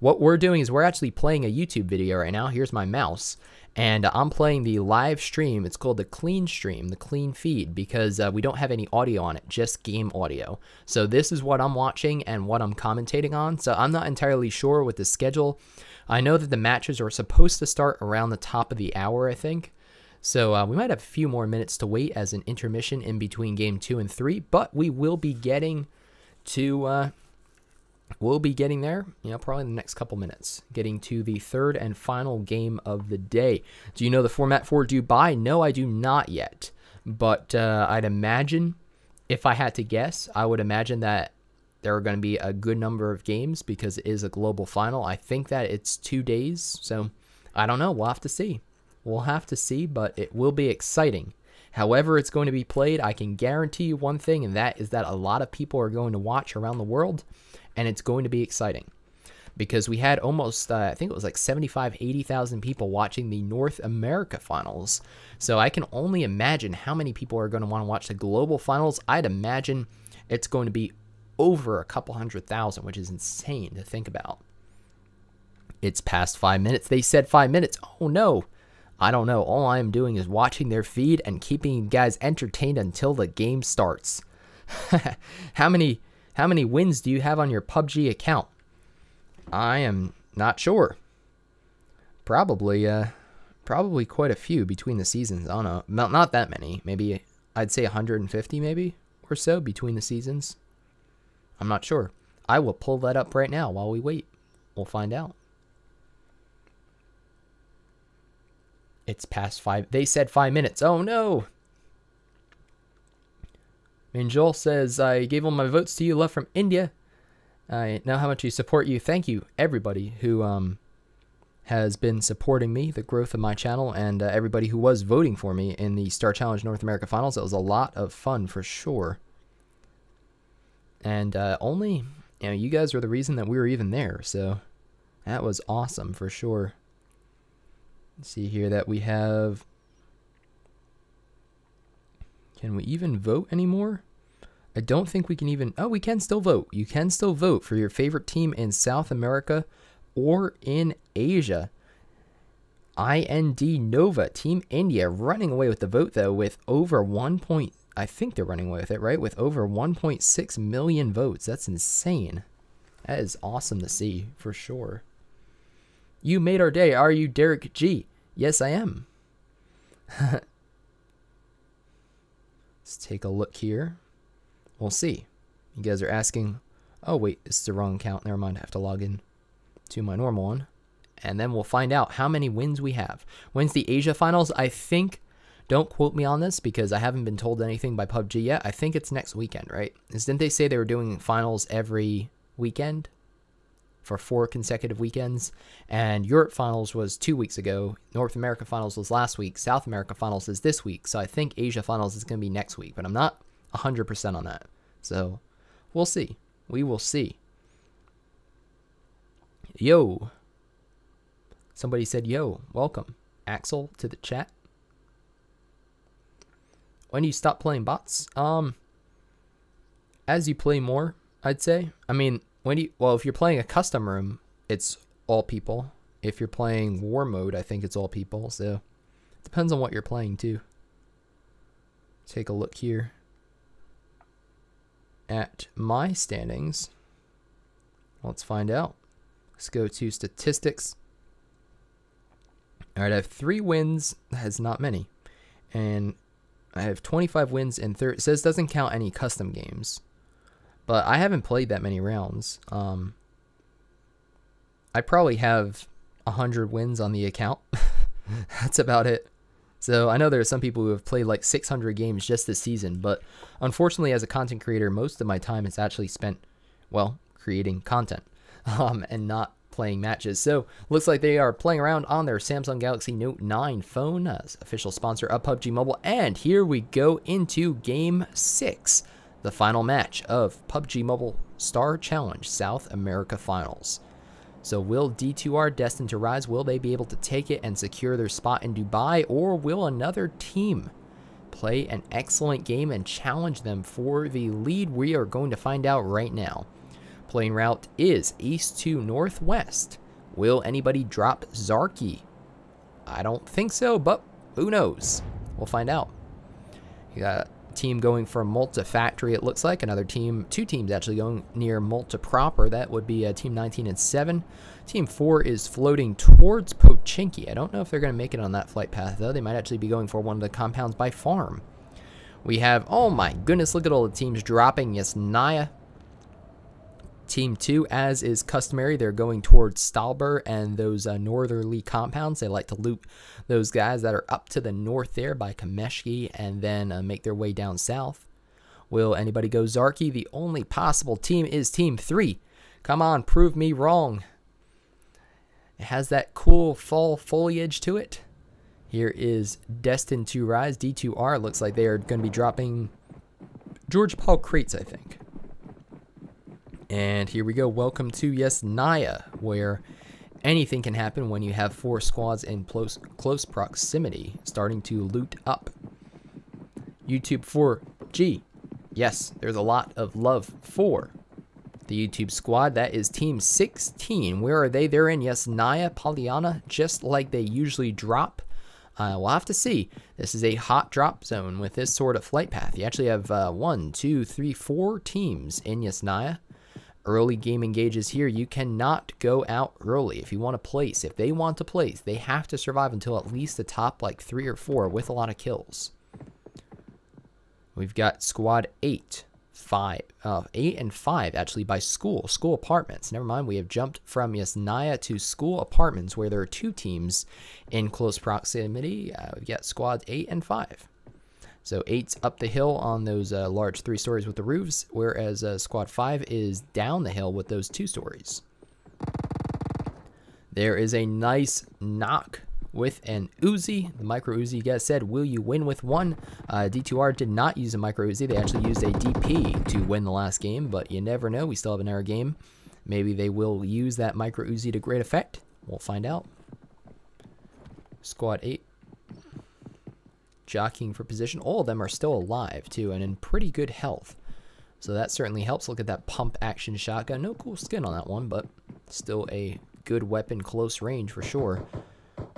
What we're doing is we're actually playing a YouTube video right now. Here's my mouse. And I'm playing the live stream. It's called the clean stream, the clean feed, because we don't have any audio on it, just game audio. So this is what I'm watching and what I'm commentating on. So I'm not entirely sure with the schedule. I know that the matches are supposed to start around the top of the hour, I think. So we might have a few more minutes to wait as an intermission in between game 2 and 3, but we will be getting to... we'll be getting there, probably in the next couple minutes, getting to the third and final game of the day. Do you know the format for Dubai? No, I do not yet. But I'd imagine, if I had to guess, I would imagine that there are going to be a good number of games because it is a global final. I think that it's 2 days, so I don't know. We'll have to see. We'll have to see, but it will be exciting. However it's going to be played, I can guarantee you one thing, and that is that a lot of people are going to watch around the world. And it's going to be exciting because we had almost, I think it was like 80,000 people watching the North America Finals. So I can only imagine how many people are going to want to watch the Global Finals. I'd imagine it's going to be over a couple 100,000, which is insane to think about. It's past 5 minutes. They said 5 minutes. Oh, no. I don't know. All I am doing is watching their feed and keeping you guys entertained until the game starts. How many wins do you have on your PUBG account? I am not sure. Probably quite a few between the seasons. I don't know. Not that many. Maybe I'd say 150 maybe or so between the seasons. I'm not sure. I will pull that up right now while we wait. We'll find out. It's past 5. They said 5 minutes. Oh no. Erangel says, I gave all my votes to you, love from India. I know how much you support you. Thank you, everybody who has been supporting me, the growth of my channel, and everybody who was voting for me in the Star Challenge North America Finals. It was a lot of fun for sure. And only, you guys were the reason that we were even there. So that was awesome for sure. Let's see here that we have... Can we even vote anymore? I don't think we can even... Oh, we can still vote. You can still vote for your favorite team in South America or in Asia. IND Nova, Team India, running away with the vote, though, with over 1. I think they're running away with it, right? With over 1.6 million votes. That's insane. That is awesome to see, for sure. You made our day. Are you Derek G? Yes, I am. Let's take a look here. We'll see. You guys are asking, oh wait, this is the wrong account. Never mind, I have to log in to my normal one. And then we'll find out how many wins we have. When's the Asia Finals? I think, don't quote me on this because I haven't been told anything by PUBG yet. I think it's next weekend, right? Didn't they say they were doing finals every weekend? For 4 consecutive weekends, and Europe Finals was 2 weeks ago, North America Finals was last week, South America Finals is this week, so I think Asia Finals is going to be next week, but I'm not 100% on that, so we'll see. We will see. Yo. Somebody said, yo, welcome, Axel, to the chat. When do you stop playing bots? As you play more, I'd say. I mean, well, if you're playing a custom room, it's all people. If you're playing war mode, I think it's all people. So it depends on what you're playing too. Take a look here at my standings. Let's find out. Let's go to statistics. All right, I have 3 wins. That is not many. And I have 25 wins and 30. It says doesn't count any custom games. But I haven't played that many rounds. I probably have 100 wins on the account. That's about it. So I know there are some people who have played like 600 games just this season. But unfortunately, as a content creator, most of my time is actually spent, well, creating content and not playing matches. So looks like they are playing around on their Samsung Galaxy Note 9 phone, as official sponsor of PUBG Mobile. And here we go into Game 6. The final match of PUBG Mobile Star Challenge South America Finals. So will D2R destined to rise? Will they be able to take it and secure their spot in Dubai? Or will another team play an excellent game and challenge them for the lead? We are going to find out right now. Playing route is east to northwest. Will anybody drop Zarky? I don't think so, but who knows? We'll find out. You got a team going for Malta Factory, it looks like. Another team, two teams actually going near Malta proper. That would be Team 19 and 7. Team 4 is floating towards Pochinki. I don't know if they're going to make it on that flight path, though. They might actually be going for one of the compounds by farm. We have, oh my goodness, look at all the teams dropping. Yes, Naya. Team 2, as is customary, they're going towards Stalber and those northerly compounds. They like to loot those guys that are up to the north there by Kameshki and then make their way down south. Will anybody go Zarky? The only possible team is Team 3. Come on, prove me wrong. It has that cool fall foliage to it. Here is Destined to Rise. D2R looks like they are going to be dropping George Paul Crates, I think. And here we go. Welcome to, yes, Naya, where anything can happen when you have 4 squads in close proximity starting to loot up. YouTube 4G. Yes, there's a lot of love for the YouTube squad. That is Team 16. Where are they? They're in, yes, Naya, Polyana, just like they usually drop. We'll have to see. This is a hot drop zone with this sort of flight path. You actually have 1, 2, 3, 4 teams in Yasnaya. Early game engages here. You cannot go out early if you want to place. If they want to place, they have to survive until at least the top like 3 or 4 with a lot of kills. We've got squad 8 and 5 actually by school apartments. Never mind, we have jumped from Yasnaya to school apartments where there are 2 teams in close proximity. We've got squads 8 and 5. So 8's up the hill on those large 3 stories with the roofs, whereas squad 5 is down the hill with those 2 stories. There is a nice knock with an Uzi. The micro Uzi, you guys said, will you win with one? D2R did not use a micro Uzi. They actually used a DP to win the last game, but you never know. We still have an error game. Maybe they will use that micro Uzi to great effect. We'll find out. Squad 8. Jockeying for position. All of them are still alive, too, and in pretty good health. So that certainly helps. Look at that pump action shotgun. No cool skin on that one, but still a good weapon close range for sure.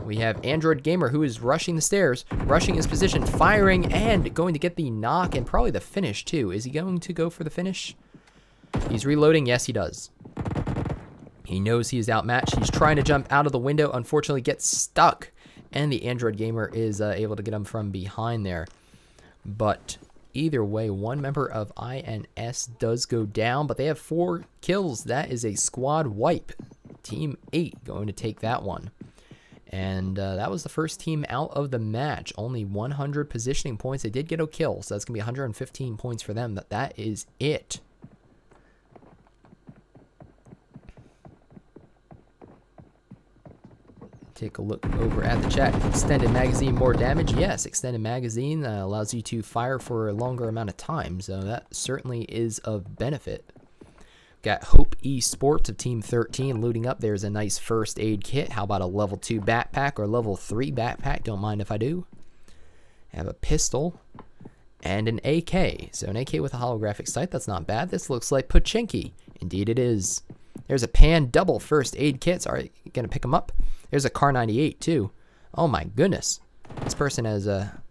We have Android Gamer, who is rushing the stairs, rushing his position, firing, and going to get the knock and probably the finish, too. Is he going to go for the finish? He's reloading. Yes, he does. He knows he is outmatched. He's trying to jump out of the window. Unfortunately, gets stuck. And the Android Gamer is able to get him from behind there. But either way, one member of INS does go down, but they have 4 kills. That is a squad wipe. Team 8 going to take that one. And that was the first team out of the match. Only 100 positioning points. They did get a kill, so that's going to be 115 points for them. But that is it. Take a look over at the chat. Extended magazine, more damage? Yes, extended magazine allows you to fire for a longer amount of time, so that certainly is of benefit. Got Hope Esports of Team 13 looting up. There's a nice first aid kit. How about a level 2 backpack or level 3 backpack? Don't mind if I do. Have a pistol and an AK. So an AK with a holographic sight. That's not bad. This looks like Pochinki. Indeed it is. There's a pan double first aid kit. Sorry, gonna pick them up. There's a Car 98 too. Oh my goodness. This person has a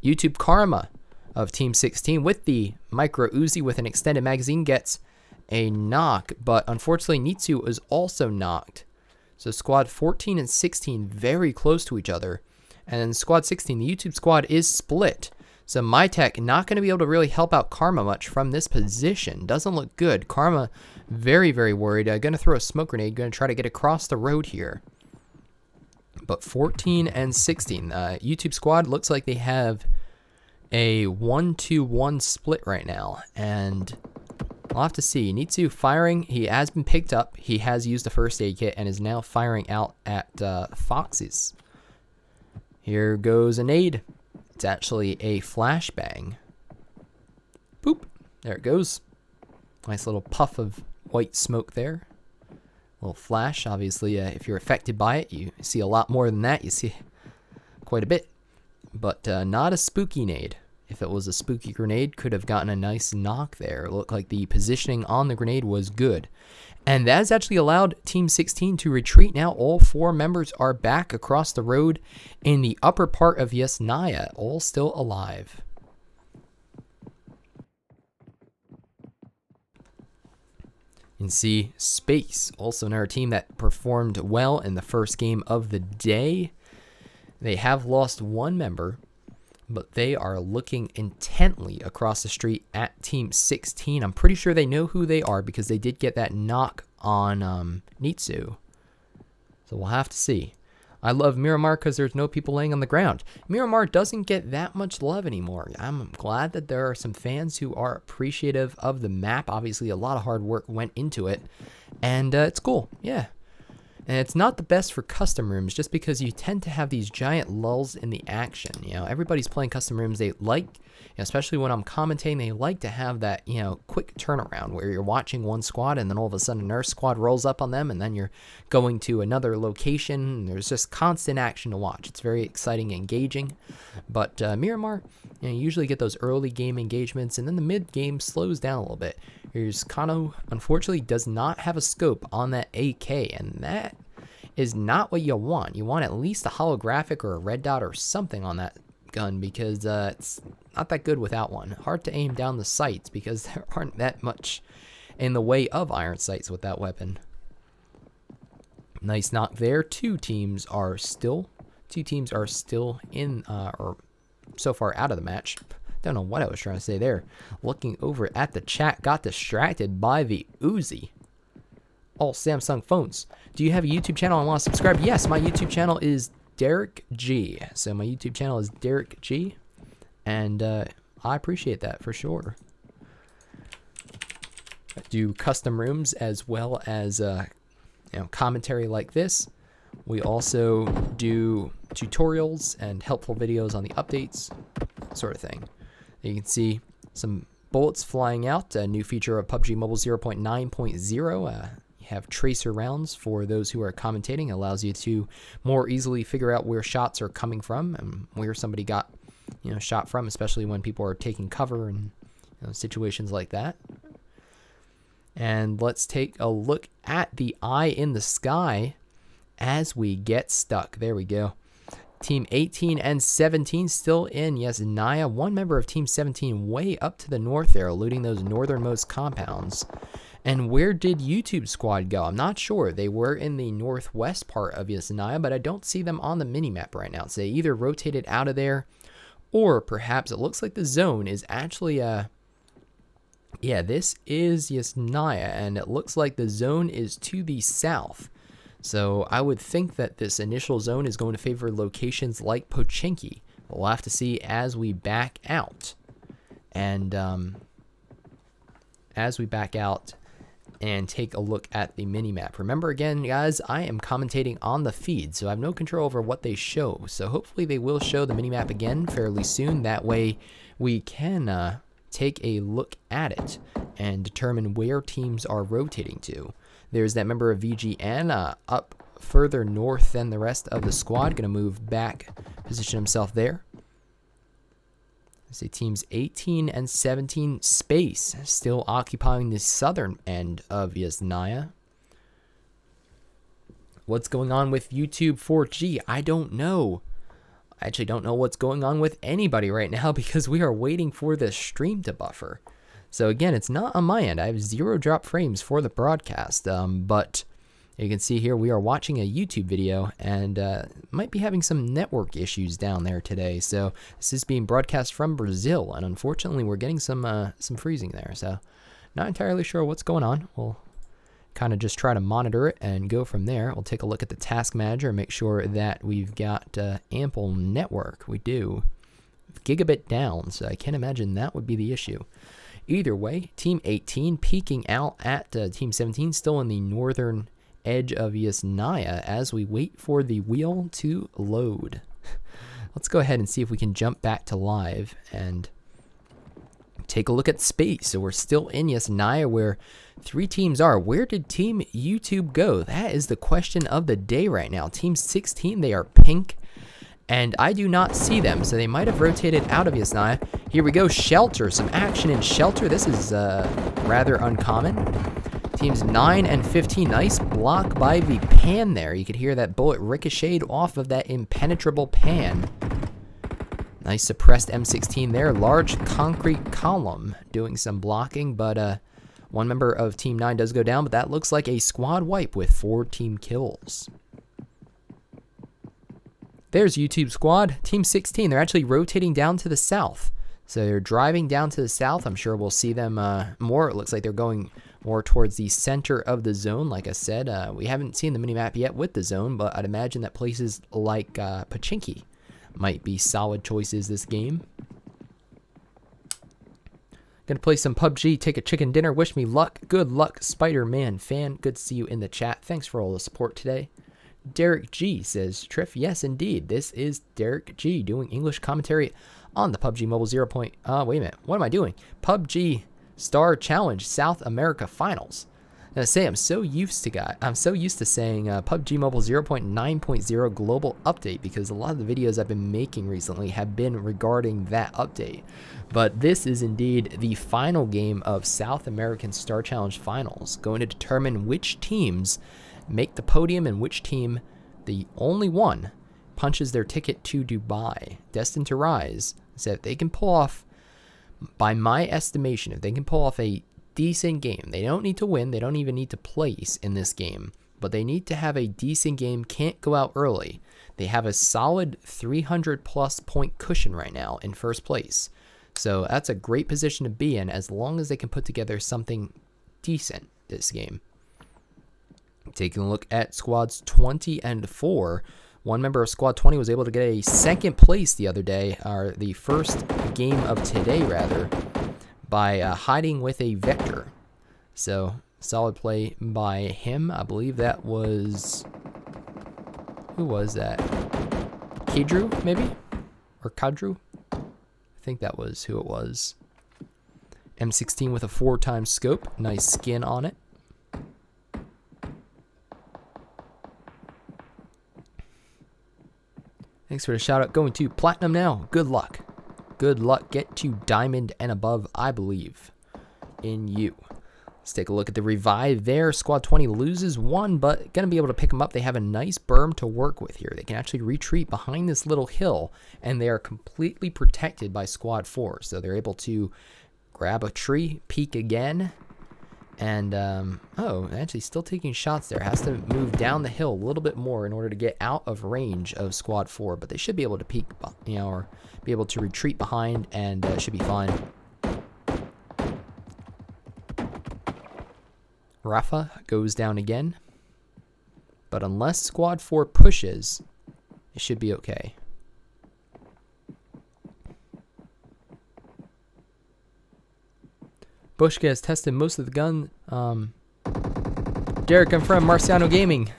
YouTube Karma of Team 16 with the micro Uzi with an extended magazine gets a knock, but unfortunately Nitsu is also knocked. So squad 14 and 16 very close to each other. And then squad 16, the YouTube squad is split. So MyTech not going to be able to really help out Karma much from this position. Doesn't look good. Karma very, very worried. Going to throw a smoke grenade. Going to try to get across the road here. But 14 and 16. YouTube squad looks like they have a 1-2-1 split right now. And I'll have to see. Nitsu firing. He has been picked up. He has used the first aid kit and is now firing out at Foxes. Here goes a nade. It's actually a flashbang. Boop. There it goes. Nice little puff of white smoke there. little flash. Obviously, if you're affected by it, you see a lot more than that. You see quite a bit, but not a spooky nade. If it was a spooky grenade, could have gotten a nice knock there. It looked like the positioning on the grenade was good. And that has actually allowed Team 16 to retreat. Now all 4 members are back across the road in the upper part of Yasnaya, all still alive. You can see Space, also another team that performed well in the first game of the day. They have lost 1 member, but they are looking intently across the street at Team 16. I'm pretty sure they know who they are because they did get that knock on Nitsu. So we'll have to see. I love Miramar because there's no people laying on the ground. Miramar doesn't get that much love anymore. I'm glad that there are some fans who are appreciative of the map. Obviously, a lot of hard work went into it, and it's cool. Yeah. And it's not the best for custom rooms just because you tend to have these giant lulls in the action. You know, everybody's playing custom rooms. They like, especially when I'm commentating, they like to have that, quick turnaround where you're watching one squad and then all of a sudden another squad rolls up on them and then you're going to another location. And there's just constant action to watch. It's very exciting and engaging. But Miramar, you usually get those early game engagements and then the mid game slows down a little bit. Here's Kano, unfortunately, does not have a scope on that AK, and that is not what you want. You want at least a holographic or a red dot or something on that gun because it's not that good without one. Hard to aim down the sights because there aren't that much in the way of iron sights with that weapon. Nice knock there. Two teams are still in or so far out of the match. Don't know what I was trying to say there. Looking over at the chat, got distracted by the Uzi. All Samsung phones. Do you have a YouTube channel and want to subscribe? Yes, my YouTube channel is Derek G. So my YouTube channel is Derek G. And I appreciate that for sure. I do custom rooms as well as commentary like this. We also do tutorials and helpful videos on the updates, sort of thing. You can see some bullets flying out, a new feature of PUBG Mobile 0.9.0. You have tracer rounds for those who are commentating. It allows you to more easily figure out where shots are coming from and where somebody got shot from, especially when people are taking cover and situations like that. And let's take a look at the eye in the sky as we get stuck. There we go. Team 18 and 17 still in Yasnaya. One member of Team 17 way up to the north there, eluding those northernmost compounds. And where did YouTube squad go? I'm not sure. They were in the northwest part of Yasnaya, but I don't see them on the minimap right now. So they either rotated out of there, or perhaps it looks like the zone is actually yeah, this is Yasnaya, and it looks like the zone is to the south. So I would think that this initial zone is going to favor locations like Pochinki. We'll have to see as we back out. And take a look at the minimap. Remember again, guys, I am commentating on the feed, so I have no control over what they show. So hopefully they will show the minimap again fairly soon. That way we can take a look at it and determine where teams are rotating to. There's that member of VGN up further north than the rest of the squad. Going to move back, position himself there. See teams 18 and 17 Space still occupying the southern end of Yasnaya. What's going on with YouTube 4G? I don't know. I actually don't know what's going on with anybody right now because we are waiting for the stream to buffer. So again, it's not on my end. I have 0 drop frames for the broadcast, but you can see here we are watching a YouTube video and might be having some network issues down there today. So this is being broadcast from Brazil, and unfortunately we're getting some freezing there. So not entirely sure what's going on. We'll kind of just try to monitor it and go from there. We'll take a look at the task manager and make sure that we've got ample network. We do. Gigabit down, so I can't imagine that would be the issue. Either way, Team 18 peeking out at Team 17, still in the northern edge of Yasnaya as we wait for the wheel to load. Let's go ahead and see if we can jump back to live and take a look at space. So we're still in Yasnaya, where 3 teams are. Where did Team YouTube go? That is the question of the day right now. Team 16, they are pink, and I do not see them, so they might have rotated out of Yasnaya. Here we go, Shelter. Some action in Shelter. This is rather uncommon. Teams 9 and 15. Nice block by the pan there. You could hear that bullet ricocheted off of that impenetrable pan. Nice suppressed M16 there. Large concrete column doing some blocking, but one member of Team 9 does go down, but that looks like a squad wipe with 4 team kills. There's YouTube squad. Team 16, they're actually rotating down to the south. So they're driving down to the south. I'm sure we'll see them more. It looks like they're going more towards the center of the zone. Like I said, we haven't seen the minimap yet with the zone, but I'd imagine that places like Pachinki might be solid choices this game. Gonna play some PUBG, take a chicken dinner. Wish me luck. Good luck, Spider-Man fan. Good to see you in the chat. Thanks for all the support today. Derek G says, Triff, yes indeed. This is Derek G doing English commentary on the PUBG Mobile 0. Wait a minute. What am I doing? PUBG Star Challenge South America Finals. And I say I'm so used to saying PUBG Mobile 0.9.0 global update, because a lot of the videos I've been making recently have been regarding that update. But this is indeed the final game of South American Star Challenge Finals, going to determine which teams make the podium and which team, the only one, punches their ticket to Dubai. Destined to Rise. So if they can pull off, by my estimation, if they can pull off a decent game, they don't need to win, they don't even need to place in this game, but they need to have a decent game, can't go out early. They have a solid 300 plus point cushion right now in first place. So that's a great position to be in, as long as they can put together something decent this game. Taking a look at squads 20 and 4. One member of squad 20 was able to get a second place the other day, or the first game of today rather, by hiding with a Vector. So solid play by him. I believe that was, who was that? Kadru maybe, or Kadru? I think that was who it was. M16 with a 4x scope. Nice skin on it. Thanks for the shout out. Going to Platinum now. Good luck. Good luck. Get to Diamond and above, I believe in you. Let's take a look at the revive there. Squad 20 loses 1, but going to be able to pick them up. They have a nice berm to work with here. They can actually retreat behind this little hill, and they are completely protected by Squad 4. So they're able to grab a tree, peek again, and, oh, actually still taking shots there. Has to move down the hill a little bit more in order to get out of range of Squad 4, but they should be able to peek, you know, or be able to retreat behind, and should be fine. Rafa goes down again, but unless Squad 4 pushes, it should be okay. Bushka has tested most of the gun. Derek, I'm from Marciano Gaming.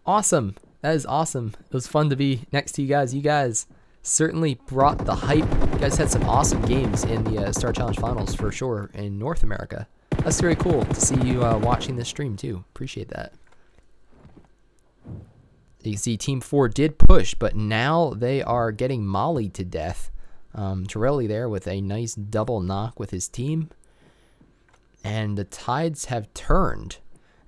Awesome. That is awesome. It was fun to be next to you guys. You guys certainly brought the hype. You guys had some awesome games in the Star Challenge Finals for sure in North America. That's very cool to see you watching this stream too. Appreciate that. You can see Team 4 did push, but now they are getting mollied to death. Torelli there with a nice double knock with his team. And the tides have turned.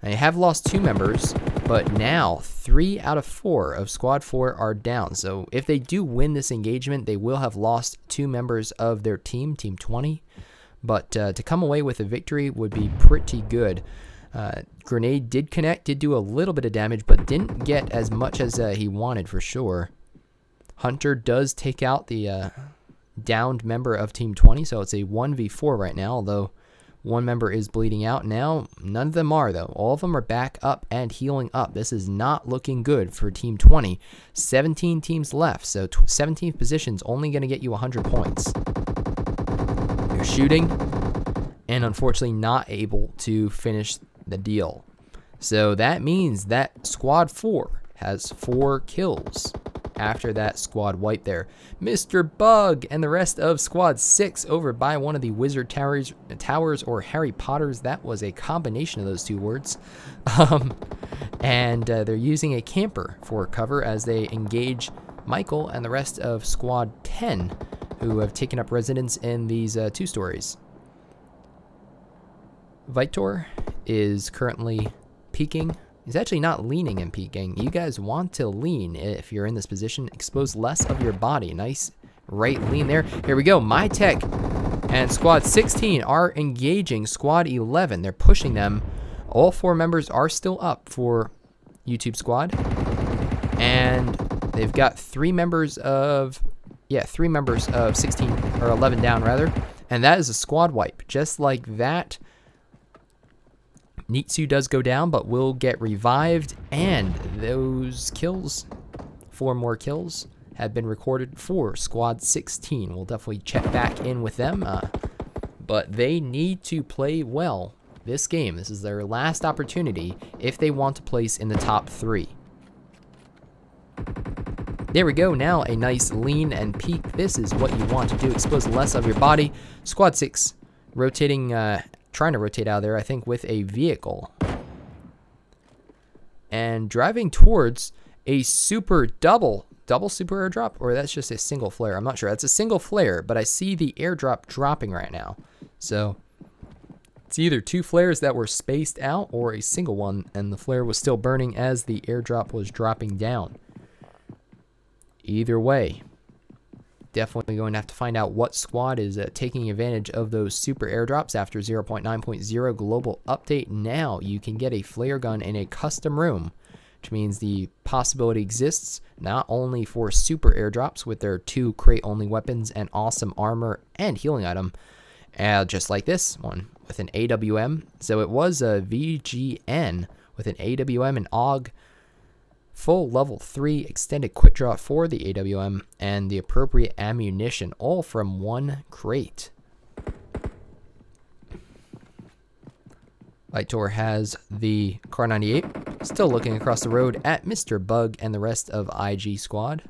They have lost 2 members, but now 3 out of 4 of Squad 4 are down. So if they do win this engagement, they will have lost 2 members of their team, Team 20. But to come away with a victory would be pretty good. Grenade did connect, did do a little bit of damage, but didn't get as much as he wanted for sure. Hunter does take out the downed member of Team 20, so it's a 1v4 right now, although one member is bleeding out now. None of them are, though. All of them are back up and healing up. This is not looking good for Team 20. 17 teams left, so 17th position's only going to get you 100 points. You're shooting, and unfortunately not able to finish the deal. So that means that Squad 4 has 4 kills. after that squad wipe there. Mr. Bug and the rest of squad 6 over by one of the wizard towers or Harry Potters. That was a combination of those two words. And they're using a camper for cover as they engage Michael and the rest of squad 10, who have taken up residence in these 2 stories. Vitor is currently peeking. He's actually not leaning and peeking. You guys want to lean if you're in this position. Expose less of your body. Nice right lean there. Here we go. My Tech and squad 16 are engaging squad 11. They're pushing them. All 4 members are still up for YouTube squad. And they've got 3 members of 16 or 11 down rather. And that is a squad wipe. Just like that. Nitsu does go down, but will get revived, and those kills, 4 more kills, have been recorded for Squad 16. We'll definitely check back in with them, but they need to play well this game. This is their last opportunity if they want to place in the top 3. There we go. Now a nice lean and peek. This is what you want to do. Expose less of your body. Squad 6 rotating, trying to rotate out there, I think, with a vehicle. And driving towards a double super airdrop, or that's just a single flare. I'm not sure. That's a single flare, but I see the airdrop dropping right now. So it's either 2 flares that were spaced out or a single one, and the flare was still burning as the airdrop was dropping down. Either way, definitely going to have to find out what squad is taking advantage of those super airdrops after 0.9.0 global update. Now you can get a flare gun in a custom room, which means the possibility exists not only for super airdrops with their 2 crate only weapons and awesome armor and healing item, just like this one with an AWM. So it was a VGN with an AWM and AUG, full level 3 extended quick draw for the AWM, and the appropriate ammunition, all from 1 crate. Vitor has the Car 98, still looking across the road at Mr. Bug and the rest of IG squad.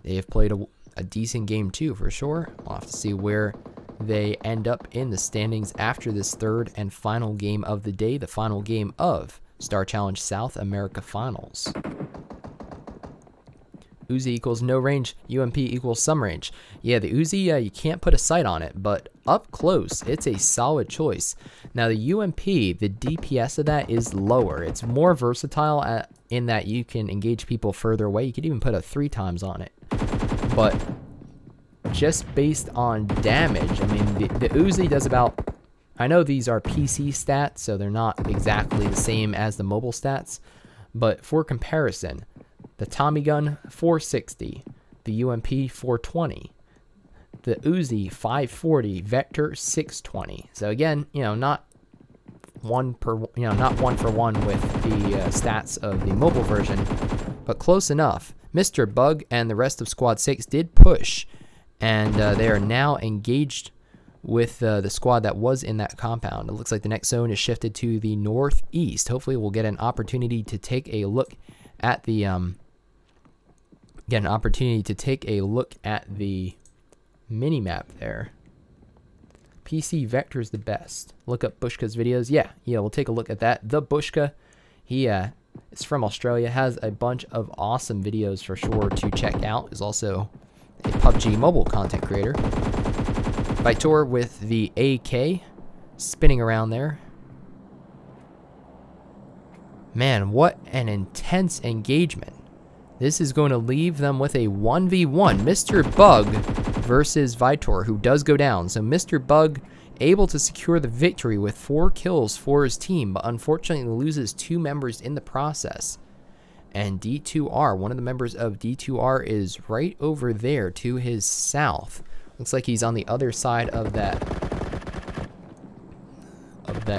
They have played a decent game too, for sure. We'll have to see where they end up in the standings after this 3rd and final game of the day, the final game of Star Challenge South America Finals. Uzi equals no range, UMP equals some range. Yeah, the Uzi, you can't put a sight on it, but up close, it's a solid choice. Now, the UMP, the DPS of that is lower. It's more versatile in that you can engage people further away. You could even put a 3 times on it. But just based on damage, I mean, the Uzi does about... I know these are PC stats, so they're not exactly the same as the mobile stats, but for comparison, the Tommy gun 460, the UMP 420, the Uzi 540, Vector 620. So again, you know, not one for one with the stats of the mobile version, but close enough. Mr. Bug and the rest of Squad 6 did push, and they are now engaged with the squad that was in that compound. It looks like the next zone is shifted to the northeast. Hopefully we'll get an opportunity to take a look at the mini map there. PC Vector is the best. Look up Bushka's videos. Yeah, we'll take a look at that. The Bushka, he is from Australia, has a bunch of awesome videos for sure to check out. Is also a PUBG mobile content creator. Vitor with the AK spinning around there. Man, what an intense engagement. This is going to leave them with a 1v1. Mr. Bug versus Vitor, who does go down. So Mr. Bug able to secure the victory with 4 kills for his team, but unfortunately loses 2 members in the process. And D2R, one of the members of D2R, is right over there to his south. Looks like he's on the other side of that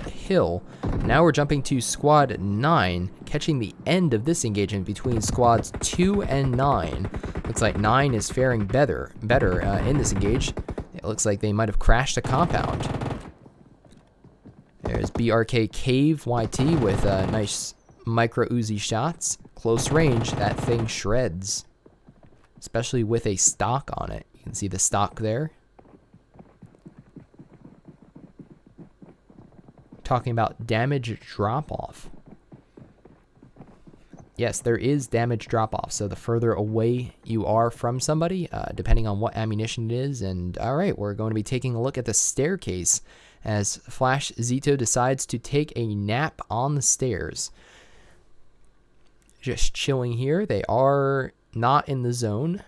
hill. Now we're jumping to Squad 9, catching the end of this engagement between Squads 2 and 9. Looks like 9 is faring better in this engage. It looks like they might have crashed a compound. There's BRK Cave YT with a nice micro Uzi shots. Close range, that thing shreds. Especially with a stock on it. You can see the stock there. Talking about damage drop-off. Yes, there is damage drop-off. So the further away you are from somebody, depending on what ammunition it is. And all right, we're going to be taking a look at the staircase as Flash Zito decides to take a nap on the stairs. Just chilling here. They are not in the zone.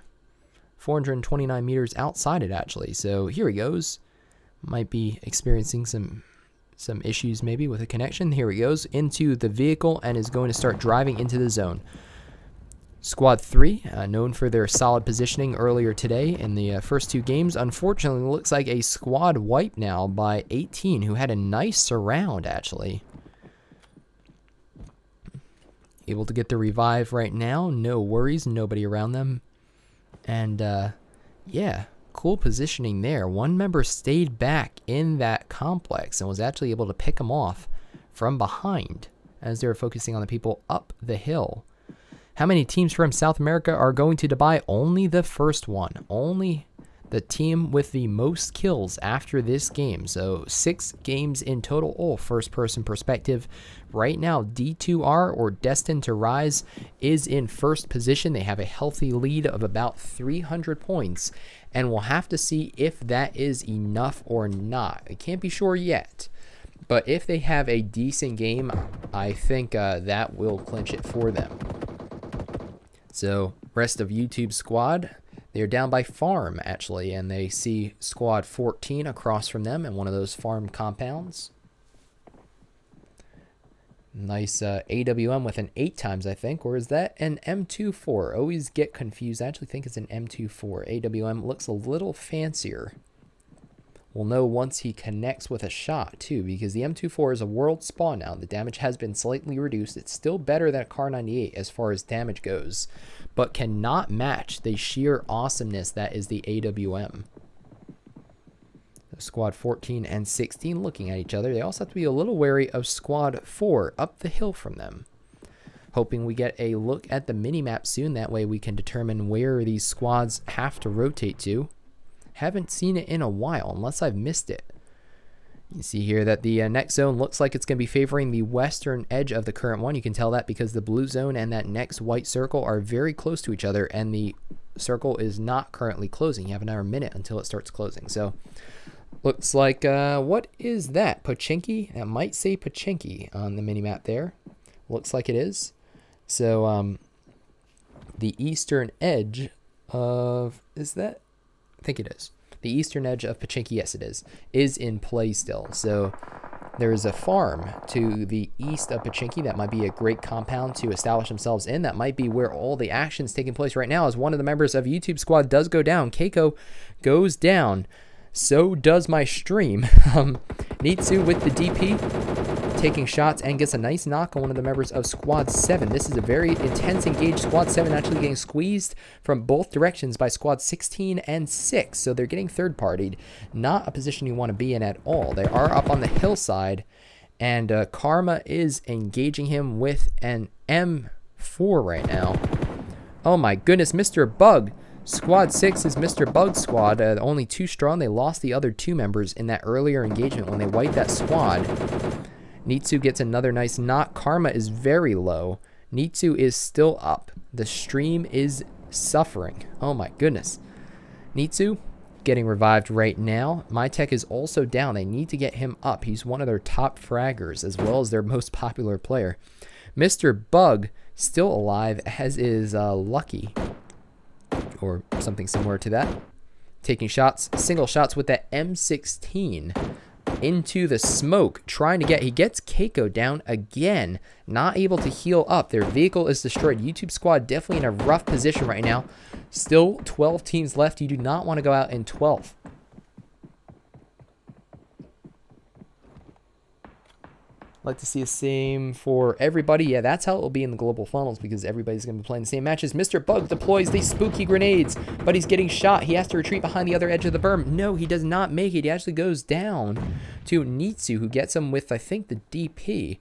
429 meters outside it, actually. So here he goes. Might be experiencing some issues maybe with a connection. Here he goes into the vehicle and is going to start driving into the zone. Squad 3, known for their solid positioning earlier today in the first two games. Unfortunately, looks like a squad wipe now by 18, who had a nice surround, actually. Able to get the revive right now. No worries. Nobody around them. And, yeah, cool positioning there. One member stayed back in that complex and was actually able to pick them off from behind as they were focusing on the people up the hill. How many teams from South America are going to Dubai? Only the first one. Only the team with the most kills after this game. So 6 games in total. Oh, first person perspective. Right now, D2R, or Destined to Rise, is in first position. They have a healthy lead of about 300 points. And we'll have to see if that is enough or not. I can't be sure yet. But if they have a decent game, I think that will clinch it for them. So, rest of YouTube squad, they're down by farm, actually, and they see squad 14 across from them in one of those farm compounds. Nice AWM with an 8 times, I think, or is that an M24? Always get confused. I actually think it's an M24. AWM looks a little fancier. We'll know once he connects with a shot, too, because the M24 is a world spawn now. The damage has been slightly reduced. It's still better than a Kar 98 as far as damage goes, but cannot match the sheer awesomeness that is the AWM. Squad 14 and 16 looking at each other. They also have to be a little wary of Squad 4 up the hill from them. Hoping we get a look at the minimap soon. That way we can determine where these squads have to rotate to. Haven't seen it in a while, unless I've missed it. You see here that the next zone looks like it's going to be favoring the western edge of the current one. You can tell that because the blue zone and that next white circle are very close to each other, and the circle is not currently closing. You have another minute until it starts closing. So, looks like, what is that? Pochinki? That might say Pochinki on the minimap there. Looks like it is. So, the eastern edge of, is that? I think it is. The eastern edge of Pochinki, yes it is in play still. So there is a farm to the east of Pochinki that might be a great compound to establish themselves in. That might be where all the action's taking place right now, as one of the members of YouTube squad does go down. Keiko goes down. So does my stream. Nitsu with the DP, taking shots and gets a nice knock on one of the members of Squad 7. This is a very intense engaged. Squad 7 actually getting squeezed from both directions by Squad 16 and 6. So they're getting third-partied. Not a position you want to be in at all. They are up on the hillside, and Karma is engaging him with an M4 right now. Oh my goodness, Mr. Bug. Squad 6 is Mr. Bug's squad. Only 2 strong. They lost the other 2 members in that earlier engagement when they wiped that squad. Nitsu gets another nice knock. Karma is very low. Nitsu is still up. The stream is suffering. Oh my goodness. Nitsu getting revived right now. My Tech is also down. They need to get him up. He's one of their top fraggers as well as their most popular player. Mr. Bug still alive, as is Lucky, or something similar to that. Taking shots, single shots with that M16 into the smoke, trying to get, he gets Keiko down again, not able to heal up. Their vehicle is destroyed. YouTube squad definitely in a rough position right now. Still 12 teams left. You do not want to go out in 12th. Like to see the same for everybody. Yeah, that's how it will be in the global finals, because everybody's going to be playing the same matches. Mr. Bug deploys these spooky grenades, but he's getting shot. He has to retreat behind the other edge of the berm. No, he does not make it. He actually goes down to Nitsu, who gets him with, I think, the DP.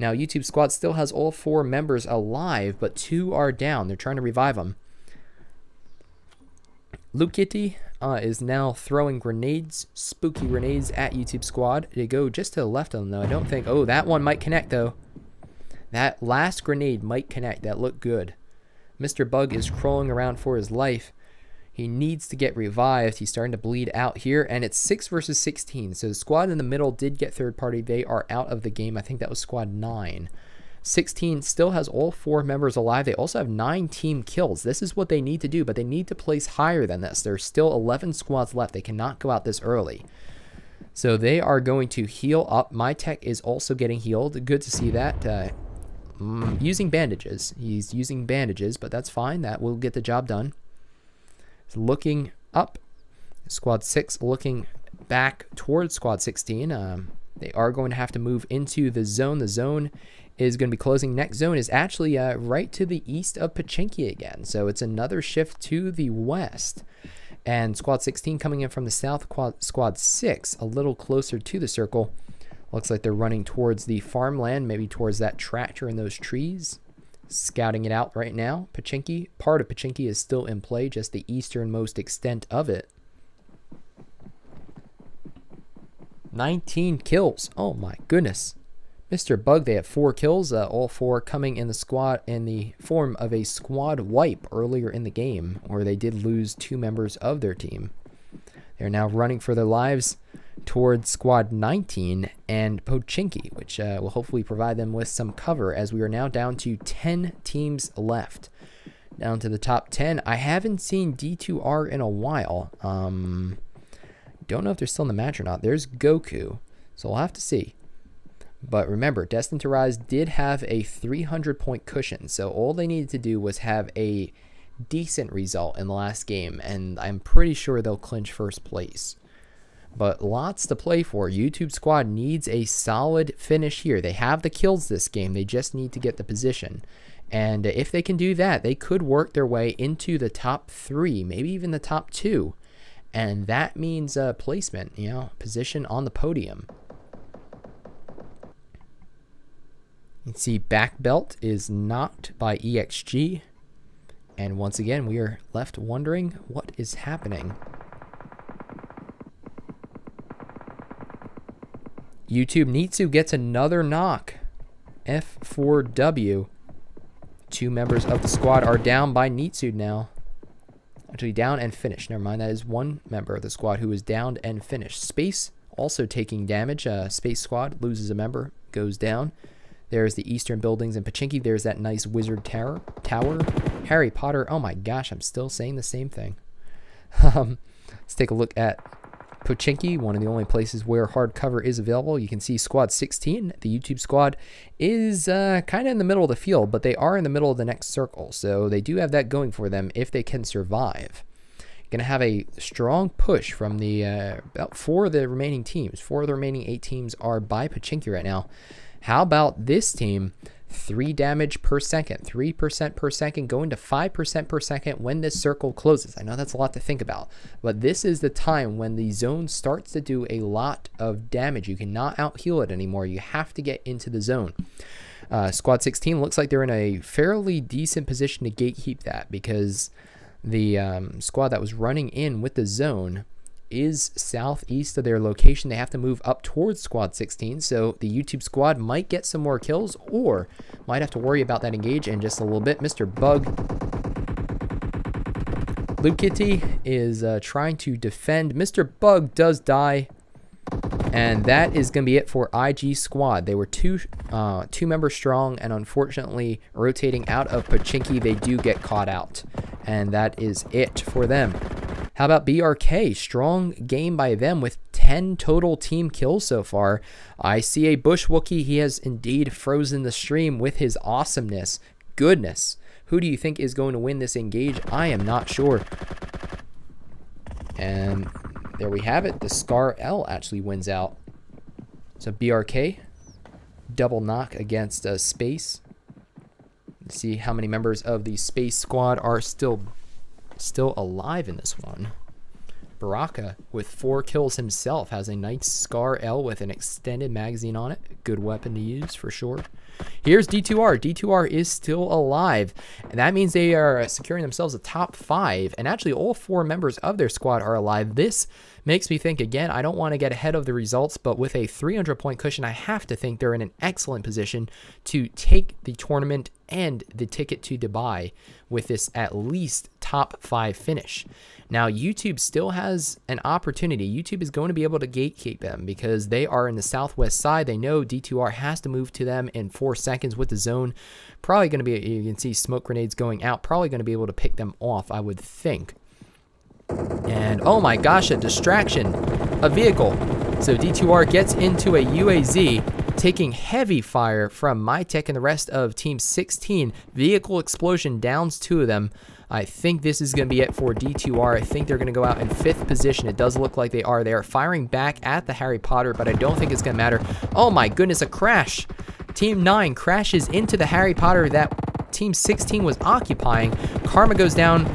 Now, YouTube squad still has all 4 members alive, but 2 are down. They're trying to revive them. Lukitty is now throwing grenades, spooky grenades at YouTube squad. They go just to the left of them, though. I don't think... Oh, that one might connect, though. That last grenade might connect. That looked good. Mr. Bug is crawling around for his life. He needs to get revived. He's starting to bleed out here, and it's 6 versus 16. So the squad in the middle did get third party. They are out of the game. I think that was squad 9. 16 still has all 4 members alive. They also have 9 team kills. This is what they need to do, but they need to place higher than this. There's still 11 squads left. They cannot go out this early. So they are going to heal up. My tech is also getting healed. Good to see that. Using bandages. He's using bandages, but that's fine. That will get the job done. Looking up. Squad 6 looking back towards squad 16. They are going to have to move into the zone. The zone is going to be closing. Next zone is actually right to the east of Pachinki again. So it's another shift to the west. And squad 16 coming in from the south. Squad 6 a little closer to the circle. Looks like they're running towards the farmland, maybe towards that tractor in those trees. Scouting it out right now. Pachinki, part of Pachinki is still in play, just the easternmost extent of it. 19 kills. Oh my goodness. Mr. Bug, they have 4 kills, all 4 coming in the squad in the form of a squad wipe earlier in the game, where they did lose 2 members of their team. They're now running for their lives towards squad 19 and Pochinki, which will hopefully provide them with some cover, as we are now down to 10 teams left. Down to the top 10. I haven't seen D2R in a while. Don't know if they're still in the match or not. There's Goku, so we'll have to see. But remember, Destined to Rise did have a 300-point cushion, so all they needed to do was have a decent result in the last game, and I'm pretty sure they'll clinch first place. But lots to play for. YouTube squad needs a solid finish here. They have the kills this game. They just need to get the position. And if they can do that, they could work their way into the top 3, maybe even the top 2. And that means placement, you know, position on the podium. You can see Back Belt is knocked by EXG. And once again, we are left wondering what is happening. YouTube Nitsu gets another knock. F4W. 2 members of the squad are down by Nitsu now. Actually, down and finished. Never mind, that is 1 member of the squad who is downed and finished. Space also taking damage. Space squad loses a member, goes down. There's the eastern buildings in Pachinki. There's that nice wizard tower. Harry Potter. Oh my gosh, I'm still saying the same thing. Let's take a look at Pochinki, one of the only places where hard cover is available. You can see squad 16, the YouTube squad, is kind of in the middle of the field, but they are in the middle of the next circle, so they do have that going for them if they can survive. Going to have a strong push from the about 4 of the remaining teams. 4 of the remaining 8 teams are by Pachinki right now. How about this team? 3 damage per second, 3% per second, going to 5% per second when this circle closes. I know that's a lot to think about, but this is the time when the zone starts to do a lot of damage. You cannot out-heal it anymore. You have to get into the zone. Squad 16 looks like they're in a fairly decent position to gatekeep that, because the squad that was running in with the zone is southeast of their location. They have to move up towards squad 16, so the YouTube squad might get some more kills, or might have to worry about that engage in just a little bit. Mr. Bug, Lukitty is trying to defend. Mr. Bug does die, and that is going to be it for IG squad. They were 2 members strong, and unfortunately, rotating out of Pachinki, they do get caught out, and that is it for them. How about BRK? Strong game by them with 10 total team kills so far. I see a Bush Wookie. He has indeed frozen the stream with his awesomeness. Goodness. Who do you think is going to win this engage? I am not sure. And there we have it. The Scar L actually wins out. So BRK, double knock against Space. Let's see how many members of the Space squad are still alive in this one. Baraka with 4 kills himself has a nice Scar L with an extended magazine on it. Good good weapon to use for sure. Here's D2R. D2R is still alive, and that means they are securing themselves a top 5, and actually all 4 members of their squad are alive. This makes me think, again, I don't want to get ahead of the results, but with a 300-point cushion, I have to think they're in an excellent position to take the tournament and the ticket to Dubai with this at least top 5 finish. Now, YouTube still has an opportunity. YouTube is going to be able to gatekeep them because they are in the southwest side. They know D2R has to move to them in 4 seconds with the zone. Probably going to be, you can see smoke grenades going out, probably going to be able to pick them off, I would think. And oh my gosh, a distraction, a vehicle. So D2R gets into a UAZ, taking heavy fire from MyTech and the rest of Team 16. Vehicle explosion downs 2 of them. I think this is going to be it for D2R. I think they're going to go out in 5th position. It does look like they are. They are firing back at the Harry Potter, but I don't think it's going to matter. Oh my goodness, a crash. Team 9 crashes into the Harry Potter that Team 16 was occupying. Karma goes down.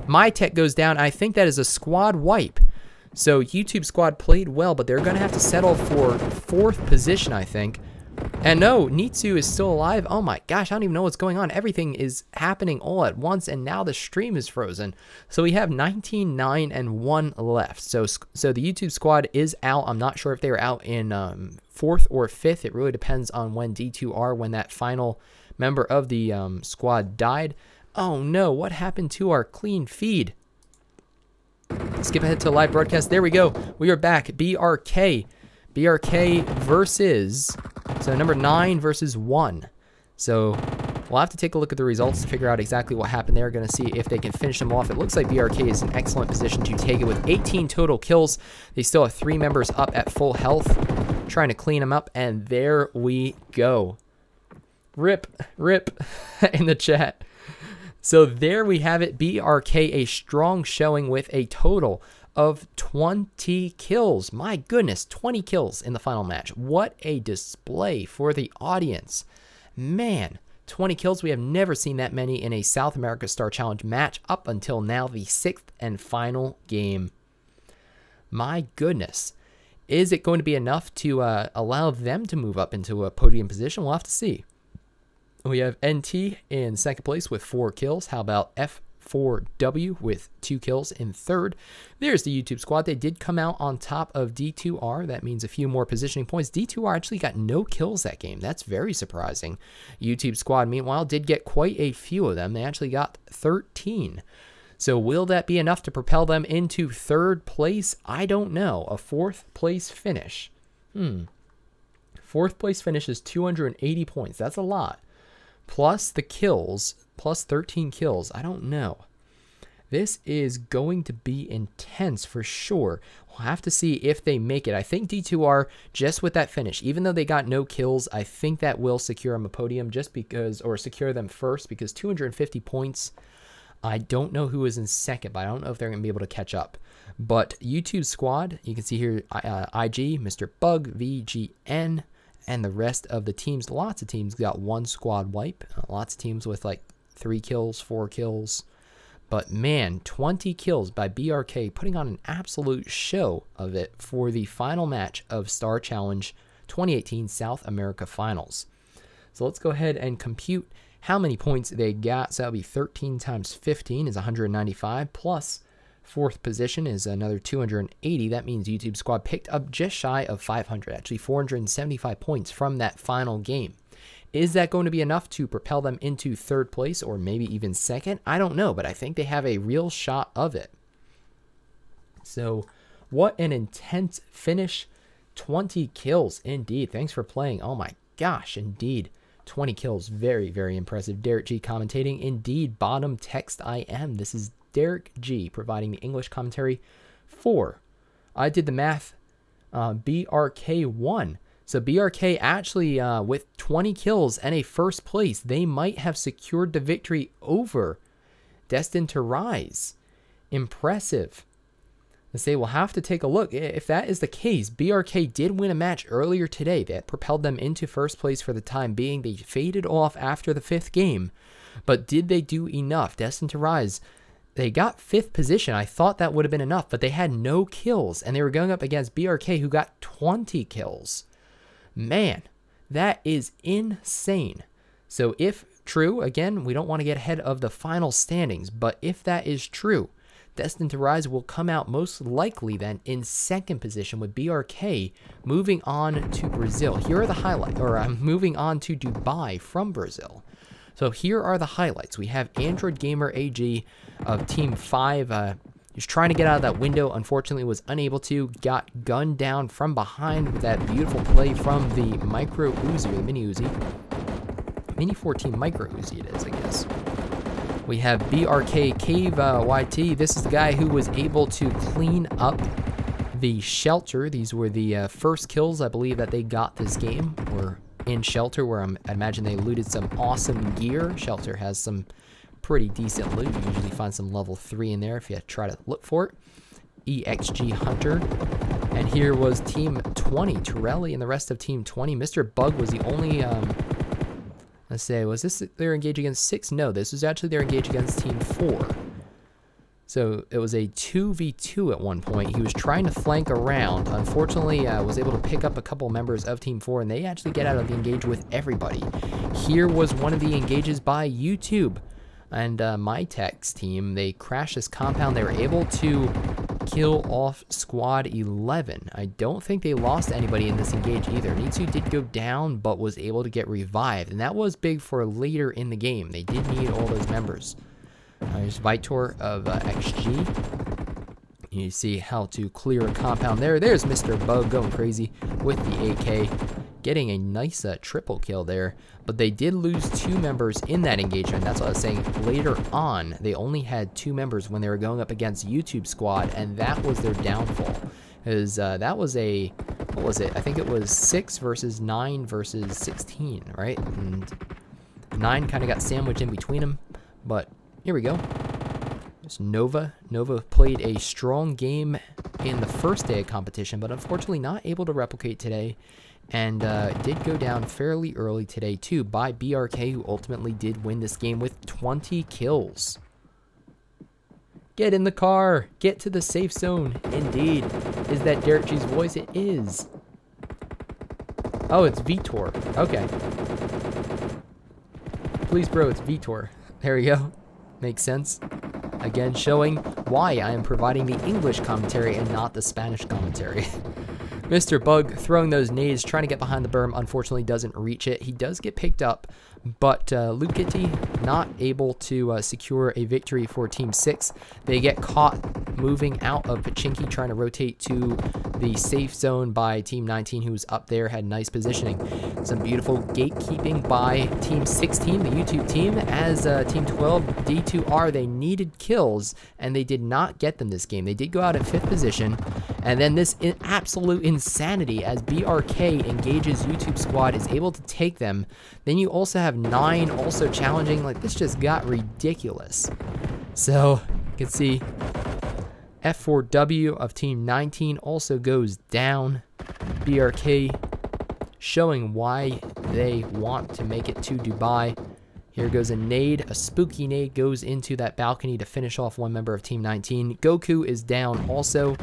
MyTech goes down. I think that is a squad wipe. So YouTube squad played well, but they're going to have to settle for 4th position, I think. And no, Nitsu is still alive. Oh my gosh, I don't even know what's going on. Everything is happening all at once, and now the stream is frozen. So we have 19, 9, and 1 left. So the YouTube squad is out. I'm not sure if they were out in 4th or 5th. It really depends on when D2R, when that final member of the squad died. Oh no, what happened to our clean feed? Skip ahead to live broadcast. There we go. We are back. BRK versus, so number 9 versus 1. So we'll have to take a look at the results to figure out exactly what happened there. Going to see if they can finish them off. It looks like BRK is in excellent position to take it with 18 total kills. They still have 3 members up at full health, trying to clean them up, and there we go. Rip in the chat. So there we have it. BRK, a strong showing with a total of 20 kills. My goodness, 20 kills in the final match. What a display for the audience. Man, 20 kills. We have never seen that many in a South America Star Challenge match up until now, the 6th and final game. My goodness. Is it going to be enough to allow them to move up into a podium position? We'll have to see. We have NT in 2nd place with 4 kills. How about F4W with 2 kills in 3rd? There's the YouTube squad. They did come out on top of D2R. That means a few more positioning points. D2R actually got no kills that game. That's very surprising. YouTube squad, meanwhile, did get quite a few of them. They actually got 13. So will that be enough to propel them into 3rd place? I don't know. A 4th place finish. 4th place finish is 280 points. That's a lot. Plus the kills, plus 13 kills. I don't know. This is going to be intense for sure. We'll have to see if they make it. I think D2R, just with that finish, even though they got no kills, I think that will secure them a podium just because, or secure them first, because 250 points. I don't know who is in 2nd, but I don't know if they're going to be able to catch up. But YouTube squad, you can see here, IG, Mr. Bug, VGN, and the rest of the teams. Lots of teams got 1 squad wipe. Lots of teams with like 3 kills, 4 kills. But man, 20 kills by BRK, putting on an absolute show of it for the final match of Star Challenge 2018 South America Finals. So let's go ahead and compute how many points they got. So that'll be 13 times 15 is 195, plus 4th position is another 280. That means YouTube squad picked up just shy of 500, actually 475 points from that final game. Is that going to be enough to propel them into 3rd place or maybe even 2nd? I don't know, but I think they have a real shot of it. So what an intense finish. 20 kills indeed. Thanks for playing. Oh my gosh, indeed. 20 kills. Very, very impressive. Derek G commentating. Indeed, bottom text I am. This is Derek G providing the English commentary for, I did the math, BRK won. So BRK actually, with 20 kills and a 1st place, they might have secured the victory over Destined to Rise. Impressive. Let's say we'll have to take a look. If that is the case, BRK did win a match earlier today that propelled them into 1st place for the time being. They faded off after the 5th game, but did they do enough? Destined to Rise, they got 5th position. I thought that would have been enough, but they had no kills, and they were going up against BRK, who got 20 kills. Man, that is insane. So if true, again, we don't want to get ahead of the final standings, but if that is true, Destined to Rise will come out most likely then in second position with BRK moving on to Brazil. Here are the highlights, or moving on to Dubai from Brazil. So here are the highlights. We have Android Gamer AG of Team 5. He was trying to get out of that window, unfortunately was unable to, got gunned down from behind with that beautiful play from the Micro Uzi, or the Mini Uzi. Mini 14 Micro Uzi it is, I guess. We have BRK Cave YT. This is the guy who was able to clean up the shelter. These were the first kills, I believe, that they got this game, or in shelter, where I imagine they looted some awesome gear. Shelter has some pretty decent loot. You usually find some level 3 in there if you try to look for it. EXG Hunter. And here was Team 20, Torelli and the rest of Team 20. Mr. Bug was the only... let's say, was this they're engaged against 6? No, this was actually they're engaged against Team 4. So it was a 2v2 at one point. He was trying to flank around. Unfortunately, was able to pick up a couple members of Team 4, and they actually get out of the engage with everybody. Here was one of the engages by YouTube and MyTech's team. They crashed this compound. They were able to kill off Squad 11. I don't think they lost anybody in this engage either. Nitsu did go down, but was able to get revived, and that was big for later in the game. They did need all those members. There's Vitor of XG. You see how to clear a compound there. There's Mr. Bug going crazy with the AK, getting a nice triple kill there. But they did lose 2 members in that engagement. That's what I was saying. Later on, they only had 2 members when they were going up against YouTube Squad, and that was their downfall. Because that was a, what was it? I think it was 6 versus 9 versus 16, right? And 9 kind of got sandwiched in between them, but here we go. It's Nova. Nova played a strong game in the first day of competition, but unfortunately not able to replicate today. And did go down fairly early today too by BRK, who ultimately did win this game with 20 kills. Get in the car. Get to the safe zone. Indeed. Is that Derek G's voice? It is. Oh, it's Vitor. Okay. Please, bro, it's Vitor. There we go. Makes sense. Again, showing why I am providing the English commentary and not the Spanish commentary. Mr. Bug throwing those nades, trying to get behind the berm, unfortunately doesn't reach it. He does get picked up, but Lukity not able to secure a victory for Team 6. They get caught moving out of Pachinki, trying to rotate to the safe zone by Team 19, who was up there, had nice positioning. Some beautiful gatekeeping by Team 16, the YouTube team, as Team 12, Day2, they needed kills, and they did not get them this game. They did go out at 5th position, and then this absolute insanity as BRK engages YouTube Squad, is able to take them. Then you also have 9 also challenging. Like, this just got ridiculous. So you can see F4W of Team 19 also goes down. BRK showing why they want to make it to Dubai. Here goes a nade. A spooky nade goes into that balcony to finish off one member of Team 19. Goku is down also,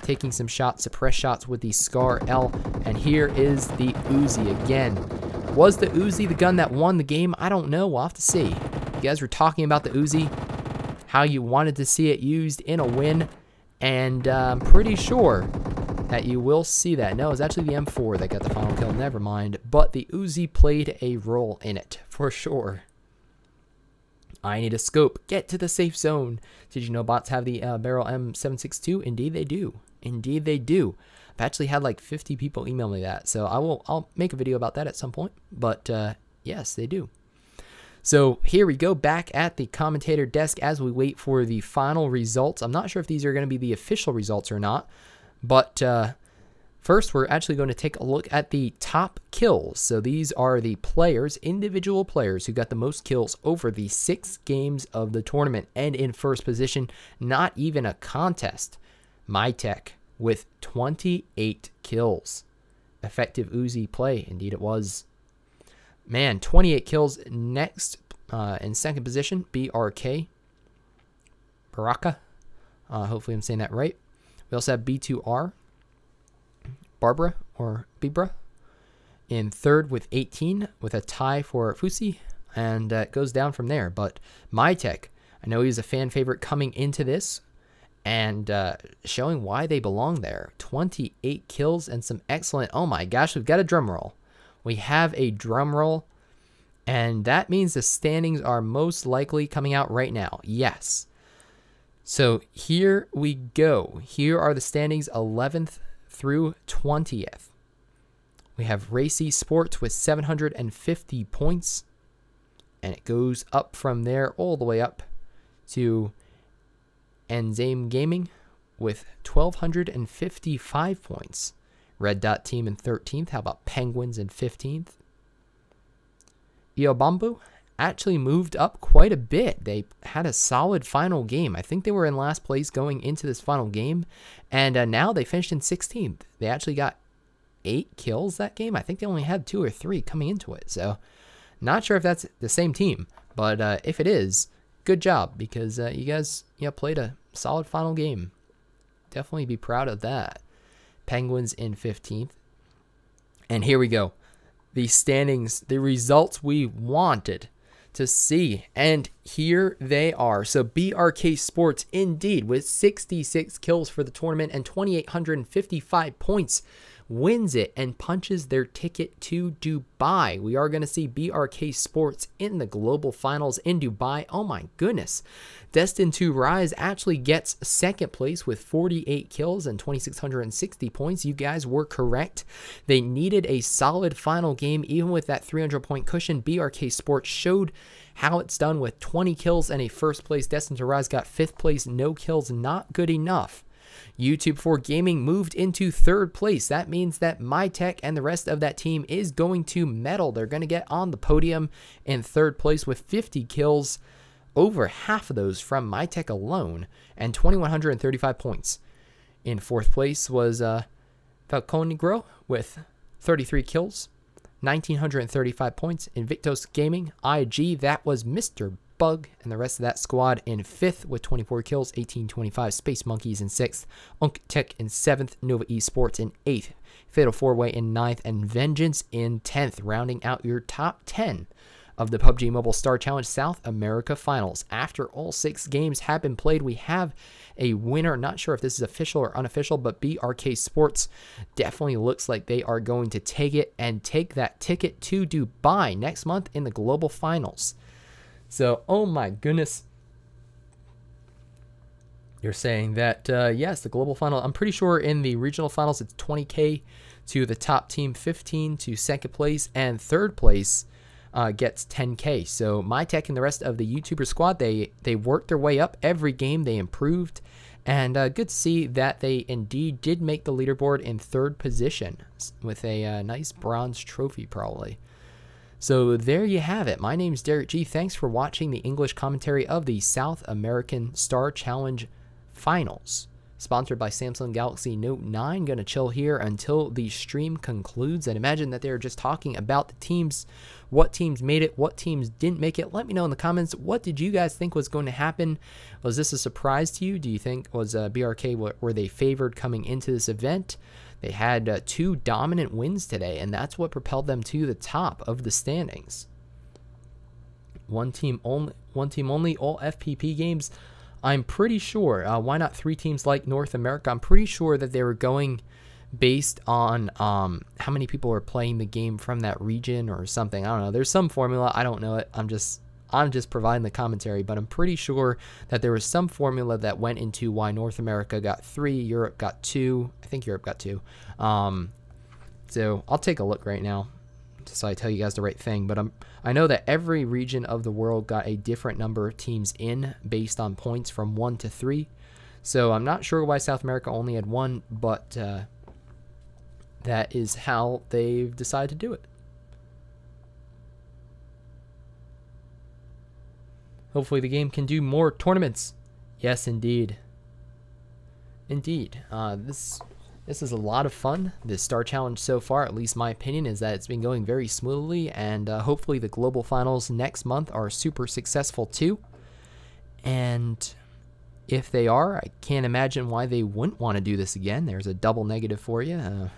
taking some shots, suppress shots with the Scar L. And here is the Uzi again. Was the Uzi the gun that won the game? I don't know. We'll have to see. You guys were talking about the Uzi, how you wanted to see it used in a win, and I'm pretty sure that you will see that. No, it's actually the M4 that got the final kill. Never mind. But the Uzi played a role in it, for sure. I need a scope. Get to the safe zone. Did you know bots have the barrel M762? Indeed they do. Indeed they do. I've actually had like 50 people email me that, so I'll make a video about that at some point. But yes, they do. So here we go, back at the commentator desk as we wait for the final results. I'm not sure if these are going to be the official results or not, but first we're actually going to take a look at the top kills. So these are the players, individual players, who got the most kills over the 6 games of the tournament. And in first position, not even a contest, MyTech with 28 kills. Effective Uzi play, indeed it was. Man, 28 kills. Next, in second position, BRK. Baraka. Hopefully I'm saying that right. We also have B2R. Barbara, or Bibra. in third with 18, with a tie for Fusi, and it goes down from there. But MyTech, I know he's a fan favorite coming into this, and showing why they belong there. 28 kills and some excellent, oh my gosh, we've got a drum roll. We have a drum roll, and that means the standings are most likely coming out right now. Yes. So here we go. Here are the standings, 11th through 20th. We have Racy Sports with 750 points, and it goes up from there all the way up to Enzyme Gaming with 1,255 points. Red Dot Team in 13th. How about Penguins in 15th? Iobambu actually moved up quite a bit. They had a solid final game. I think they were in last place going into this final game, and now they finished in 16th. They actually got 8 kills that game. I think they only had 2 or 3 coming into it. So not sure if that's the same team, but if it is, good job, because you guys played a solid final game. Definitely be proud of that. Penguins in 15th. And here we go. The standings, the results we wanted to see. And here they are. So BRK Sports, indeed, with 66 kills for the tournament and 2,855 points, wins it and punches their ticket to Dubai. We are going to see BRK Sports in the global finals in Dubai. Oh my goodness. Destined to Rise actually gets second place with 48 kills and 2,660 points. You guys were correct. They needed a solid final game. Even with that 300-point cushion, BRK Sports showed how it's done with 20 kills and a first place. Destined to Rise got 5th place, no kills, not good enough. YouTube 4 Gaming moved into 3rd place. That means that MyTech and the rest of that team is going to medal. They're going to get on the podium in 3rd place with 50 kills, over half of those from MyTech alone, and 2,135 points. In 4th place was Falconegro with 33 kills, 1,935 points. Invictus Gaming, IG, that was Mr. Bug and the rest of that squad in 5th with 24 kills, 1,825. Space Monkeys in 6th, Unk Tech in 7th, Nova Esports in 8th, Fatal 4-Way in 9th, and Vengeance in 10th, rounding out your top 10 of the PUBG Mobile Star Challenge South America Finals. After all 6 games have been played, we have a winner. Not sure if this is official or unofficial, but BRK Sports definitely looks like they are going to take it and take that ticket to Dubai next month in the global finals. So, oh my goodness. You're saying that, yes, the global final, I'm pretty sure in the regional finals, it's 20K to the top team, 15 to second place, and 3rd place gets 10K. So, MyTech and the rest of the YouTuber squad, they worked their way up every game. They improved, and good to see that they indeed did make the leaderboard in 3rd position with a nice bronze trophy, probably. So there you have it. My name's Derek G. Thanks for watching the English commentary of the South American Star Challenge Finals. Sponsored by Samsung Galaxy Note 9. Gonna chill here until the stream concludes. And imagine that they're just talking about the teams. What teams made it? What teams didn't make it? Let me know in the comments. What did you guys think was going to happen? Was this a surprise to you? Do you think was BRK, were they favored coming into this event? They had 2 dominant wins today, and that's what propelled them to the top of the standings. One team only, all FPP games. I'm pretty sure, why not 3 teams like North America? I'm pretty sure that they were going based on how many people are playing the game from that region or something. I don't know. There's some formula. I don't know it. I'm just providing the commentary, but I'm pretty sure that there was some formula that went into why North America got 3, Europe got 2. I think Europe got 2. So I'll take a look right now so I tell you guys the right thing. But I know that every region of the world got a different number of teams in based on points from 1 to 3. So I'm not sure why South America only had 1, but that is how they've decided to do it. Hopefully the game can do more tournaments. Yes, indeed. Indeed. This is a lot of fun. The Star Challenge so far, at least my opinion, is that it's been going very smoothly. And hopefully the global finals next month are super successful too. And if they are, I can't imagine why they wouldn't want to do this again. There's a double negative for you.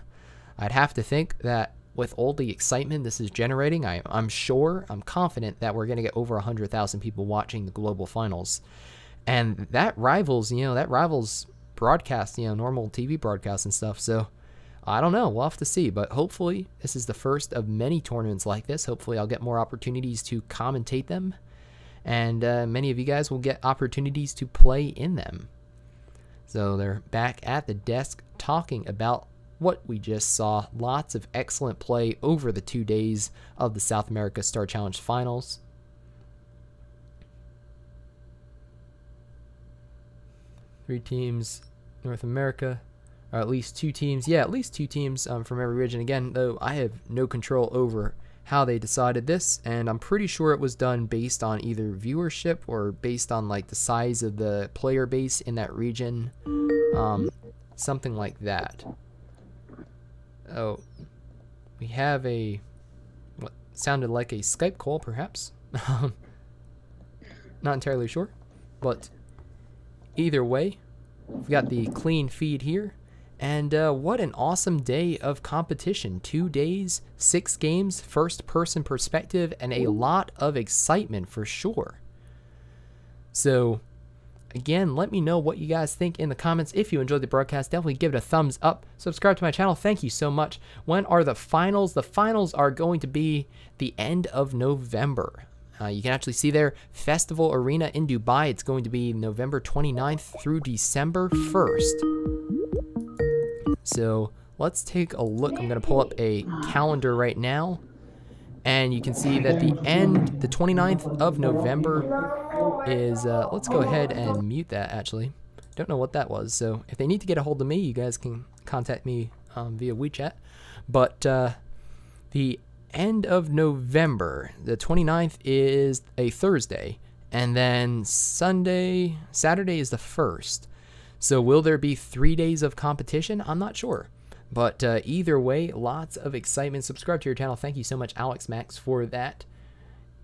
I'd have to think that with all the excitement this is generating, I'm confident that we're going to get over 100,000 people watching the global finals. And that rivals, broadcast, normal TV broadcasts and stuff. So I don't know. We'll have to see. But hopefully this is the first of many tournaments like this. Hopefully I'll get more opportunities to commentate them. And many of you guys will get opportunities to play in them. So they're back at the desk talking about what we just saw. Lots of excellent play over the 2 days of the South America Star Challenge Finals. Three teams, North America, or at least 2 teams. Yeah, at least 2 teams from every region. Again, though, I have no control over how they decided this, and I'm pretty sure it was done based on either viewership or based on like the size of the player base in that region, something like that. Oh, we have what sounded like a Skype call, perhaps. Not entirely sure, but either way, we've got the clean feed here. And what an awesome day of competition. 2 days, 6 games, first-person perspective, and a lot of excitement for sure. So, again, let me know what you guys think in the comments. If you enjoyed the broadcast, definitely give it a thumbs up. Subscribe to my channel. Thank you so much. When are the finals? The finals are going to be the end of November. You can actually see there, Festival Arena in Dubai. It's going to be November 29th through December 1st. So let's take a look. I'm going to pull up a calendar right now. And you can see that the 29th of November is, let's go ahead and mute that actually. Don't know what that was. So if they need to get a hold of me, you guys can contact me via WeChat. But the end of November, the 29th is a Thursday. And then Saturday is the 1st. So will there be 3 days of competition? I'm not sure. But either way, lots of excitement. Subscribe to your channel. Thank you so much, Alex Max, for that.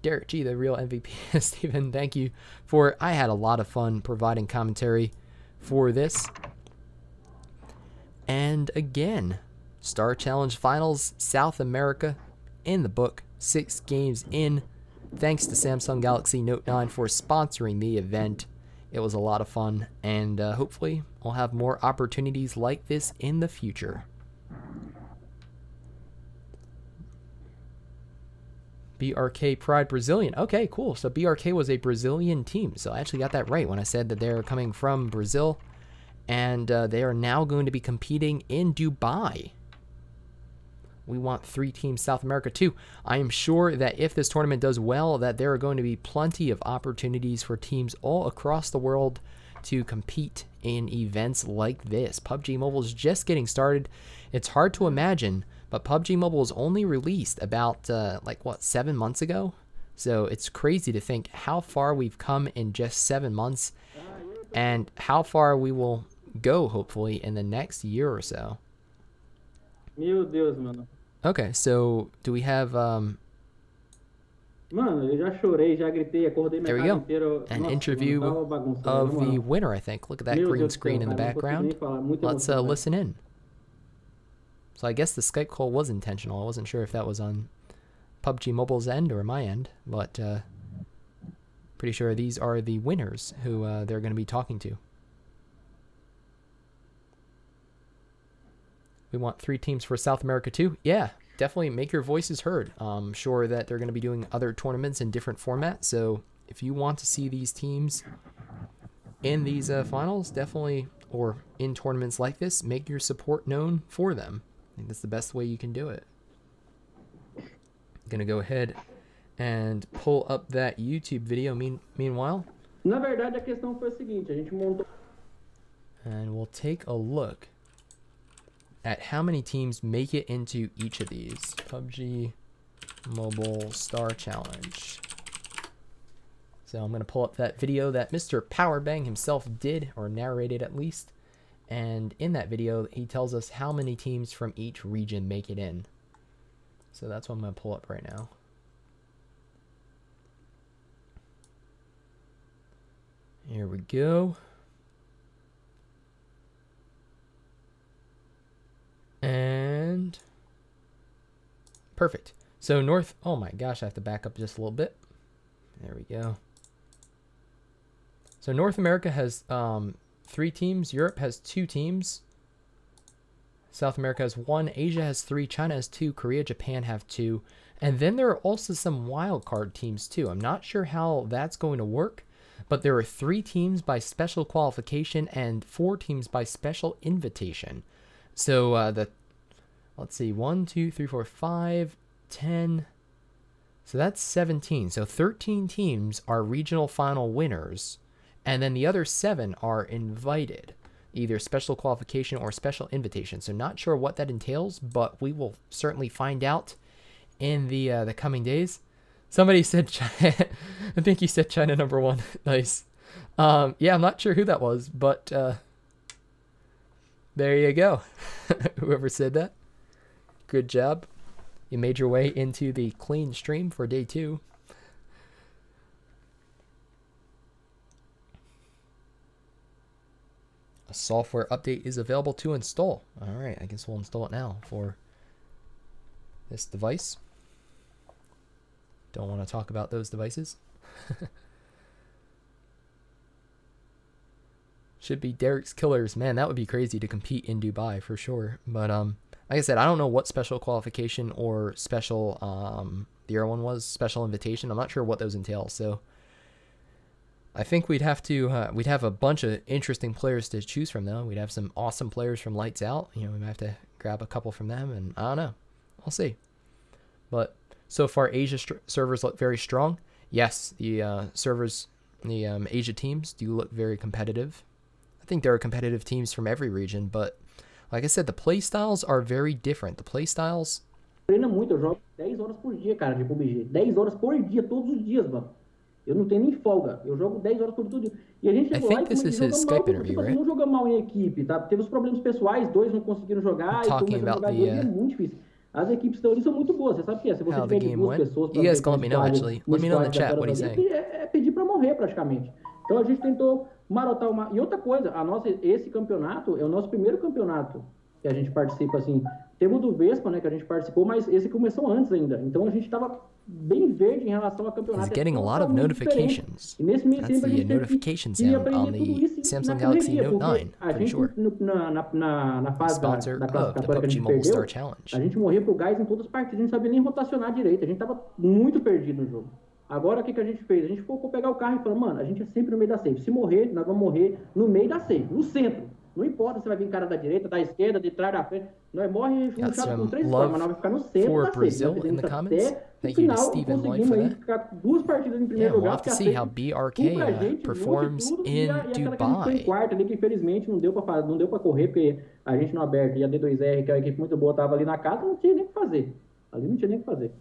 Derek G, the real MVP. Stephen, thank you for... I had a lot of fun providing commentary for this. And again, Star Challenge Finals, South America in the book. 6 games in. Thanks to Samsung Galaxy Note 9 for sponsoring the event. It was a lot of fun, and hopefully we'll have more opportunities like this in the future. BRK Pride Brazilian. Okay, cool. So BRK was a Brazilian team. So I actually got that right when I said that they're coming from Brazil, and they are now going to be competing in Dubai. We want 3 teams South America too. I am sure that if this tournament does well, that there are going to be plenty of opportunities for teams all across the world to compete in events like this. PUBG Mobile is just getting started. It's hard to imagine, but PUBG Mobile was only released about, 7 months ago? So it's crazy to think how far we've come in just 7 months and how far we will go, hopefully, in the next year or so. Meu Deus, mano. Okay, so do we have Mano, eu já chorei, já gritei, acordei minha there we casa go. inteira. An Nossa, interview mano, tava bagunçado, of na the moral. winner, I think. Look at that Meu green Deus do screen céu, in the cara, não consigo background. nem falar, muita Let's emoção, velho. listen in. So I guess the Skype call was intentional. I wasn't sure if that was on PUBG Mobile's end or my end, but pretty sure these are the winners who they're going to be talking to. We want 3 teams for South America too. Yeah, definitely make your voices heard. I'm sure that they're going to be doing other tournaments in different formats. So if you want to see these teams in these finals, definitely, or in tournaments like this, make your support known for them. I think that's the best way you can do it. I'm going to go ahead and pull up that YouTube video meanwhile. Na verdade, a questão foi a seguinte, a gente montou... And we'll take a look at how many teams make it into each of these. PUBG Mobile Star Challenge. So I'm going to pull up that video that Mr. Powerbang himself did, or narrated at least. And in that video, he tells us how many teams from each region make it in. So that's what I'm going to pull up right now. Here we go. And Perfect. So North, oh my gosh, I have to back up just a little bit. There we go. So North America has 3 teams. Europe has 2 teams. South America has 1. Asia has 3. China has 2. Korea, Japan have 2. And then there are also some wildcard teams too. I'm not sure how that's going to work, but there are 3 teams by special qualification and 4 teams by special invitation. So let's see, 1, 2, 3, 4, 5, 10. So that's 17. So 13 teams are regional final winners, and then the other 7 are invited, either special qualification or special invitation. So not sure what that entails, but we will certainly find out in the coming days. Somebody said China, I think you said China number 1. Nice. Yeah, I'm not sure who that was, but there you go. Whoever said that, good job. You made your way into the clean stream for day 2. A software update is available to install. All right, I guess we'll install it now for this device. Don't want to talk about those devices. Should be Derek's Killers. Man, that would be crazy to compete in Dubai for sure. But like I said, I don't know what special qualification or special the other one was, special invitation. I'm not sure what those entail. So I think we'd have to we'd have a bunch of interesting players to choose from though. We'd have some awesome players from Lights Out. You know, we might have to grab a couple from them, and I don't know. I'll see. But so far, Asia servers look very strong. Yes, the servers, the Asia teams do look very competitive. I think there are competitive teams from every region, but like I said, the play styles are very different. The play styles. Treina muito, eu jogo 10 horas por dia, cara, de PUBG. 10 horas por dia, todos os dias, mano. Eu não tenho nem folga. Eu jogo 10 horas por dia. E a gente chegou lá e jogamos mal, tipo assim, não jogamos mal em equipe, tá? Teve os problemas pessoais, 2 não conseguiram jogar, e começaram a jogar 2, é muito difícil. As equipes estão ali são muito boas, você sabe o que é? Se você perde 2 pessoas para guys can let me know actually. Let me know in the chat what he's saying. É pedir para morrer praticamente. Então a gente tentou marotar uma. E outra coisa, esse campeonato é o nosso primeiro campeonato que a gente participa assim. Teve o do Vespa, né, que a gente participou, mas esse começou antes ainda. Então a gente estava bem verde em relação ao campeonato. He's getting a lot of notifications. E nesse meio tempo a gente notification sound on the Samsung Galaxy Note 9, pretty sure. Na fase da classificatória que a gente PUBG MOBILE STAR perdeu, Challenge. a gente morria pro gás em todas as partidas, a gente não sabia nem rotacionar direito, a gente tava muito perdido no jogo. Agora o que a gente fez? A gente focou pegar o carro e falou, mano, a gente é sempre no meio da safe. Se morrer, nós vamos morrer no meio da safe, no centro. Não importa se vai vir cara da direita, da esquerda, de trás, da frente. Nós morre ruxado com 3 formas, mas nós vamos ficar no centro da safe. In the comments. No final, conseguimos aí ficar 2 partidas em primeiro lugar. We'll have to see how BRK performs in Dubai. Em quarto ali, que infelizmente não deu pra correr, porque a gente no aberto e a D2R, que é uma equipe muito boa, tava ali na casa, não tinha nem o que fazer. Ali não tinha nem o que fazer.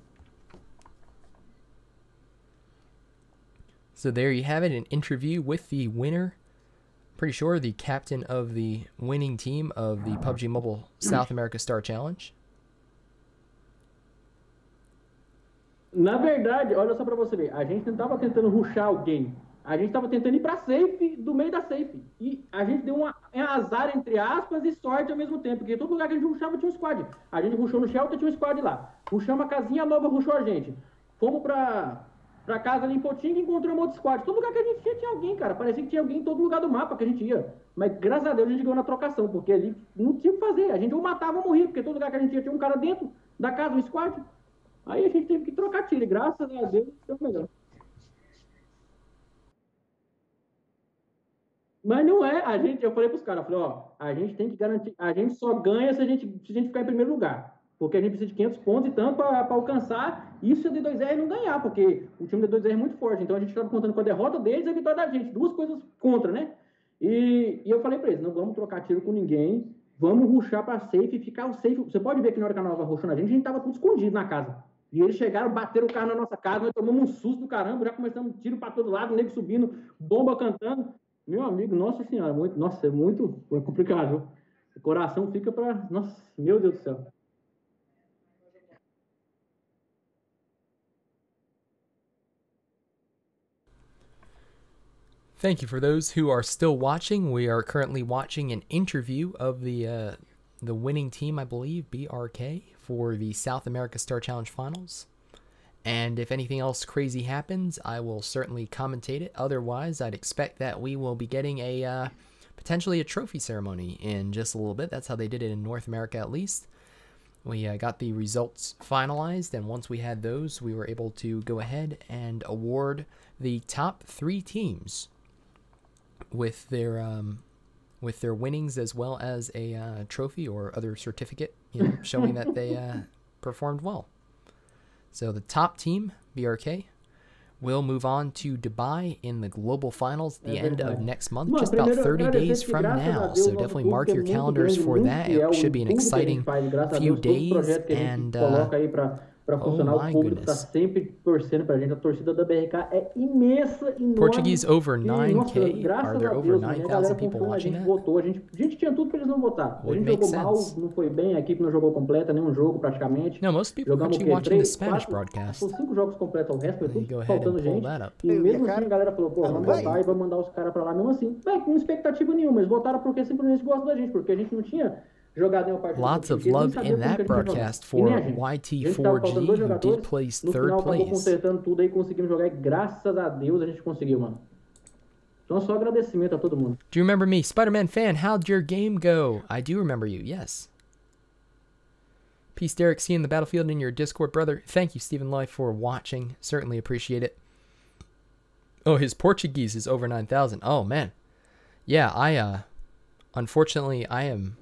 So there you have it, an interview with the winner. Pretty sure the captain of the winning team of the PUBG Mobile South America Star Challenge. Na verdade, olha só pra você ver, a gente não tava tentando rushar alguém, a gente tava tentando ir pra safe, do meio da safe. E a gente deu um azar, entre aspas, e sorte ao mesmo tempo, porque todo lugar que a gente rushava tinha um squad. A gente rushou no shelter, tinha um squad lá. Rushamos a casinha, a nova rushou a gente. Fomos pra casa ali em Potinga e encontramos outro squad. Todo lugar que a gente tinha alguém, cara. Parecia que tinha alguém em todo lugar do mapa que a gente ia. Mas graças a Deus a gente ganhou na trocação, porque ali não tinha o que fazer. A gente ou matava ou morria, porque todo lugar que a gente ia tinha um cara dentro da casa, um squad. Aí a gente teve que trocar tiro. E graças a Deus deu melhor. Mas não é, eu falei pros caras, eu falei, ó, a gente tem que garantir, a gente só ganha se a gente ficar em primeiro lugar. Porque a gente precisa de 500 pontos e tanto para alcançar isso e a D2R não ganhar, porque o time da D2R é muito forte. Então a gente estava contando com a derrota deles e a vitória da gente. 2 coisas contra, né? E eu falei para eles, não vamos trocar tiro com ninguém, vamos rushar para safe e ficar o safe. Você pode ver que na hora que a nova rushou na gente tava tudo escondido na casa. E eles chegaram, bateram o carro na nossa casa, nós tomamos um susto do caramba, já começamos tiro para todo lado, o nego subindo, bomba cantando. Meu amigo, nossa senhora, é muito complicado. O coração fica para... Nossa, meu Deus do céu. Thank you for those who are still watching. We are currently watching an interview of the the winning team, I believe, BRK, for the South America Star Challenge Finals. And if anything else crazy happens, I will certainly commentate it. Otherwise, I'd expect that we will be getting a potentially a trophy ceremony in just a little bit. That's how they did it in North America, at least. We got the results finalized, and once we had those, we were able to go ahead and award the top 3 teams with their winnings, as well as a trophy or other certificate, showing that they performed well. So the top team, BRK, will move on to Dubai in the global finals at the end of next month, just about 30 days from now. So definitely mark your calendars for that. It should be an exciting few days. And oh my goodness. Portuguese over 9K. Are there over 9,000 people watching that? Would make sense. No, most people are actually watching the Spanish broadcast. You go ahead and pull that up. E mesmo assim a galera falou, pô, vamos votar e vamos mandar os caras pra lá mesmo assim. Com expectativa nenhuma, eles votaram porque simplesmente gostam da gente, porque a gente não tinha jogado nenhuma partida. Lots of love in that broadcast for YT4G, who did place third place. Consertando tudo aí, conseguimos jogar e graças a Deus a gente conseguiu, mano. Então só agradecimento a todo mundo. Do you remember me, Spider-Man fan? How'd your game go? I do remember you, yes. Peace, Derek. See you in the battlefield in your Discord, brother. Thank you, Stephen Life, for watching. Certainly appreciate it. Oh, his Portuguese is over 9,000. Oh, man. Yeah, unfortunately, I am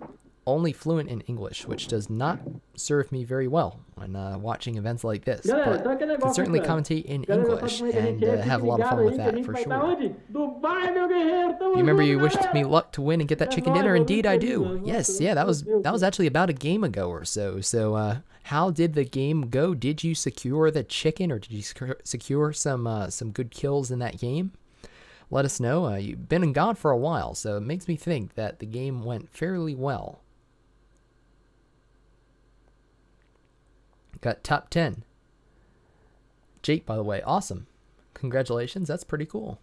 only fluent in English, which does not serve me very well when watching events like this. But I can certainly commentate in English and have a lot of fun with that, for sure. You remember you wished me luck to win and get that chicken dinner? Indeed, I do. Yes, yeah, that was actually about a game ago or so. So, how did the game go? Did you secure the chicken, or did you secure some good kills in that game? Let us know. You've been gone for a while, so it makes me think that the game went fairly well. Got top 10. Jake, by the way, awesome. Congratulations, that's pretty cool.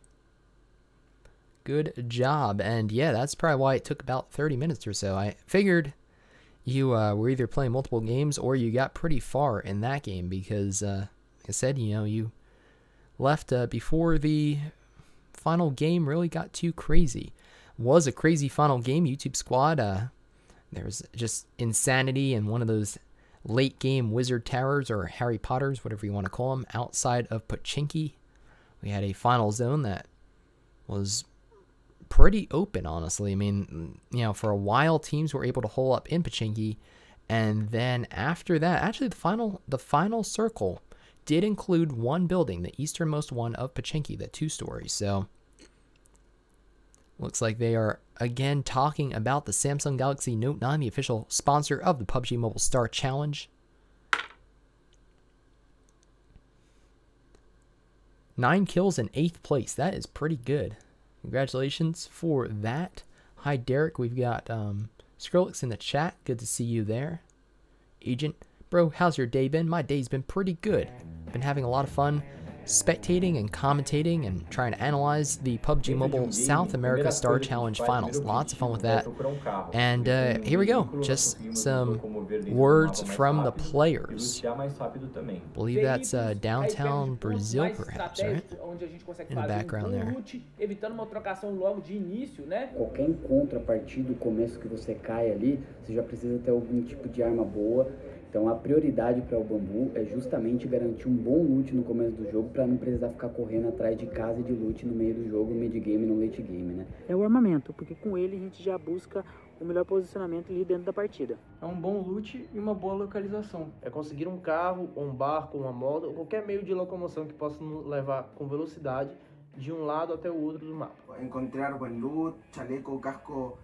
Good job. And yeah, that's probably why it took about 30 minutes or so. I figured you were either playing multiple games or you got pretty far in that game because, like I said, you left before the final game really got too crazy. Was a crazy final game. YouTube squad, there was just insanity in one of those late game wizard towers, or Harry Potters, whatever you want to call them, outside of Pochinki. We had a final zone that was pretty open, honestly. I mean, for a while teams were able to hole up in Pochinki, and then after that, actually the final circle did include one building, the easternmost one of Pochinki, the 2-story. So looks like they are again talking about the Samsung Galaxy Note 9, the official sponsor of the PUBG Mobile Star Challenge. 9 kills in 8th place. That is pretty good. Congratulations for that. Hi, Derek. We've got Skrillex in the chat. Good to see you there. Agent. Bro, how's your day been? My day's been pretty good. Been having a lot of fun spectating and commentating and trying to analyze the PUBG Mobile South America Star Challenge Finals. Lots of fun with that. And here we go. Just some words from the players. I believe that's downtown Brazil, perhaps, right? In the background there. Qualquer contrapartida, o começo que você cai ali, você já precisa ter algum tipo de arma boa. Então a prioridade para o Bambu é justamente garantir bom loot no começo do jogo para não precisar ficar correndo atrás de casa de loot no meio do jogo, no mid-game e no late-game, né? É o armamento, porque com ele a gente já busca o melhor posicionamento ali dentro da partida. É bom loot e uma boa localização. É conseguir um carro, ou um barco, uma moto, ou qualquer meio de locomoção que possa nos levar com velocidade de um lado até o outro do mapa. Encontrar buen loot, chaleco, casco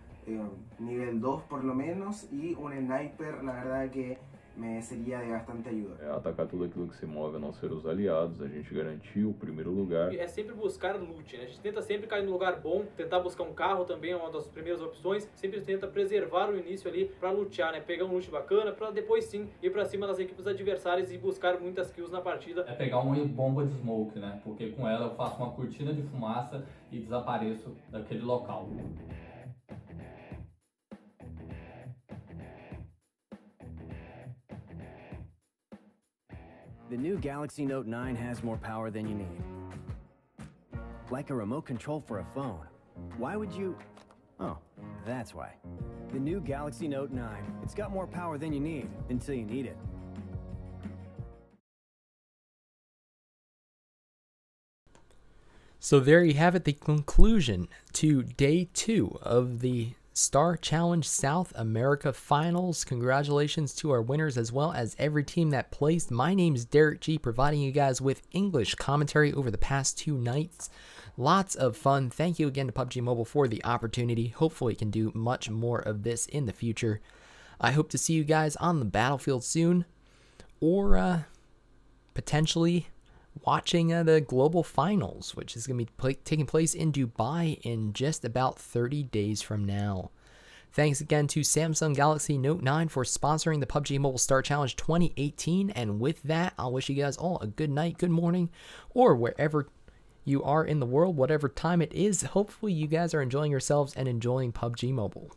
nivel 2 por lo menos y un sniper, la verdad que me seria de bastante ajuda. Atacar tudo aquilo que se move a não ser os aliados, a gente garantiu o primeiro lugar. É sempre buscar loot, né? A gente tenta sempre cair num lugar bom, tentar buscar um carro também é uma das primeiras opções, sempre tenta preservar o início ali pra lutear, né? Pegar um loot bacana pra depois sim ir pra cima das equipes adversárias e buscar muitas kills na partida. É pegar uma bomba de smoke, né? Porque com ela eu faço uma cortina de fumaça e desapareço daquele local. The new Galaxy Note 9 has more power than you need. Like a remote control for a phone. Why would you... Oh, that's why. The new Galaxy Note 9. It's got more power than you need, until you need it. So there you have it, the conclusion to day 2 of the Star Challenge South America Finals. Congratulations to our winners as well as every team that placed. My name is Derek G, providing you guys with English commentary over the past 2 nights. Lots of fun. Thank you again to PUBG Mobile for the opportunity. Hopefully we can do much more of this in the future. I hope to see you guys on the battlefield soon, or potentially watching the global finals, which is going to be taking place in Dubai in just about 30 days from now. Thanks again to Samsung Galaxy Note 9 for sponsoring the PUBG Mobile Star Challenge 2018. And with that, I'll wish you guys all a good night, good morning, or wherever you are in the world, whatever time it is. Hopefully you guys are enjoying yourselves and enjoying PUBG Mobile.